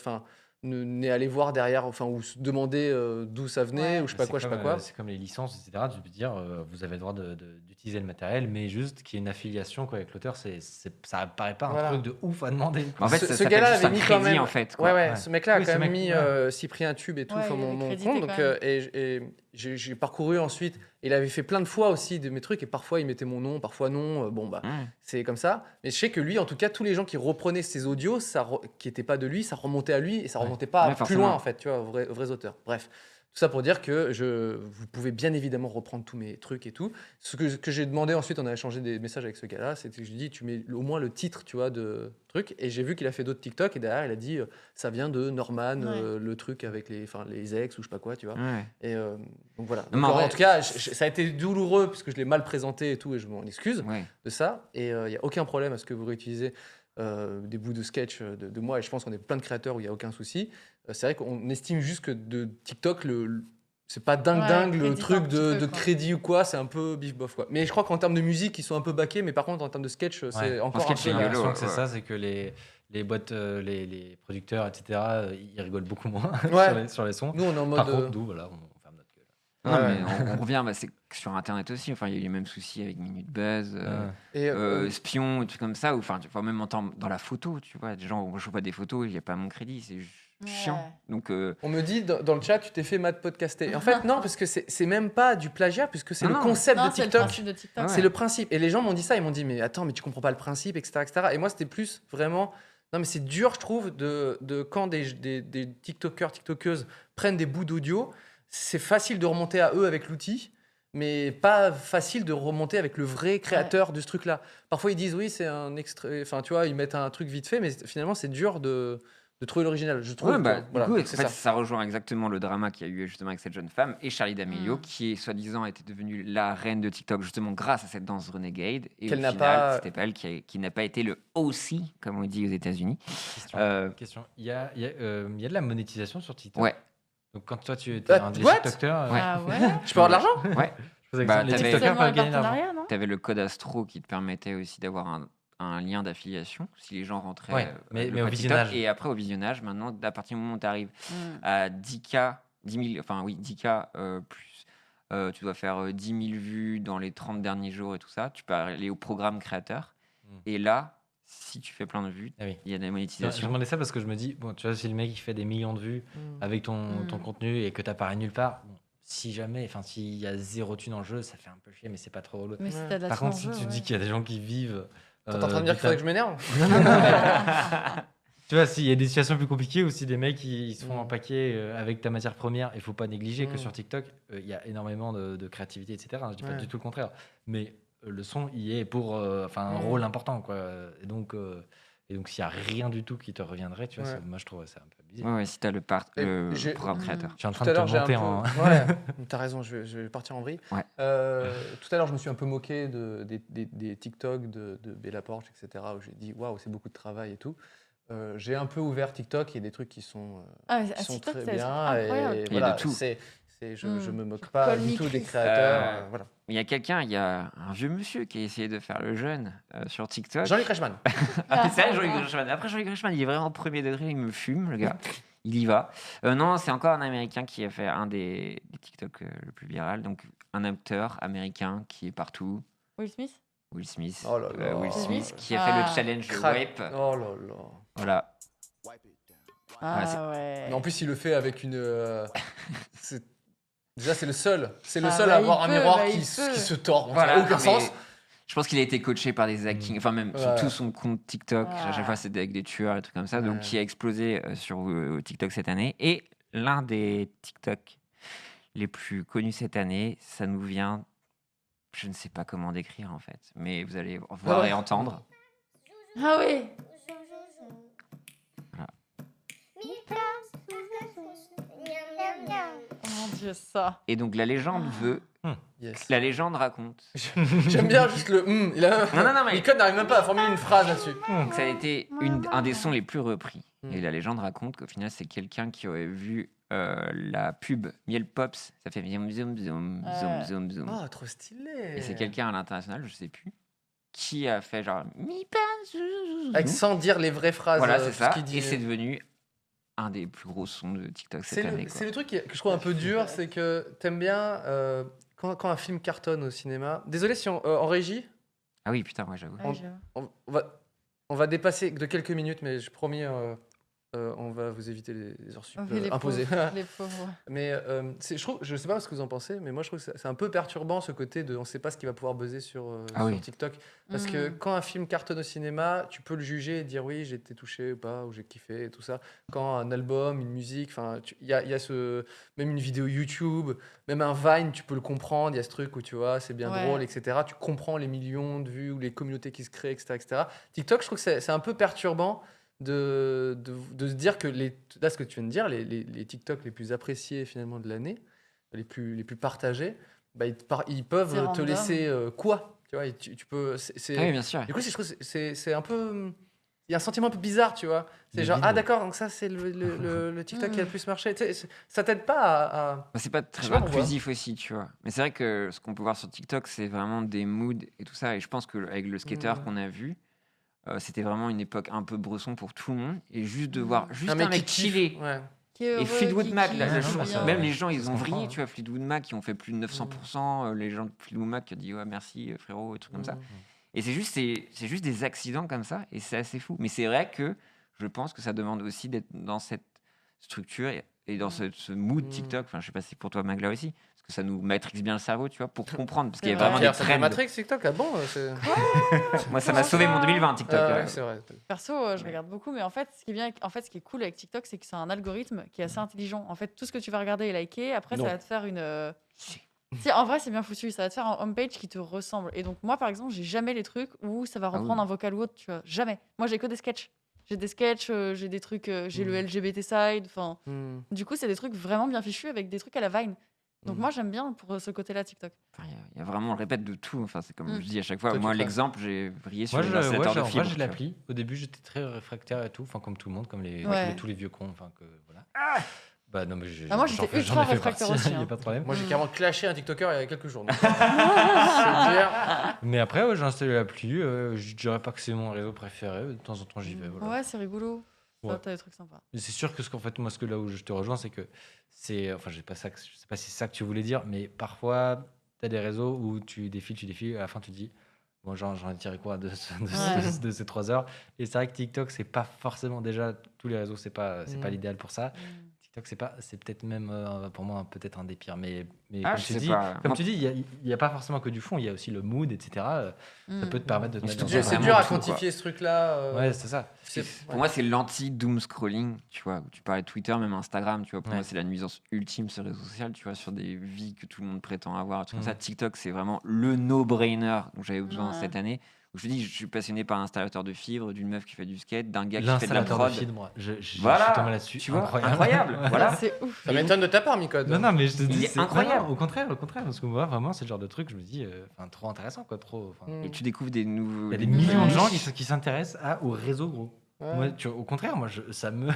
n'est allé voir derrière, enfin, ou se demander d'où ça venait, Ouais. ou je sais pas quoi, je sais pas quoi. C'est comme les licences, etc. Tu peux dire, vous avez le droit d'utiliser le matériel, mais juste qu'il y ait une affiliation quoi, avec l'auteur, ça paraît pas un Voilà. truc de ouf à demander. En fait, Ce ça s'appelle gars-là juste un avait mis quand crédit, même. en fait. Quoi. Ouais, Ouais. ce mec-là a Oui, quand ce même mec, mis ouais. Cyprien Tube et tout, Ouais, enfin, il avait mon crédité compte. quand Donc, même. et j'ai parcouru ensuite. Il avait fait plein de fois aussi de mes trucs, et parfois il mettait mon nom, parfois non. Bon, bah, Ouais. c'est comme ça. Mais je sais que lui, en tout cas, tous les gens qui reprenaient ses audios, qui n'étaient pas de lui, ça remontait à lui, et ça Ouais. remontait pas Ouais, plus forcément. loin, en fait, tu vois, aux vrais auteurs. Bref. Tout ça pour dire que vous pouvez bien évidemment reprendre tous mes trucs et tout. Ce que j'ai demandé ensuite, on a échangé des messages avec ce gars-là, c'était que je lui ai dit, tu mets au moins le titre, tu vois, de truc. Et j'ai vu qu'il a fait d'autres TikTok, et derrière, il a dit, ça vient de Norman, Ouais. le truc avec les ex ou je sais pas quoi, tu vois. Ouais. Et donc voilà. Non, mais Donc, en en vrai- tout cas, ça a été douloureux puisque je l'ai mal présenté et tout, et je m'en excuse Ouais. de ça. Et il n'y a aucun problème à ce que vous réutilisez des bouts de sketch de moi, et je pense qu'on est plein de créateurs où il n'y a aucun souci. C'est vrai qu'on estime juste que de TikTok, c'est pas dingue Ouais, le crédite un truc petit de peu, quoi. crédit ou quoi, c'est un peu bif bof quoi. Mais je crois qu'en termes de musique, ils sont un peu baqués, mais par contre en termes de sketch, c'est Ouais. encore sketch, un c'est peu J'ai la- rigolo. l'impression que c'est ouais. ça, c'est que les boîtes, les producteurs, etc., ils rigolent beaucoup moins Ouais. sur les sons. Nous on est en mode. Par contre, nous, voilà, on ferme notre gueule. Non, Ouais. mais on revient, bah, c'est sur Internet aussi. Enfin, il y a eu les mêmes soucis avec Minute Buzz, Et, Spion, et tout comme ça. Ou enfin, même dans la photo, tu vois, des gens, je vois pas des photos, il n'y a pas mon crédit, c'est juste chiant. Ouais. Donc, on me dit dans le chat, tu t'es fait mad podcaster. En fait, non, parce que c'est même pas du plagiat, puisque c'est Non, le non. concept Non, de c'est le TikTok. principe de TikTok. Ouais. C'est le principe. Et les gens m'ont dit ça, ils m'ont dit, mais attends, mais tu comprends pas le principe, etc. etc. Et moi, c'était plus vraiment. Non, mais c'est dur, je trouve, de quand des TikTokers, TikTokeuses prennent des bouts d'audio, c'est facile de remonter à eux avec l'outil, mais pas facile de remonter avec le vrai créateur de ce truc-là. Parfois, ils disent, oui, c'est un extrait. Enfin, tu vois, ils mettent un truc vite fait, mais finalement, c'est dur de trouver l'original, je trouve. ouais, tu bah, vois. du Voilà, coup, donc en c'est fait, ça. ça rejoint exactement le drama qu'il y a eu justement avec cette jeune femme et Charlie D'Amelio, Mm. qui est soi-disant était devenue la reine de TikTok justement grâce à cette danse Renegade. Et Qu'elle au n'a final, pas- c'était pas elle qui n'a pas été le OC, comme on dit aux États-Unis. Question. Il y a de la monétisation sur TikTok. Ouais. Donc quand toi tu étais un des What TikTokers, Ouais. Ah ouais. Je peux avoir de l'argent Ouais. je posais la Bah, question, les t'avais- TikTokers Seulement peuvent un gagner de l'argent. partenariat, non? Tu avais le code Astro qui te permettait aussi d'avoir un lien d'affiliation si les gens rentraient Ouais, mais le au code TikTok. visionnage. Et après, au visionnage, maintenant, à partir du moment où tu arrives Mm. à 10K, 10 000, enfin oui, 10K plus, tu dois faire 10 000 vues dans les 30 derniers jours et tout ça, tu peux aller au programme créateur. Mm. Et là, si tu fais plein de vues, Ah oui. il y a des Je monétisations. demandais ça parce que je me dis, bon, tu vois, si le mec il fait des millions de vues avec ton contenu et que t'apparais nulle part, bon, si jamais, enfin, s'il y a zéro thune dans le jeu, ça fait un peu chier, mais c'est pas trop relou. Mais si Ouais. t'as de la Par contre, si thune en tu jeu, dis ouais. qu'il y a des gens qui vivent. T'es en train de me dire qu'il faudrait que je m'énerve? Tu vois, s'il y a des situations plus compliquées ou si des mecs ils se font Mm. empaquer avec ta matière première, il faut pas négliger que Mm. sur TikTok, il y a énormément de créativité, etc. Je dis pas Ouais. du tout le contraire. Mais le son y est pour enfin, un Mm. rôle important. Quoi. Et donc s'il y a rien du tout qui te reviendrait, tu vois, Ouais. moi je trouve ça un peu bizarre. Ouais, ouais, si tu as le j'ai- programme Mm. créateur. Je suis en Tout train à de te l'heure, j'ai un monter peu. en. Ouais, t'as raison, je vais partir en vrille. Ouais. Tout à l'heure, je me suis un peu moqué des TikTok de Bella Porch, etc., où j'ai dit waouh, c'est beaucoup de travail et tout. J'ai un peu ouvert TikTok, il y a des trucs qui sont, Ah, mais qui à sont TikTok, très c'est bien. incroyable. Et Il y a voilà, de tout. je me moque Tu pas colles du tout des Micris. créateurs. Voilà. Il y a un vieux monsieur qui a essayé de faire le jeune sur TikTok. Jean-Luc Reichmann. Ah, c'est vrai, Jean-Luc Reichmann. Après, Jean-Luc Reichmann, il est vraiment premier degré, il me fume, le gars. Il y va. Non, c'est encore un Américain qui a fait un des TikTok le plus viral. Donc, un acteur américain qui est partout. Will Smith? Will Smith. Oh là là. Will Smith, Smith qui a fait le Ah. challenge Crack. Wape. Oh là là. Voilà. Ah ouais. Mais en plus, il le fait avec une. Déjà, c'est le seul. C'est le Ah seul bah, à avoir il un peut, miroir bah, qui il peut. se tord. Ça Voilà, n'a aucun mais sens. Je pense qu'il a été coaché par des acting, enfin même sur Ouais. tout son compte TikTok. À Ah. chaque fois, c'était avec des tueurs et trucs comme ça. Donc, Ouais. qui a explosé sur TikTok cette année. Et l'un des TikTok les plus connus cette année, ça nous vient. Je ne sais pas comment décrire en fait, mais vous allez voir Ouais. et entendre. Ah oui. Voilà. Oh mon C'est ça. Et donc la légende veut, Yes. la légende raconte. J'aime bien juste le il a... Non, mais Micode n'arrive même pas à formuler une phrase là-dessus. donc ça a été un des sons les plus repris. Mm. Et la légende raconte qu'au final, c'est quelqu'un qui aurait vu la pub Miel Pops. Ça fait zoom, zoom, zoom, zoom, zoom, zoom. Oh, trop stylé. Et c'est quelqu'un à l'international, je sais plus, qui a fait genre mi pan, Avec sans dire les vraies phrases. voilà, c'est tout ça. ce qu'il dit. Et c'est devenu un des plus gros sons de TikTok cette année. C'est le truc que je trouve un peu dur, c'est que t'aimes bien quand un film cartonne au cinéma. Désolé si en régie, Ah oui, putain, moi j'avoue. Ouais, j'avoue. on va dépasser de quelques minutes, mais je promis, on va vous éviter les heures sup Oh, les imposées. pauvres, les pauvres. Mais je sais pas ce que vous en pensez, mais moi je trouve que c'est un peu perturbant ce côté de on sait pas ce qui va pouvoir buzzer sur oui. TikTok. Parce que quand un film cartonne au cinéma, tu peux le juger et dire oui, j'ai été touché ou pas, ou j'ai kiffé et tout ça. Quand un album, une musique, il y a même une vidéo YouTube, même un Vine, tu peux le comprendre. Il y a ce truc où tu vois, c'est bien Ouais. drôle, etc. Tu comprends les millions de vues ou les communautés qui se créent, etc. etc. TikTok, je trouve que c'est un peu perturbant de se dire que là, ce que tu viens de dire, les TikTok les plus appréciés finalement de l'année, les plus partagés, bah, ils peuvent C'est te random. laisser quoi, tu vois, et tu peux. Ah oui, bien sûr. Du coup, je trouve que c'est un peu. Il y a un sentiment un peu bizarre, tu vois. C'est Le genre, vide. ah d'accord, donc ça, c'est le TikTok qui a le plus marché. Tu sais, ça t'aide pas à. Bah, c'est pas Je très sais pas pourquoi. inclusif aussi, tu vois. Mais c'est vrai que ce qu'on peut voir sur TikTok, c'est vraiment des moods et tout ça. Et je pense qu'avec le skater Mm. qu'on a vu, c'était vraiment une époque un peu bresson pour tout le monde. Et juste de voir juste un mec mec qui kiffe, chiller. ouais. Qui est Et heureux, Fleetwood qui Mac, là, kiffe, le non, jour- bah, ça, même ouais. les gens, Ça ils se ont comprend, vrillé, hein. tu vois. Fleetwood Mac, qui ont fait plus de 900%. Les gens de Fleetwood Mac qui ont dit, ouais, merci frérot, et trucs comme ça. Et c'est juste des accidents comme ça, et c'est assez fou. Mais c'est vrai que je pense que ça demande aussi d'être dans cette structure et dans ce mood TikTok. Enfin, je sais pas si pour toi, Magla aussi, parce que ça nous matrixe bien le cerveau, tu vois, pour comprendre. Parce qu'il y a C'est vraiment vrai. des Ça fait trends. Matrix, TikTok, ah bon Moi, ça m'a sauvé mon 2020, TikTok. Ah ouais, c'est vrai. Perso, je regarde beaucoup, mais en fait, ce qui est bien, ce qui est cool avec TikTok, c'est que c'est un algorithme qui est assez intelligent. En fait, tout ce que tu vas regarder et liker, après, Non. ça va te faire une. Si, en vrai, c'est bien foutu. Ça va te faire un homepage qui te ressemble. Et donc, moi, par exemple, j'ai jamais les trucs où ça va Ah oui. reprendre un vocal ou autre, tu vois. Jamais. Moi, j'ai que des sketchs. J'ai des sketchs, j'ai des trucs, j'ai le LGBT side. Enfin, du coup, c'est des trucs vraiment bien fichus avec des trucs à la Vine. Donc, moi, j'aime bien pour ce côté-là TikTok. Enfin, il y a vraiment, on le répète, de tout. Enfin, c'est comme je dis à chaque fois. Toi, tu Moi, feras. l'exemple, j'ai brillé sur Moi, les installateurs de en vrai, fibres. je tu vois. l'appli. Au début, j'étais très réfractaire et tout, enfin comme tout le monde, comme Ouais. tous les vieux cons, enfin que voilà. Bah non, mais moi, j'en j'étais fais- ultra j'en ai fait réfractaire partie, aussi, il y a hein. pas de problème. Moi, j'ai carrément clashé un TikToker il y a quelques jours. Donc, c'est dire. Mais après, ouais, j'ai installé l'appli. Je dirais pas que c'est mon réseau préféré. De temps en temps, j'y vais. Voilà. Ouais, c'est rigolo. Ouais. T'as des trucs sympas. Mais c'est sûr que là où je te rejoins, c'est que enfin, je sais pas si c'est ça que tu voulais dire, mais parfois, tu as des réseaux où tu défiles, à la fin, tu dis, bon, j'en ai tiré quoi de ces 3 heures. Et c'est vrai que TikTok, c'est pas forcément déjà, tous les réseaux, c'est pas l'idéal pour ça. TikTok, c'est peut-être même, pour moi, peut-être un des pires. Mais Ah, comme je tu sais dis, pas. Moi, il n'y a pas forcément que du fond, il y a aussi le mood, etc. Ça peut te permettre de te Mais mettre surtout, dans C'est vraiment dur à tout, quoi. quantifier ce truc-là. Ouais, c'est ça. Pour moi, c'est l'anti-doom scrolling. Tu vois, tu parlais de Twitter, même Instagram. Tu vois, pour Ouais. moi, c'est la nuisance ultime, ce réseau social. Tu vois, sur des vies que tout le monde prétend avoir. Un truc comme ça. Mm. TikTok, c'est vraiment le no-brainer dont j'avais besoin Ouais. cette année. Où je te dis, je suis passionné par un installateur de fibres, d'une meuf qui fait du skate, d'un gars qui fait de la L'installateur de prod. feed, moi, je Voilà, suis tombé là-dessus. tu vois, incroyable. Voilà. C'est ouf. Ça m'étonne de ta part, Micode. Non, mais je te dis, est incroyable. non, au contraire, parce que moi, vraiment, c'est le genre de truc, je me dis, trop intéressant, quoi, trop. Mm. Et tu découvres des nouveaux. Il y a des nouveaux millions de gens niches. qui s'intéressent au réseau, gros. Ouais. Moi, au contraire, moi, ça me.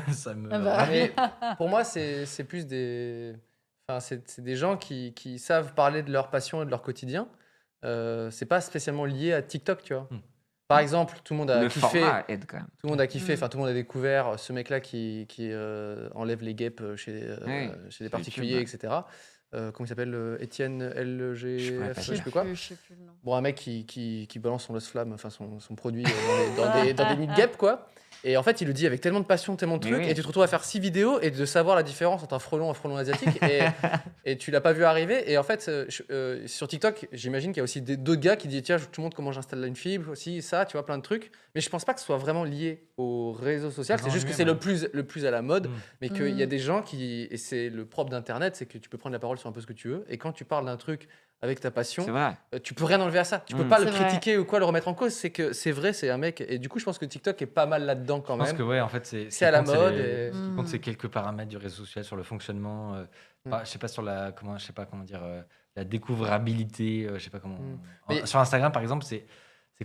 Ah bah. Mais pour moi, c'est plus des. Enfin, c'est des gens qui savent parler de leur passion et de leur quotidien. C'est pas spécialement lié à TikTok, tu vois. Par exemple, tout le monde a Le kiffé. format aide quand même. Tout le monde a kiffé, enfin tout le monde a découvert ce mec-là qui enlève les guêpes chez Oui, les sur particuliers, YouTube, etc. Comment il s'appelle Étienne LGF, Je pourrais pas je dire. sais plus quoi. Je sais plus le nom. Bon, un mec qui balance son Lost Flamme, enfin son produit dans des nids de guêpes, quoi. Et en fait, il le dit avec tellement de passion, tellement de Mais trucs, oui. et tu te retrouves à faire 6 vidéos et de savoir la différence entre un frelon asiatique, et tu l'as pas vu arriver. Et en fait, sur TikTok, j'imagine qu'il y a aussi d'autres gars qui disent tiens, je te montre comment j'installe une fibre, aussi ça, tu vois, plein de trucs. Mais je pense pas que ce soit vraiment lié au réseau social. C'est Non, juste que lui, c'est ouais. le plus à la mode, mais qu'il y a Mm. des gens qui, et c'est le propre d'Internet, c'est que tu peux prendre la parole sur un peu ce que tu veux. Et quand tu parles d'un truc avec ta C'est passion, vrai. tu peux rien enlever à ça. Tu peux Mm. pas le C'est vrai. critiquer ou quoi, le remettre en cause. C'est que c'est vrai, c'est un mec. Et du coup, je pense que TikTok est pas mal là-dedans quand Je pense même. que ouais, en fait, ce C'est qui à la compte, mode les- et- ce qui compte, Mm. c'est quelques paramètres du réseau social sur le fonctionnement. Je sais pas sur je sais pas comment dire, la découvrabilité. Je sais pas comment. Mais- Sur Instagram, par exemple, c'est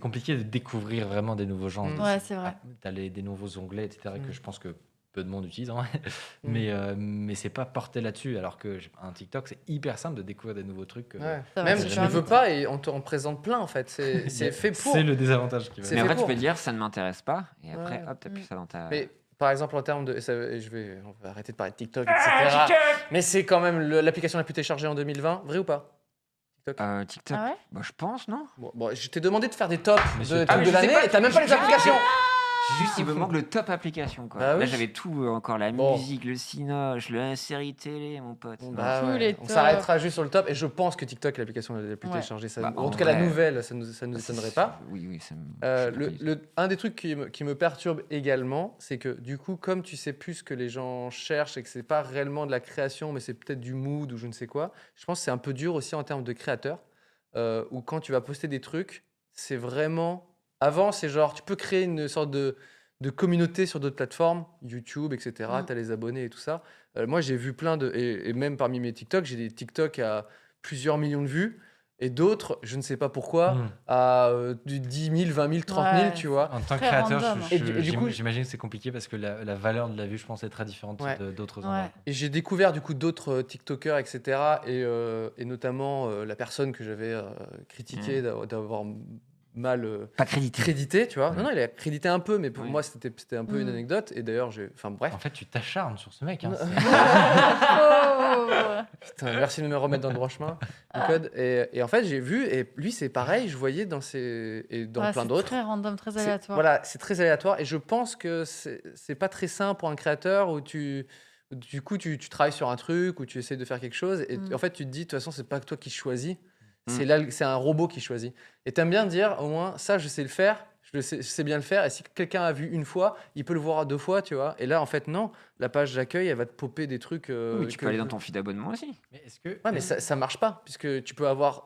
compliqué de découvrir vraiment des nouveaux gens. Mm. Ouais, c'est vrai. T'as des nouveaux onglets, etc. que Mm. je pense que peu de monde utilise, en vrai. Mm. Mais c'est pas porté là-dessus. Alors que un TikTok, c'est hyper simple de découvrir des nouveaux trucs. Ouais. Ça va, Même c'est si tu super ne veux vite. pas et on te présente plein en fait. C'est fait pour. C'est le désavantage qui va. C'est Mais fait après, tu pour. peux dire ça ne m'intéresse pas, et après, Ouais. hop, t'as plus ça dans ta. Mais par exemple, en termes de. On va arrêter de parler de TikTok, etc. Mais c'est quand même l'application la plus téléchargée en 2020. Vrai ou pas? TikTok. TikTok, Ah ouais bah, je pense, non? Bon, je t'ai demandé de faire des tops Monsieur de, Top. trucs mais de je sais l'année pas, et t'as même pas les applications. Juste, il me manque le top application, quoi. Bah Là, oui. j'avais tout, encore la Bon. musique, le cinoche, la série télé, mon pote. Non. Bah Tous ouais, les on tops. s'arrêtera juste sur le top et je pense que TikTok est l'application la plus Ouais. téléchargée. Bah, en en tout cas, la vrai, nouvelle, ça nous Bah, étonnerait pas. Oui, ça me. je sais pas du tout. Un des trucs qui me perturbe également, c'est que du coup, comme tu sais plus ce que les gens cherchent et que c'est pas réellement de la création, mais c'est peut-être du mood ou je ne sais quoi, je pense que c'est un peu dur aussi en termes de créateurs, où quand tu vas poster des trucs, c'est vraiment... Avant, c'est genre, tu peux créer une sorte de communauté sur d'autres plateformes, YouTube, etc. Mm. Tu as les abonnés et tout ça. Moi, j'ai vu plein de... Et même parmi mes TikTok, j'ai des TikTok à plusieurs millions de vues. Et d'autres, je ne sais pas pourquoi, Mm. à du 10 000, 20 000, 30 000, Ouais. tu vois. En tant que Très créateur, random. Et du coup, j'imagine que c'est compliqué parce que la valeur de la vue, je pense, est très différente Ouais. d'autres Ouais. endroits. Et j'ai découvert du coup d'autres TikTokers, etc. Et notamment la personne que j'avais critiquée d'avoir mal Pas crédité. crédité, tu vois. Ouais. Non, non, il a crédité un peu, mais pour Oui. moi, c'était un peu une Mm. anecdote. Et d'ailleurs, enfin bref. En fait, tu t'acharnes sur ce mec. Hein, Non. Oh. Putain, merci de me remettre dans le droit chemin, le code. Et en fait, j'ai vu, et lui, c'est pareil, je voyais dans ses. Et dans Ouais, plein c'est d'autres. très random, très C'est- aléatoire. Voilà, c'est très aléatoire. Et je pense que c'est pas très sain pour un créateur où du coup, tu travailles sur un truc, où tu essayes de faire quelque chose. Et Mm. en fait, tu te dis, de toute façon, c'est pas toi qui choisis. Mm. C'est un robot qui choisit. Et t'aimes bien dire, au moins, ça, je sais le faire. Je sais bien le faire. Et si quelqu'un a vu une fois, il peut le voir 2 fois, tu vois. Et là, en fait, non. La page d'accueil, elle va te popper des trucs. Oui, tu que- peux aller dans ton feed d'abonnement aussi. Mais est-ce que. Ouais, mais ça marche pas, puisque tu peux avoir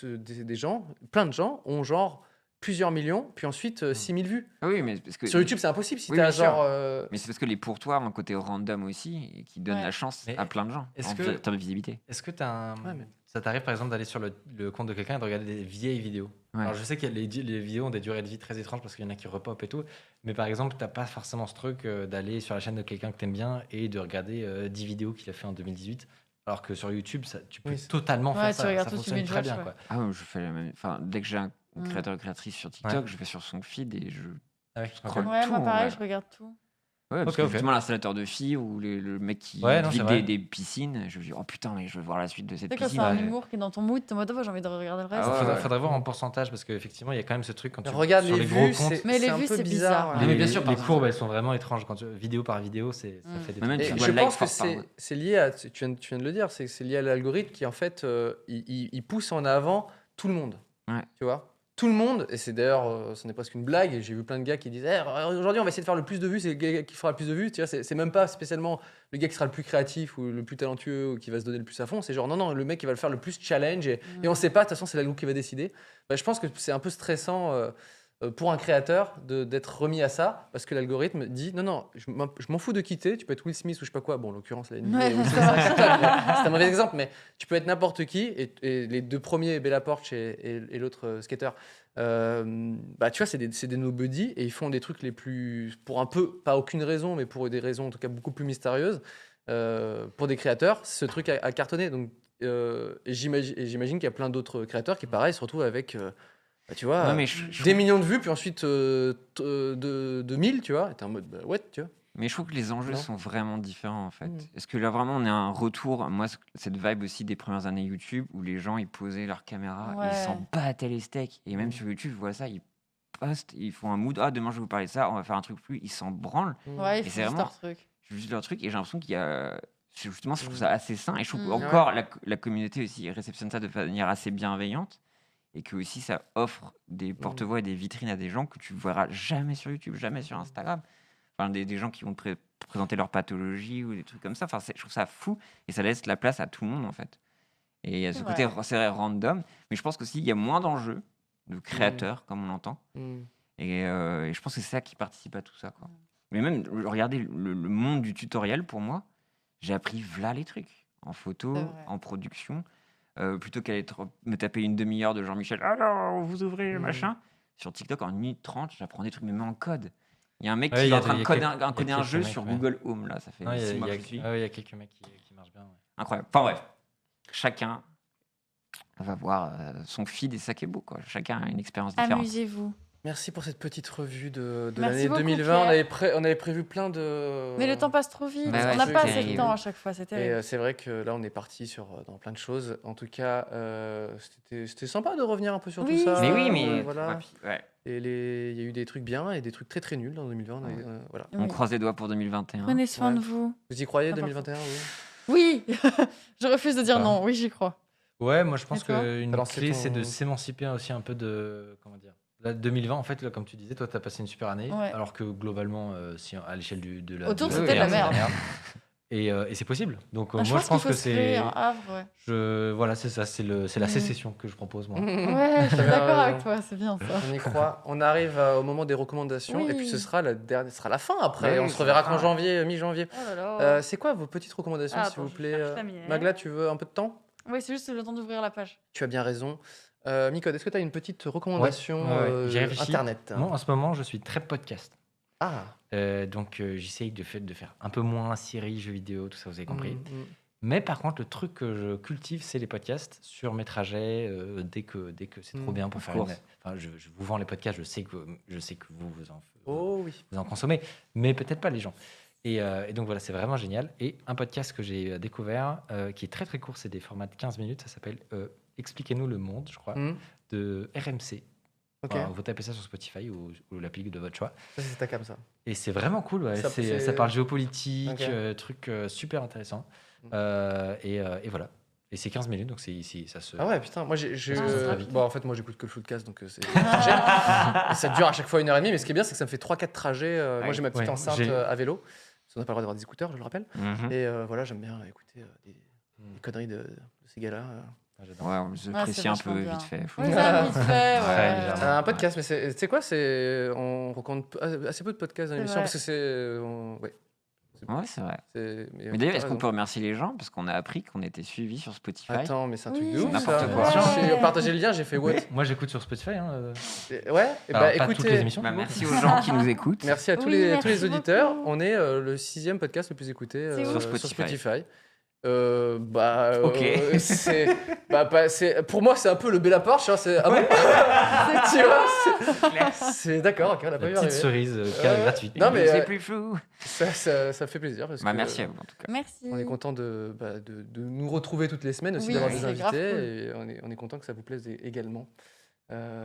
des gens, plein de gens ont genre plusieurs millions, puis ensuite 6000 vues. Ah oui, mais parce que. Sur YouTube, c'est impossible si Oui, t'as bien sûr. genre. Mais c'est parce que les pourtoirs ont un côté random aussi, et qui donne Ouais. la chance Mais à plein de gens. est-ce En que- termes de visibilité. Est-ce que t'as Ouais, mais- ça t'arrive par exemple d'aller sur le compte de quelqu'un et de regarder des vieilles vidéos? Ouais. Alors je sais que les vidéos ont des durées de vie très étranges parce qu'il y en a qui repopent et tout, mais par exemple t'as pas forcément ce truc d'aller sur la chaîne de quelqu'un que t'aimes bien et de regarder 10 vidéos qu'il a fait en 2018, alors que sur YouTube tu peux Oui, c'est- totalement Ouais, faire tu ça, regardes ça tout de suite fonctionne une très watch, bien ouais. quoi. Ah ouais, je fais la même. Enfin, dès que j'ai un Mm. créateur ou créatrice sur TikTok, je vais sur son feed et je. Ah ouais, Scroll. Ouais, tout, moi en pareil, vrai. je regarde tout. Ouais, parce Ok, que ok. justement, l'installateur de filles ou le mec qui Ouais, non, c'est vide vrai. des piscines, je me dis, oh putain, mais je veux voir la suite de cette Tu sais, quand piscine. c'est un Ouais. humour qui est dans ton mood, t'es en mode, oh, j'ai envie de regarder le reste. Ah ouais, Faudrait voir en pourcentage parce qu'effectivement il y a quand même ce truc quand tu Regarde sur les les gros vues, comptes. Mais les un vues, peu c'est bizarre. bizarre. ouais. mais bien sûr, les par courbes elles sont vraiment étranges quand vidéo par vidéo, ça Mm. fait des Mais même trucs tu Et vois je le like pense que fort par mois. c'est lié à. Tu viens de le dire, c'est lié à l'algorithme qui, en fait, il pousse en avant tout le monde. Ouais. Tu vois? Tout le monde, et c'est d'ailleurs, ce n'est presque une blague, et j'ai vu plein de gars qui disaient aujourd'hui on va essayer de faire le plus de vues, c'est le gars qui fera le plus de vues. Tu vois, c'est même pas spécialement le gars qui sera le plus créatif ou le plus talentueux ou qui va se donner le plus à fond, c'est genre non, le mec qui va le faire le plus challenge, et on sait pas, de toute façon c'est l'algo qui va décider. Bah, je pense que c'est un peu stressant pour un créateur d'être remis à ça, parce que l'algorithme dit non, je m'en fous de quitter, tu peux être Will Smith ou je sais pas quoi, bon en l'occurrence la NBA, Ouais, Will Smith, c'est vrai. c'est un mauvais exemple, mais tu peux être n'importe qui, et les deux premiers, Bella Porch et l'autre skater, bah tu vois, c'est des nobody, et ils font des trucs les plus, pour un peu, pas aucune raison, mais pour des raisons en tout cas beaucoup plus mystérieuses, pour des créateurs, ce truc a cartonné. Donc, et j'imagine qu'il y a plein d'autres créateurs qui, pareil, se retrouvent avec, bah, tu vois, Ouais, mais je des millions de vues, puis ensuite de 1000, tu vois, et t'es en mode, bah, ouais, tu vois. Mais je trouve que les enjeux Non. sont vraiment différents en fait. Mm. Est-ce que là vraiment on est à un retour, moi cette vibe aussi des premières années YouTube où les gens ils posaient leur caméra, et ils Ouais. s'en battaient les steaks, et même Mm. sur YouTube je vois ça, ils postent, ils font un mood, ah demain je vais vous parler de ça, on va faire un truc plus, ils s'en branlent, Ouais, Et ils font c'est juste vraiment- leur truc. c'est juste leur truc, et j'ai l'impression qu'il y a, justement je trouve Mm. ça assez sain, et je trouve Mm. que encore la communauté aussi réceptionne ça de manière assez bienveillante, et que aussi ça offre des porte-voix et des vitrines à des gens que tu verras jamais sur YouTube, jamais sur Instagram. Enfin, des gens qui vont te présenter leur pathologie ou des trucs comme ça. Enfin, je trouve ça fou, et ça laisse la place à tout le monde en fait. Et il y a ce C'est côté, vrai. c'est vrai, random. Mais je pense qu'aussi, il y a moins d'enjeux de créateurs, comme on l'entend. Mm. Et je pense que c'est ça qui participe à tout ça, quoi. Mais même, regardez le monde du tutoriel, pour moi, j'ai appris v'là les trucs. En photo, C'est vrai. en production. Plutôt qu'aller me taper une demi-heure de Jean-Michel, alors vous ouvrez le Mm. machin. Sur TikTok, en 1 minute 30, j'apprends des trucs, même en code. Il y a un mec Ouais, qui il y est a en train des- de il y a coder quelques- un, coder un quelques jeu mecs, sur ouais. Google Home, là, ça fait Non, il y a- 6 il mois y a- que je suis. ouais, il y a quelques mecs qui marchent bien. Ouais. Incroyable. Enfin bref, chacun va voir son feed et ça qui est beau, quoi. Chacun a une expérience différente. Amusez-vous. Merci pour cette petite revue de Merci l'année beaucoup, 2020. Pierre. On avait prévu plein de. Mais le temps passe trop vite. Bah ouais, On n'a c'est pas assez de terrible. temps à chaque fois. C'est Et terrible. c'est vrai que là, on est parti dans plein de choses. En tout cas, c'était sympa de revenir un peu sur Oui, tout ça. Mais oui, mais Voilà. ouais, puis, ouais, Et il y a eu des trucs bien et des trucs très très nuls en 2020. Ouais. Voilà. on Oui. croise les doigts pour 2021. Prenez soin Ouais. de vous. Vous y croyez, Ah, 2021 Oui, je refuse de dire Ah. non. Oui, j'y crois. Ouais, moi je pense Et toi qu'une T'as lancé clé, ton- c'est de s'émanciper aussi un peu de. Comment dire? Là, 2020, en fait, là, comme tu disais, toi, tu as passé une super année, Ouais. alors que globalement, si, à l'échelle de la. Autour, de c'était de la Terre, merde. Et c'est possible. Donc, Ah, moi, je pense qu'il que faut se créer c'est. un havre. Ouais, Voilà, c'est ça, c'est la Mm. sécession que je propose, moi. Ouais, je suis bien d'accord raison. avec toi. C'est bien ça. On y croit. On arrive au moment des recommandations et puis Oui. ce sera ce sera la fin après. Ouais, On c'est se reverra la fin, qu'en ouais. janvier, mi-janvier. Oh là là. C'est quoi vos petites recommandations, Ah, s'il attends, vous je plaît cherche la mienne. Magla, tu veux un peu de temps? Oui, c'est juste le temps d'ouvrir la page. Tu as bien raison. Micode, est-ce que tu as une petite recommandation Ouais, j'y réfléchis. internet? Moi, en ce moment, je suis très podcast. Ah, Donc, j'essaye de faire un peu moins séries, jeux vidéo, tout ça, vous avez compris. mm. Mais par contre, le truc que je cultive, c'est les podcasts sur mes trajets, dès que c'est trop bien pour Of faire course. Enfin, je vous vends les podcasts, je sais que Oh oui. vous en consommez, mais peut-être pas les gens. Et donc voilà, c'est vraiment génial. Et un podcast que j'ai découvert, qui est très très court, c'est des formats de 15 minutes, ça s'appelle Expliquez-nous le monde, je crois, Mm. de RMC. Ok, Enfin, vous tapez ça sur Spotify ou l'appli de votre choix. ça c'est ta cam ça. Et c'est vraiment cool, ouais. Ça, c'est- Ça parle géopolitique, Ok. truc super intéressant. Mm. Et voilà. Et c'est 15 minutes, donc ça se. Ah ouais, putain, moi j'ai. Ah, c'est très vite. Bon, en fait, moi j'écoute que le Floodcast donc c'est. Et ça dure à chaque fois 1h30, mais ce qui est bien, c'est que ça me fait 3-4 trajets. Moi Ouais. j'ai ma petite Ouais, enceinte j'ai- à vélo, parce qu'on n'a pas le droit d'avoir des écouteurs, je le rappelle. Mhm. Et voilà, j'aime bien écouter des conneries de ces gars-là. Ah, j'adore. Ouais, on se Ouais, précie c'est un peu vachement bien. vite fait. Ouais, ça, vite fait, Très ouais. légèrement. Un podcast, mais tu sais quoi, on recommande assez peu de podcasts dans C'est l'émission vrai. parce que c'est. Ouais. Ouais, c'est vrai. Mais Mais d'ailleurs, t'as est-ce qu'on raison. peut remercier les gens parce qu'on a appris qu'on était suivis sur Spotify? Attends, mais c'est un truc Oui, de ouf. n'importe ça. quoi. J'ai partagé le lien, j'ai fait what? Moi, j'écoute sur Spotify. Hein, Ouais, et alors, bah pas toutes les écoutez. émissions. Bah, merci aux gens qui nous écoutent. Merci à tous Oui, les merci auditeurs. beaucoup. On est le 6e podcast le plus écouté C'est ouf. sur Sur Spotify. Ok. Pour moi, c'est un peu le Bella Porsche. Tu vois, c'est ah bon tu vois, c'est d'accord. Ok, on n'a La pas vu petite arriver. cerise Ouais. gratuite. Non, mais, c'est plus flou. Ça fait plaisir parce Bah, que merci à vous en tout cas. Merci. on est content de nous retrouver toutes les semaines aussi, Oui, d'avoir des c'est grave invités. cool. Et on est content que ça vous plaise également.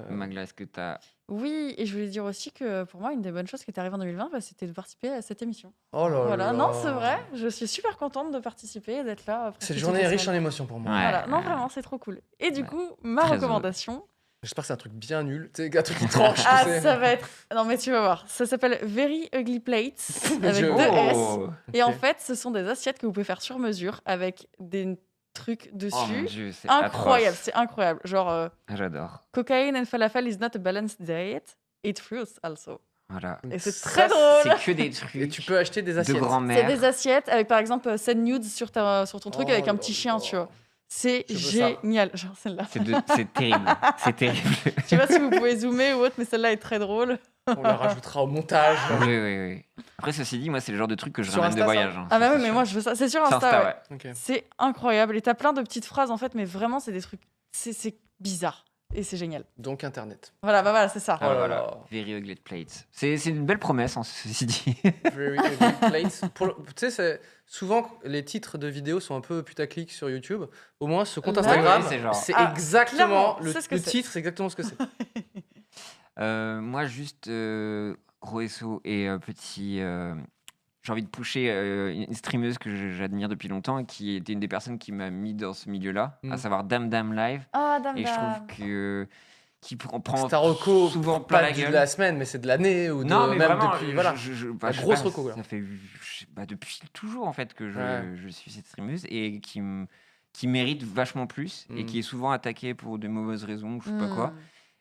Magla, est-ce que tu as. Oui, et je voulais dire aussi que pour moi, une des bonnes choses qui est arrivée en 2020, c'était de participer à cette émission. Oh là Voilà, là. non, c'est vrai. Je suis super contente de participer et d'être là. presque Cette toutes journée les est riche en semaines. émotions pour moi. Ouais. Voilà, non, vraiment, c'est trop cool. Et du Ouais. coup, ma Très recommandation, J'espère que c'est un truc bien nul. Tu sais, un truc qui tranche. tu ah, sais. ça va être. Non, mais tu vas voir. Ça s'appelle Very Ugly Plates avec Dieu. deux S. Oh, Et en Ok. fait, ce sont des assiettes que vous pouvez faire sur mesure avec des trucs Oh mon dessus. dieu, c'est Incroyable, atroce. c'est incroyable. Genre, J'adore. cocaine and falafel is not a balanced diet. Eat fruits also. Voilà. Et c'est Ça, très drôle. C'est que des Et trucs tu peux acheter des de assiettes. C'est grand-mère. des assiettes avec par exemple scène nude sur ton truc Oh avec un là petit chien, là. tu vois. C'est Je veux ça. génial. Genre celle-là. C'est terrible. C'est terrible. Je sais pas si vous pouvez zoomer ou autre, mais celle-là est très drôle. On la rajoutera au montage. Oui, oui, oui. Après, ceci dit, moi, c'est le genre de truc que je Sur ramène de Insta, ça voyage. hein, Ah bah ça, oui, c'est mais sûr. moi je veux ça. C'est sur C'est Insta, Insta, ouais. ouais. Ok. C'est incroyable. Et t'as plein de petites phrases en fait, mais vraiment c'est des trucs. C'est bizarre. Et c'est génial. Donc Internet. Voilà, bah voilà, c'est ça. Ah, Oh là voilà. là. Very ugly plates. C'est une belle promesse, hein, ceci dit. Very ugly plates. Tu sais, souvent les titres de vidéos sont un peu putaclic sur YouTube. Au moins, ce compte Là, Instagram, ouais, c'est genre- c'est Ah, exactement clairement, le c'est ce que c'est. titre, c'est exactement ce que c'est. Moi, juste gros SO et petit. J'ai envie de pusher une streameuse que j'admire depuis longtemps et qui était une des personnes qui m'a mis dans ce milieu-là, Mm. à savoir Dame Dame Live. Ah, dame, Et je dame. trouve que qui prend C'est un reco, souvent plein pas la de gueule. la semaine, mais c'est de l'année ou Non, mais même vraiment, depuis. Voilà. bah, La je sais grosse pas, reco, là. ça fait depuis toujours en fait que Ouais. je suis cette streameuse et qui mérite vachement plus et Mm. qui est souvent attaqué pour de mauvaises raisons, je sais pas quoi.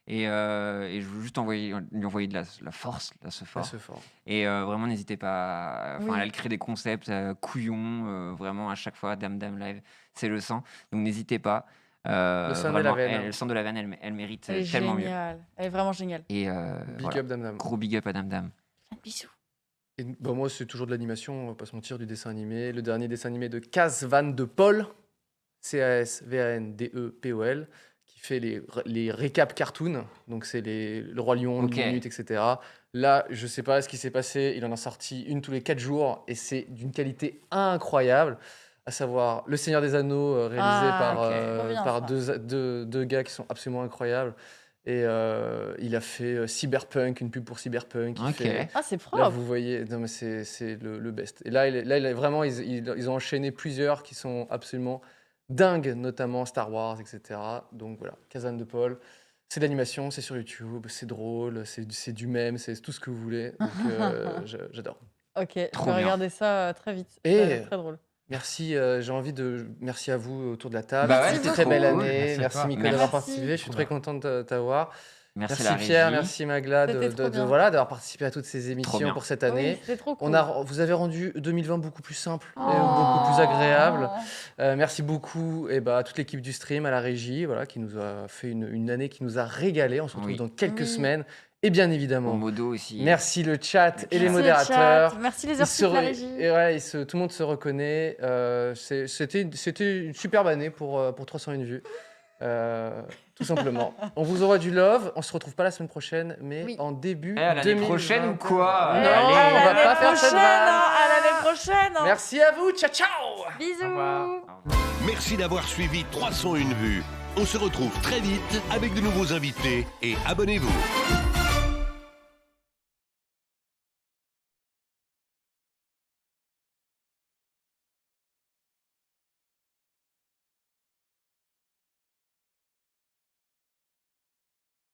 Et je veux juste lui envoyer de la force, là, ce Ah, fort. c'est fort. Et vraiment, n'hésitez pas. Enfin, Oui. elle crée des concepts couillons, vraiment à chaque fois. Dame Live, c'est le sang. Donc n'hésitez pas. Le sang de la Vraiment, veine, hein. le sang de la veine, elle mérite Elle est tellement mieux. géniale. Elle est vraiment géniale. Et Big voilà. up, Dame. Gros big up à Dame. Bisous. Et bah, moi, c'est toujours de l'animation, on va pas se mentir, du dessin animé. Le dernier dessin animé de Cas Van de Paul, CASVANDEPOL, qui fait les récaps cartoon. Donc, c'est le Roi Lion, Ok. une minute, etc. Là, je sais pas ce qui s'est passé. Il en a sorti une tous les 4 jours et c'est d'une qualité incroyable. À savoir Le Seigneur des Anneaux, réalisé Ah, par, ok. Trop bien, par ça. deux gars qui sont absolument incroyables. Et il a fait Cyberpunk, une pub pour Cyberpunk. Il Ok. fait, Ah, c'est là, propre. vous voyez, non, mais c'est le best. Et là, vraiment, ils ont enchaîné plusieurs qui sont absolument dingues, notamment Star Wars, etc. Donc voilà, Kazan de Paul. C'est de l'animation, c'est sur YouTube, c'est drôle, c'est du mème, c'est tout ce que vous voulez. Donc j'adore. Ok, je Trop vais bien. regarder ça très vite. Et- Ça a l'air très drôle. Merci, merci à vous autour de la table. Bah ouais, C'était c'est très trop belle cool. année. Merci à Merci toi. Miko Merci. d'avoir participé. Je suis Trop très bien. content de t'avoir. Merci, Merci la Pierre, régie. merci Magla C'était trop bien. voilà, d'avoir participé à toutes ces Trop émissions bien. pour cette année. Oui, c'est trop cool. Oh. Vous avez rendu 2020 beaucoup plus simple et beaucoup plus agréable. Merci beaucoup à toute l'équipe du stream, à la régie, voilà, qui nous a fait une année qui nous a régalé. On se retrouve Oui. dans quelques Oui. semaine. Et bien Au évidemment, modo aussi. merci le chat et les Merci le modérateurs. chat, merci les Ils heures se sup, la re- régie. et ouais, tout le monde se reconnaît. C'était une superbe année pour 301 vues. Tout simplement. On vous envoie du love. On se retrouve pas la semaine prochaine, mais Oui. en début Eh, à l'année 2021. prochaine ou quoi Non, Allez. on va pas faire cette vanne. À l'année prochaine. hein. Merci à vous. Ciao, ciao. Bisous. Au revoir. Merci d'avoir suivi 301 vues. On se retrouve très vite avec de nouveaux invités et abonnez-vous.